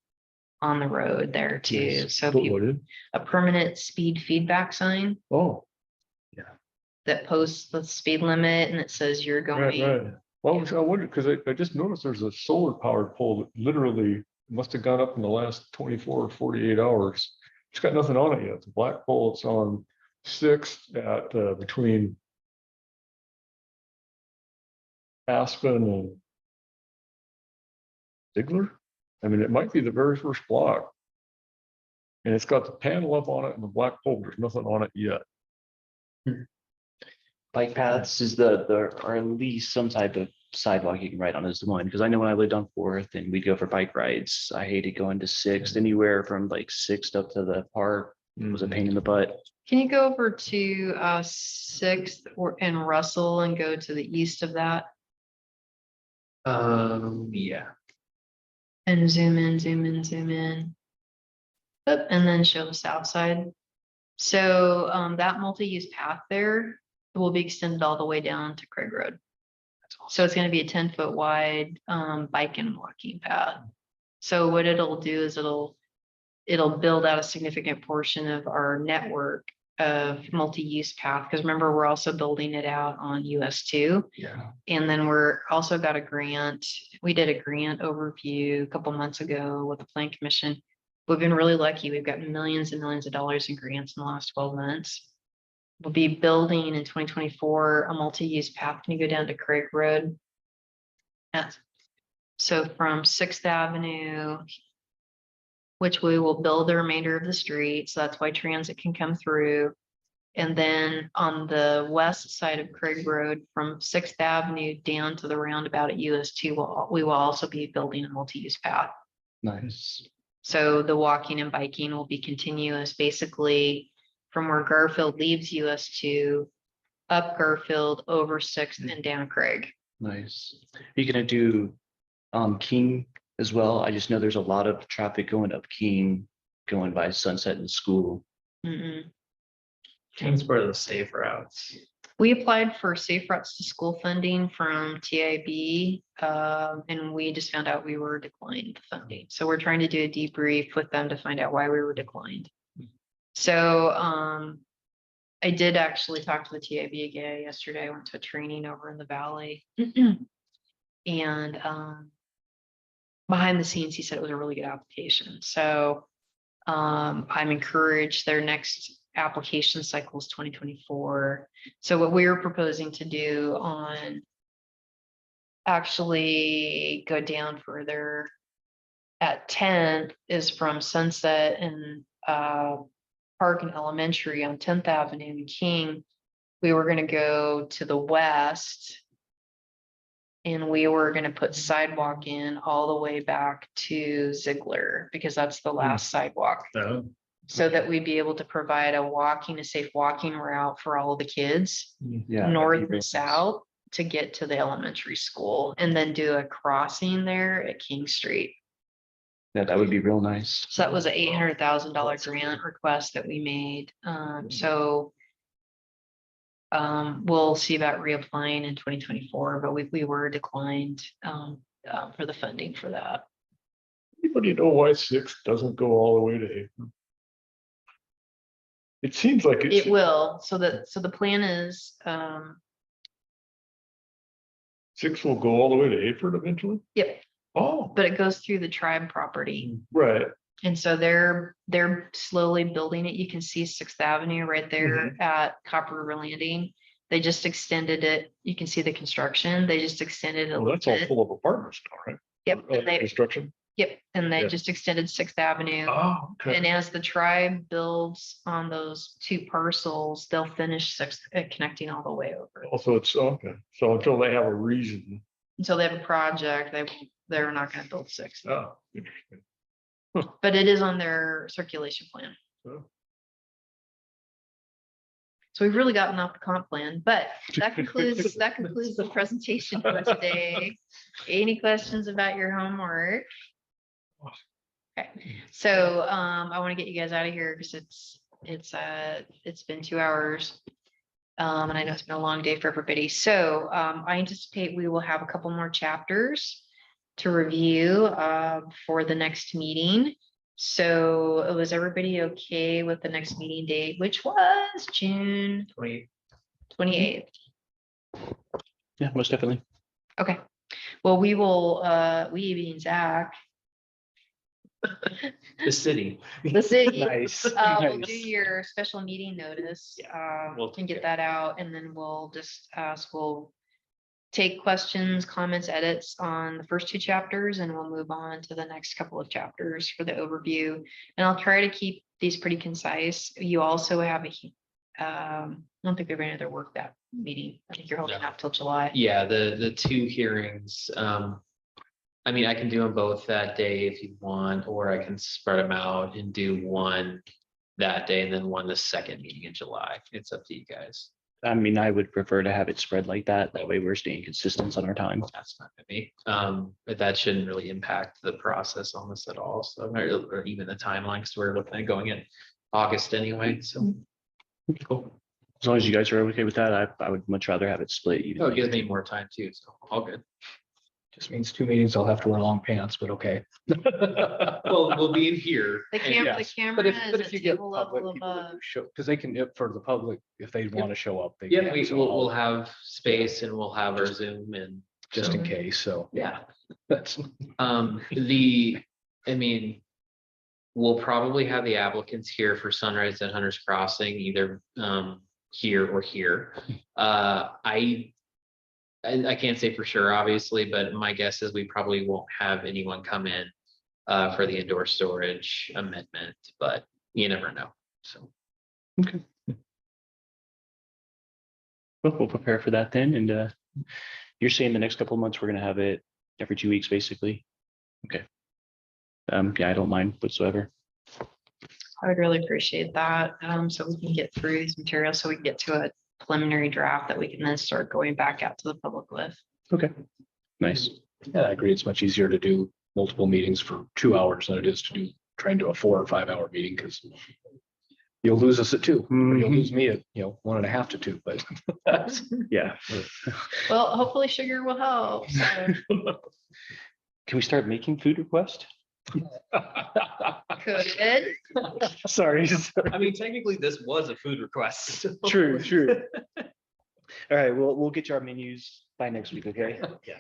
on the road there too. Nice. So What people- would it? a permanent speed feedback sign Oh, that posts the speed limit and it says you're right, going. right. Well, I wonder, because I just noticed there's a solar powered pole that literally must have gone up in the last 24 or 48 hours. It's got nothing on it yet. It's a black pole. It's on 6th at between Aspen and Ziegler. I mean, it might be the very first block. And it's got the panel up on it and the black pole. There's nothing on it yet. Bike paths is or at least some type of sidewalk you can ride on is the one, because I know when I lived on Fourth and we'd go for bike rides, I hated going to Sixth, anywhere from like Sixth up to the park was a pain in the butt. Can you go over to Sixth or and Russell and go to the east of that Yeah. and zoom in, zoom in, zoom in. Oop, and then show the south side. So that multi-use path there will be extended all the way down to Craig Road. So it's going to be a 10-foot wide bike and walking path. So what it'll do is it'll build out a significant portion of our network of multi-use path. Because remember, we're also building it out on US 2. Yeah. And then we're also got a grant. We did a grant overview a couple months ago with the Plan Commission. We've been really lucky. We've got millions and millions of dollars in grants in the last 12 months. We'll be building in 2024 a multi-use path. Can you go down to Craig Road? Yes. So from 6th Avenue, which we will build the remainder of the street. So that's why transit can come through. And then on the west side of Craig Road, from 6th Avenue down to the roundabout at US 2, we will also be building a multi-use path. Nice. So the walking and biking will be continuous, basically from where Garfield leaves US 2, up Garfield, over 6th and down Craig. Nice. Are you gonna do King as well? I just know there's a lot of traffic going up King, going by Sunset and School. King's part of the safe routes. We applied for Safe Routes to School funding from TIB, and we just found out we were declined the funding. So we're trying to do a debrief with them to find out why we were declined. So I did actually talk to the TIB guy yesterday. I went to a training over in the Valley. And behind the scenes, he said it was a really good application. So I'm encouraged. Their next application cycle is 2024. So what we were proposing to do on actually go down further at 10th is from Sunset and Park and Elementary on 10th Avenue and King. We were going to go to the west and we were going to put sidewalk in all the way back to Ziegler because that's the last sidewalk. So So that we'd be able to provide a safe walking route for all of the kids, Yeah. north and south, to get to the elementary school and then do a crossing there at King Street. Yeah, that would be real nice. So that was an $800,000 grant request that we made. We'll see about reapplying in 2024, but we were declined for the funding for that. Anybody know why 6 doesn't go all the way to April? It seems like It will. So the plan is 6 will go all the way to April eventually? yep, Oh, but it goes through the tribe property. right. And so they're slowly building it. You can see 6th Avenue right there at Copper River Landing. They just extended it. You can see the construction. They just extended it a Well, little that's all bit. full of apartments now, right? Yep. And they, Construction. yep. And they Yeah. just extended 6th Avenue. Oh, okay. And as the tribe builds on those 2 parcels, they'll finish 6th connecting all the way over. Also, it's okay. So until they have a reason. Until they have a project, they're not going to build 6th. Oh, interesting. But it is on their circulation plan. Oh. So we've really gotten off the comp plan, but that concludes the presentation for today. Any questions about your homework? Okay, so I want to get you guys out of here because it's been 2 hours. And I know it's been a long day for everybody. So I anticipate we will have a couple more chapters to review for the next meeting. So was everybody okay with the next meeting date, which was June 28th? Yeah, most definitely. Okay, well, we being Zach. the city. The city. Nice. We'll do Nice. your special meeting notice. We'll- Can get that out and then we'll just we'll take questions, comments, edits on the first 2 chapters and we'll move on to the next couple of chapters for the overview. And I'll try to keep these pretty concise. You also have I don't think they're going to work that meeting. I think you're holding No. up till July. Yeah, the two hearings, I mean, I can do them both that day if you want, or I can spread them out and do one that day and then one the second meeting in July. It's up to you guys. I mean, I would prefer to have it spread like that. That way we're staying consistent on our time. That's not gonna be, but that shouldn't really impact the process on this at all. So, or even the timeline, because we're looking at going in August anyway, so. Cool. As long as you guys are okay with that, I would much rather have it split. Oh, it evenly. gives me more time too, so all good. Just means 2 meetings, I'll have to wear long pants, but okay. Well, we'll be in here. The and- camera, the Yes, camera But if, is but at if you get table public level people that above. do show, because they can, for the public, if they want to show up, they Yeah, can. So we'll I'll- have space and we'll have our Zoom and. just in so, case, so. Yeah, That's, I mean. We'll probably have the applicants here for Sunrise at Hunter's Crossing, either here or here. I can't say for sure, obviously, but my guess is we probably won't have anyone come in for the indoor storage amendment, but you never know, so. Okay. Well, we'll prepare for that then. And you're saying the next couple of months, we're gonna have it every 2 weeks, basically. Okay. Yeah, I don't mind whatsoever. I would really appreciate that. So we can get through these materials, so we can get to a preliminary draft that we can then start going back out to the public with. Okay. Nice. yeah, I agree. It's much easier to do multiple meetings for 2 hours than it is to do, try and do a 4 or 5 hour meeting, because you'll lose us at 2, or you'll Mhm. lose me at, 1.5 to 2, but that's. Yeah. Well, hopefully sugar will help. So Can we start making food requests? could. Sorry. I mean, technically, this was a food request. so- True, true. All right, we'll get you our menus by next week, okay? Yeah.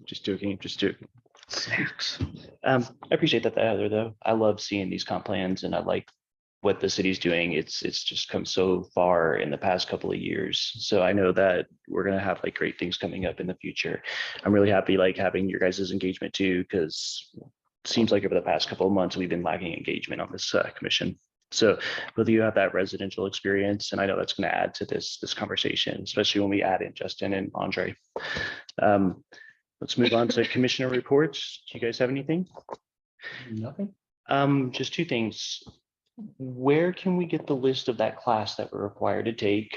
Just joking, just joking. Snacks. I appreciate that, Heather, though. I love seeing these comp plans and I like what the city's doing. It's just come so far in the past couple of years. So I know that we're gonna have like great things coming up in the future. I'm really happy like having your guys' engagement too, because it seems like over the past couple of months, we've been lacking engagement on this commission. So both of you have that residential experience, and I know that's going to add to this conversation, especially when we add in Justin and Andre. Let's move on to commissioner reports. Do you guys have anything? Nothing. Just 2 things. Where can we get the list of that class that we're required to take?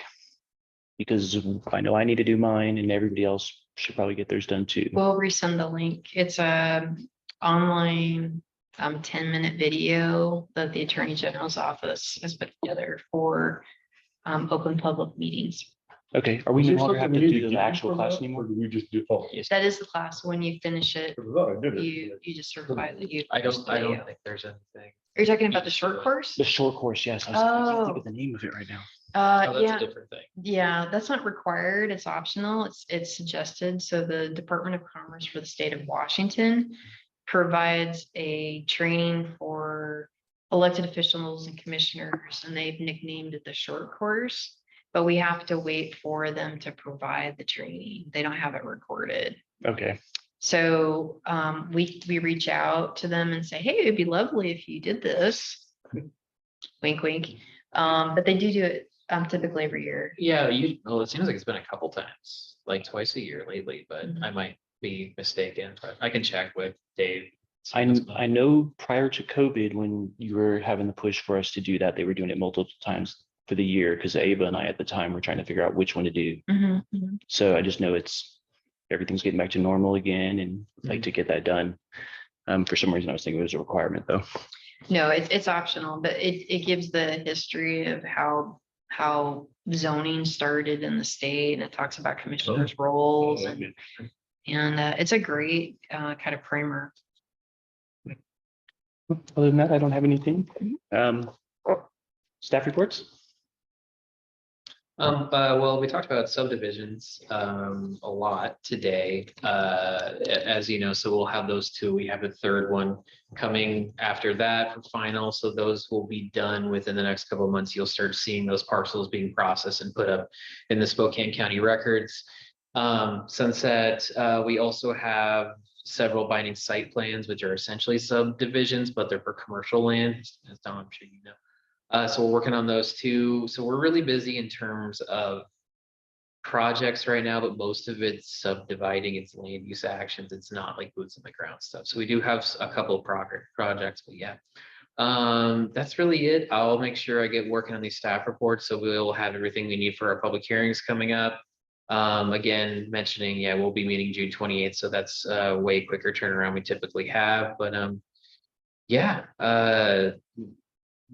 Because I know I need to do mine, and everybody else should probably get theirs done too. We'll resend the link. It's a online 10-minute video that the Attorney General's office has put together for open public meetings. Okay, are we Is no there longer something have to we need do to the get actual for class that, anymore? Or do we just do, oh, That is the class. When you finish it, I thought I did you it. just certify that you. I finished don't the video. think there's anything. Are you talking about the short course? The short course, yes. I can't think Oh. of the name of it right now. Oh, that's Yeah, a different thing. yeah, that's not required. It's optional. It's suggested. So the Department of Commerce for the state of Washington provides a training for elected officials and commissioners, and they've nicknamed it the short course. But we have to wait for them to provide the training. They don't have it recorded. Okay, So we reach out to them and say, hey, it'd be lovely if you did this. Wink, wink. But they do it typically every year. Yeah, well, it seems like it's been a couple times, like twice a year lately, but I might be mistaken, but I can check with Dave. see I what's going on. I know prior to COVID, when you were having the push for us to do that, they were doing it multiple times for the year, because Ava and I at the time were trying to figure out which one to do. Mhm, mhm. So I just know everything's getting back to normal again, and like to get that done. For some reason, I was thinking it was a requirement though. No, it's optional, but it gives the history of how zoning started in the state, and it talks about commissioners' roles, and it's a great kind of primer. Other than that, I don't have anything. Staff reports? Well, we talked about subdivisions a lot today, as you know, so we'll have those 2. We have a 3rd one coming after that for final, so those will be done within the next couple of months. You'll start seeing those parcels being processed and put up in the Spokane County records. Sunset, we also have several binding site plans, which are essentially subdivisions, but they're for commercial land, as Don, I'm sure you know. So we're working on those two. So we're really busy in terms of projects right now, but most of it's subdividing, it's land use actions. It's not like boots on the ground stuff. So we do have a couple of projects, but yeah. That's really it. I'll make sure I get working on these staff reports, so we'll have everything we need for our public hearings coming up. Again, mentioning, yeah, we'll be meeting June 28th, so that's a way quicker turnaround we typically have, but yeah,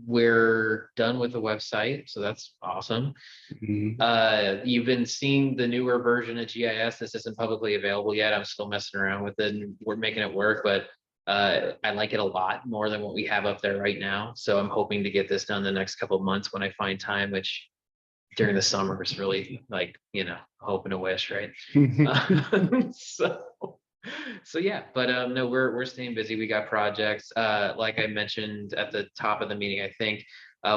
we're done with the website, so that's awesome. You've been seeing the newer version of GIS. This isn't publicly available yet. I'm still messing around with it and we're making it work, but I like it a lot more than what we have up there right now. So I'm hoping to get this done the next couple of months when I find time, which during the summer is really like, you know, hope and a wish, right? So yeah, but no, we're staying busy. We got projects. Like I mentioned at the top of the meeting, I think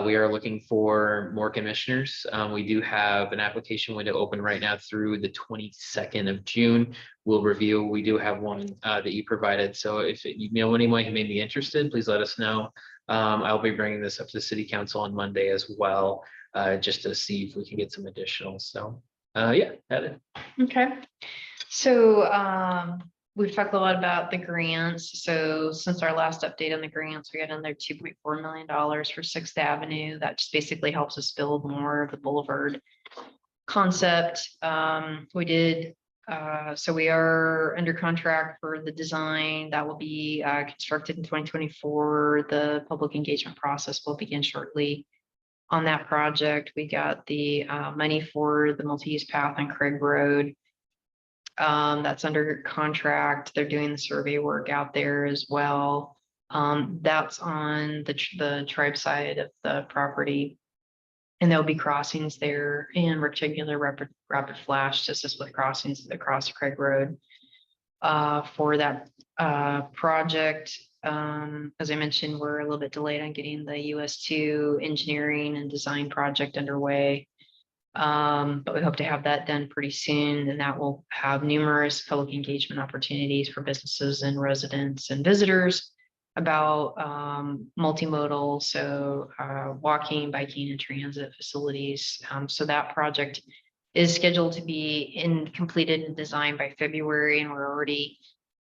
we are looking for more commissioners. We do have an application window open right now through the 22nd of June. We'll review. We do have one that you provided. So if you know anyone who may be interested, please let us know. I'll be bringing this up to the city council on Monday as well, just to see if we can get some additional. So yeah, that it. Okay. So we've talked a lot about the grants. So since our last update on the grants, we got another $2.4 million for 6th Avenue. That just basically helps us build more of the boulevard concept. We did, so we are under contract for the design that will be constructed in 2024. The public engagement process will begin shortly on that project. We got the money for the multi-use path on Craig Road. That's under contract. They're doing the survey work out there as well. That's on the tribe side of the property. And there'll be crossings there and rectangular rapid flash to assist with crossings across Craig Road for that project. As I mentioned, we're a little bit delayed on getting the US2 engineering and design project underway. But we hope to have that done pretty soon, and that will have numerous public engagement opportunities for businesses and residents and visitors about multimodal, so walking, biking, and transit facilities. So that project is scheduled to be completed and designed by February, and we're already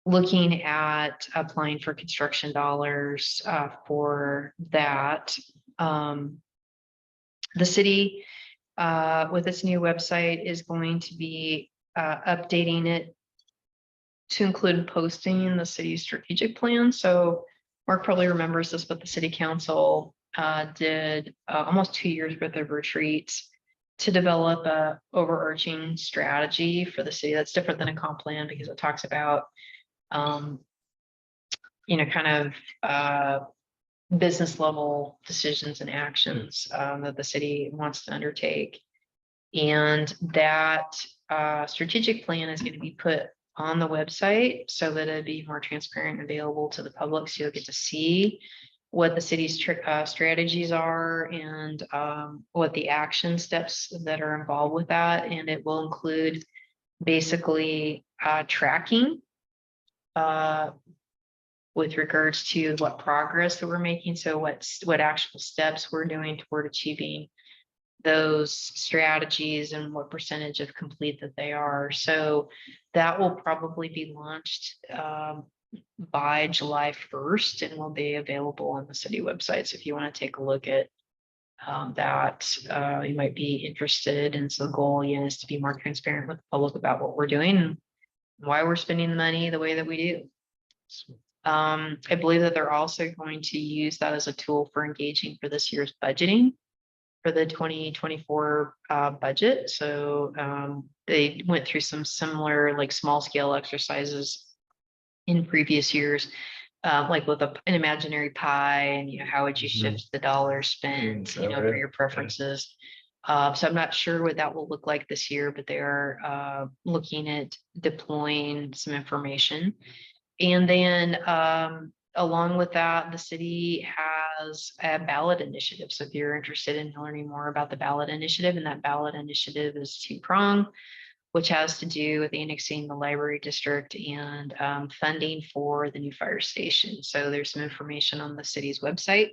looking at applying for construction dollars for that. The city, with its new website, is going to be updating it to include posting the city's strategic plan. So Mark probably remembers this, but the city council did almost 2 years worth of retreats to develop a overarching strategy for the city. That's different than a comp plan because it talks about, you know, kind of business level decisions and actions that the city wants to undertake. And that strategic plan is going to be put on the website so that it'd be more transparent and available to the public. So you'll get to see what the city's strategies are and what the action steps that are involved with that. And it will include basically tracking with regards to what progress that we're making. So what actual steps we're doing toward achieving those strategies and what percentage of complete that they are. So that will probably be launched by July 1st and will be available on the city website. So if you want to take a look at that, you might be interested. And so the goal, again, is to be more transparent with the public about what we're doing and why we're spending the money the way that we do. I believe that they're also going to use that as a tool for engaging for this year's budgeting for the 2024 budget. So they went through some similar like small scale exercises in previous years, like with an imaginary pie and, you know, how would you shift the dollar spent, you know, for your preferences. So I'm not sure what that will look like this year, but they are looking at deploying some information. And then along with that, the city has a ballot initiative. So if you're interested in learning more about the ballot initiative, and that ballot initiative is two-pronged, which has to do with annexing the library district and funding for the new fire station. So there's some information on the city's website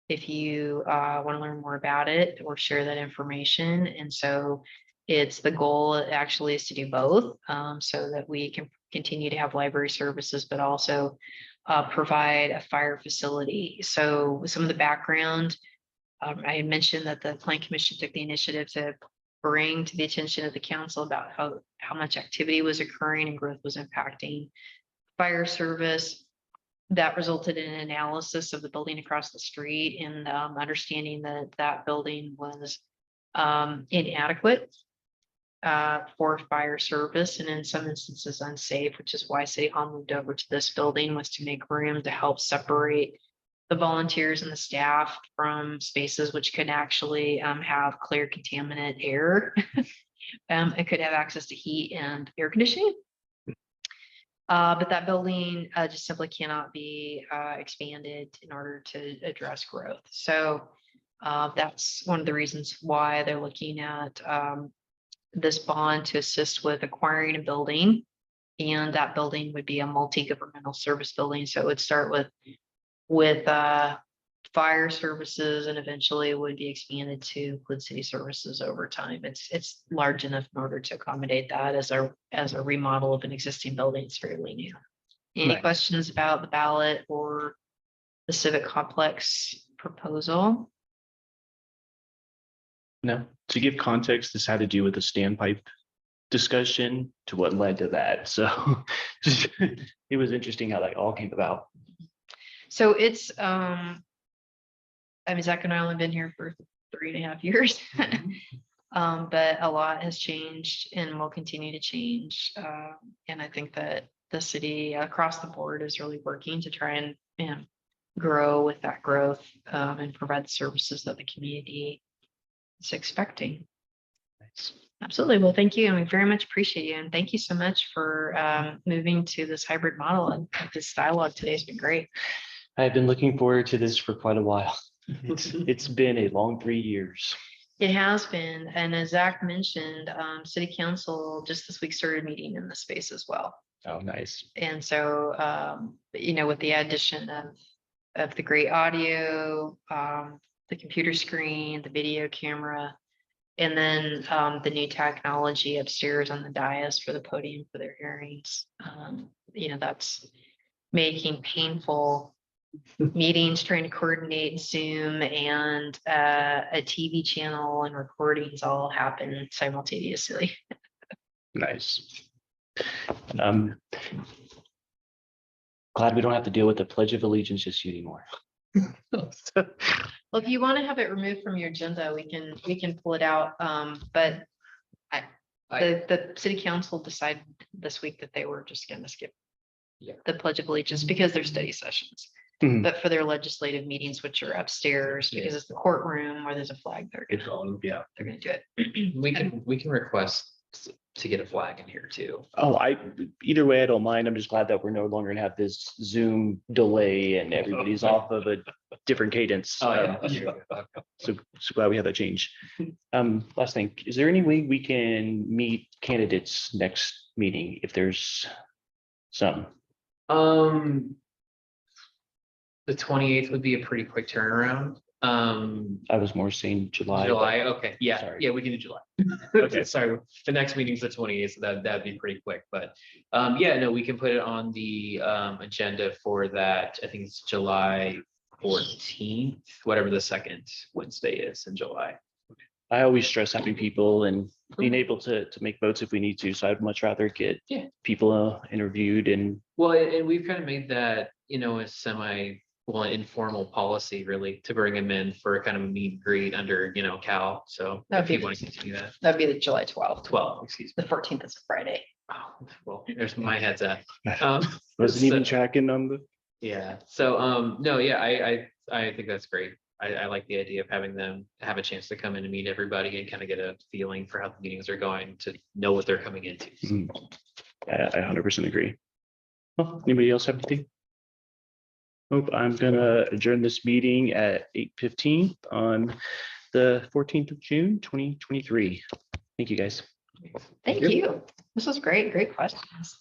if you want to learn more about it or share that information. And so it's the goal actually is to do both, so that we can continue to have library services, but also provide a fire facility. So with some of the background, I had mentioned that the Plan Commission took the initiative to bring to the attention of the council about how much activity was occurring and growth was impacting fire service. That resulted in an analysis of the building across the street and understanding that that building was inadequate for fire service, and in some instances unsafe, which is why City Hall moved over to this building, was to make room to help separate the volunteers and the staff from spaces which could actually have clear contaminant air. It could have access to heat and air conditioning. But that building just simply cannot be expanded in order to address growth. So that's one of the reasons why they're looking at this bond to assist with acquiring a building. And that building would be a multi-governmental service building. So it would start with fire services and eventually would be expanded to include city services over time. It's large enough in order to accommodate that as a remodel of an existing building. It's fairly new. Any Nice. questions about the ballot or the civic complex proposal? No, to give context, this had to do with the standpipe discussion to what led to that. So just, it was interesting how that all came about. So it's, I mean, Zach and I only been here for 3.5 years. But a lot has changed and will continue to change. And I think that the city across the board is really working to try and grow with that growth and provide the services that the community is expecting. Nice. Absolutely. Well, thank you. And we very much appreciate you. And thank you so much for moving to this hybrid model. And this dialogue today has been great. I've been looking forward to this for quite a while. It's been a long 3 years. It has been. And as Zach mentioned, City Council just this week started meeting in the space as well. Oh, nice. And so, with the addition of the great audio, the computer screen, the video camera, and then the new technology upstairs on the dais for the podium for their hearings, that's making painful meetings, trying to coordinate Zoom and a TV channel and recordings all happen simultaneously. Nice. Glad we don't have to deal with the Pledge of Allegiance issue anymore. Well, if you want to have it removed from your agenda, we can pull it out. But the city council decided this week that they were just going to skip the Pledge of Allegiance because they're study sessions. Mhm. But for their legislative meetings, which are upstairs, because it's the courtroom where there's a flag, they're gonna do it. We can request to get a flag in here too. Oh, either way, I don't mind. I'm just glad that we're no longer gonna have this Zoom delay and everybody's off of a different cadence. So glad we have that change. Last thing, is there any way we can meet candidates next meeting if there's some? The 28th would be a pretty quick turnaround. I was more saying July. July, okay, yeah, Sorry. yeah, we can do July. Okay. Sorry, the next meeting's the 28th, so that'd be pretty quick, but we can put it on the agenda for that. I think it's July 14th, whatever the second Wednesday is in July. I always stress having people and being able to make votes if we need to. So I'd much rather get people interviewed and. Well, and we've kind of made that, a informal policy really to bring them in for a kind of a meet and greet under, Cal. So if you want to continue that. That'd be the July 12th. 12, excuse me. The 14th is a Friday. Oh, well, there's my head's at. Wasn't even tracking on the. Yeah. So, no, yeah, I think that's great. I like the idea of having them have a chance to come in and meet everybody and kind of get a feeling for how the meetings are going to know what they're coming into. I 100% agree. Well, anybody else have anything? Nope, I'm gonna adjourn this meeting at 8:15 on the 14th of June, 2023. Thank you, guys. Thank you. This was great. Great questions.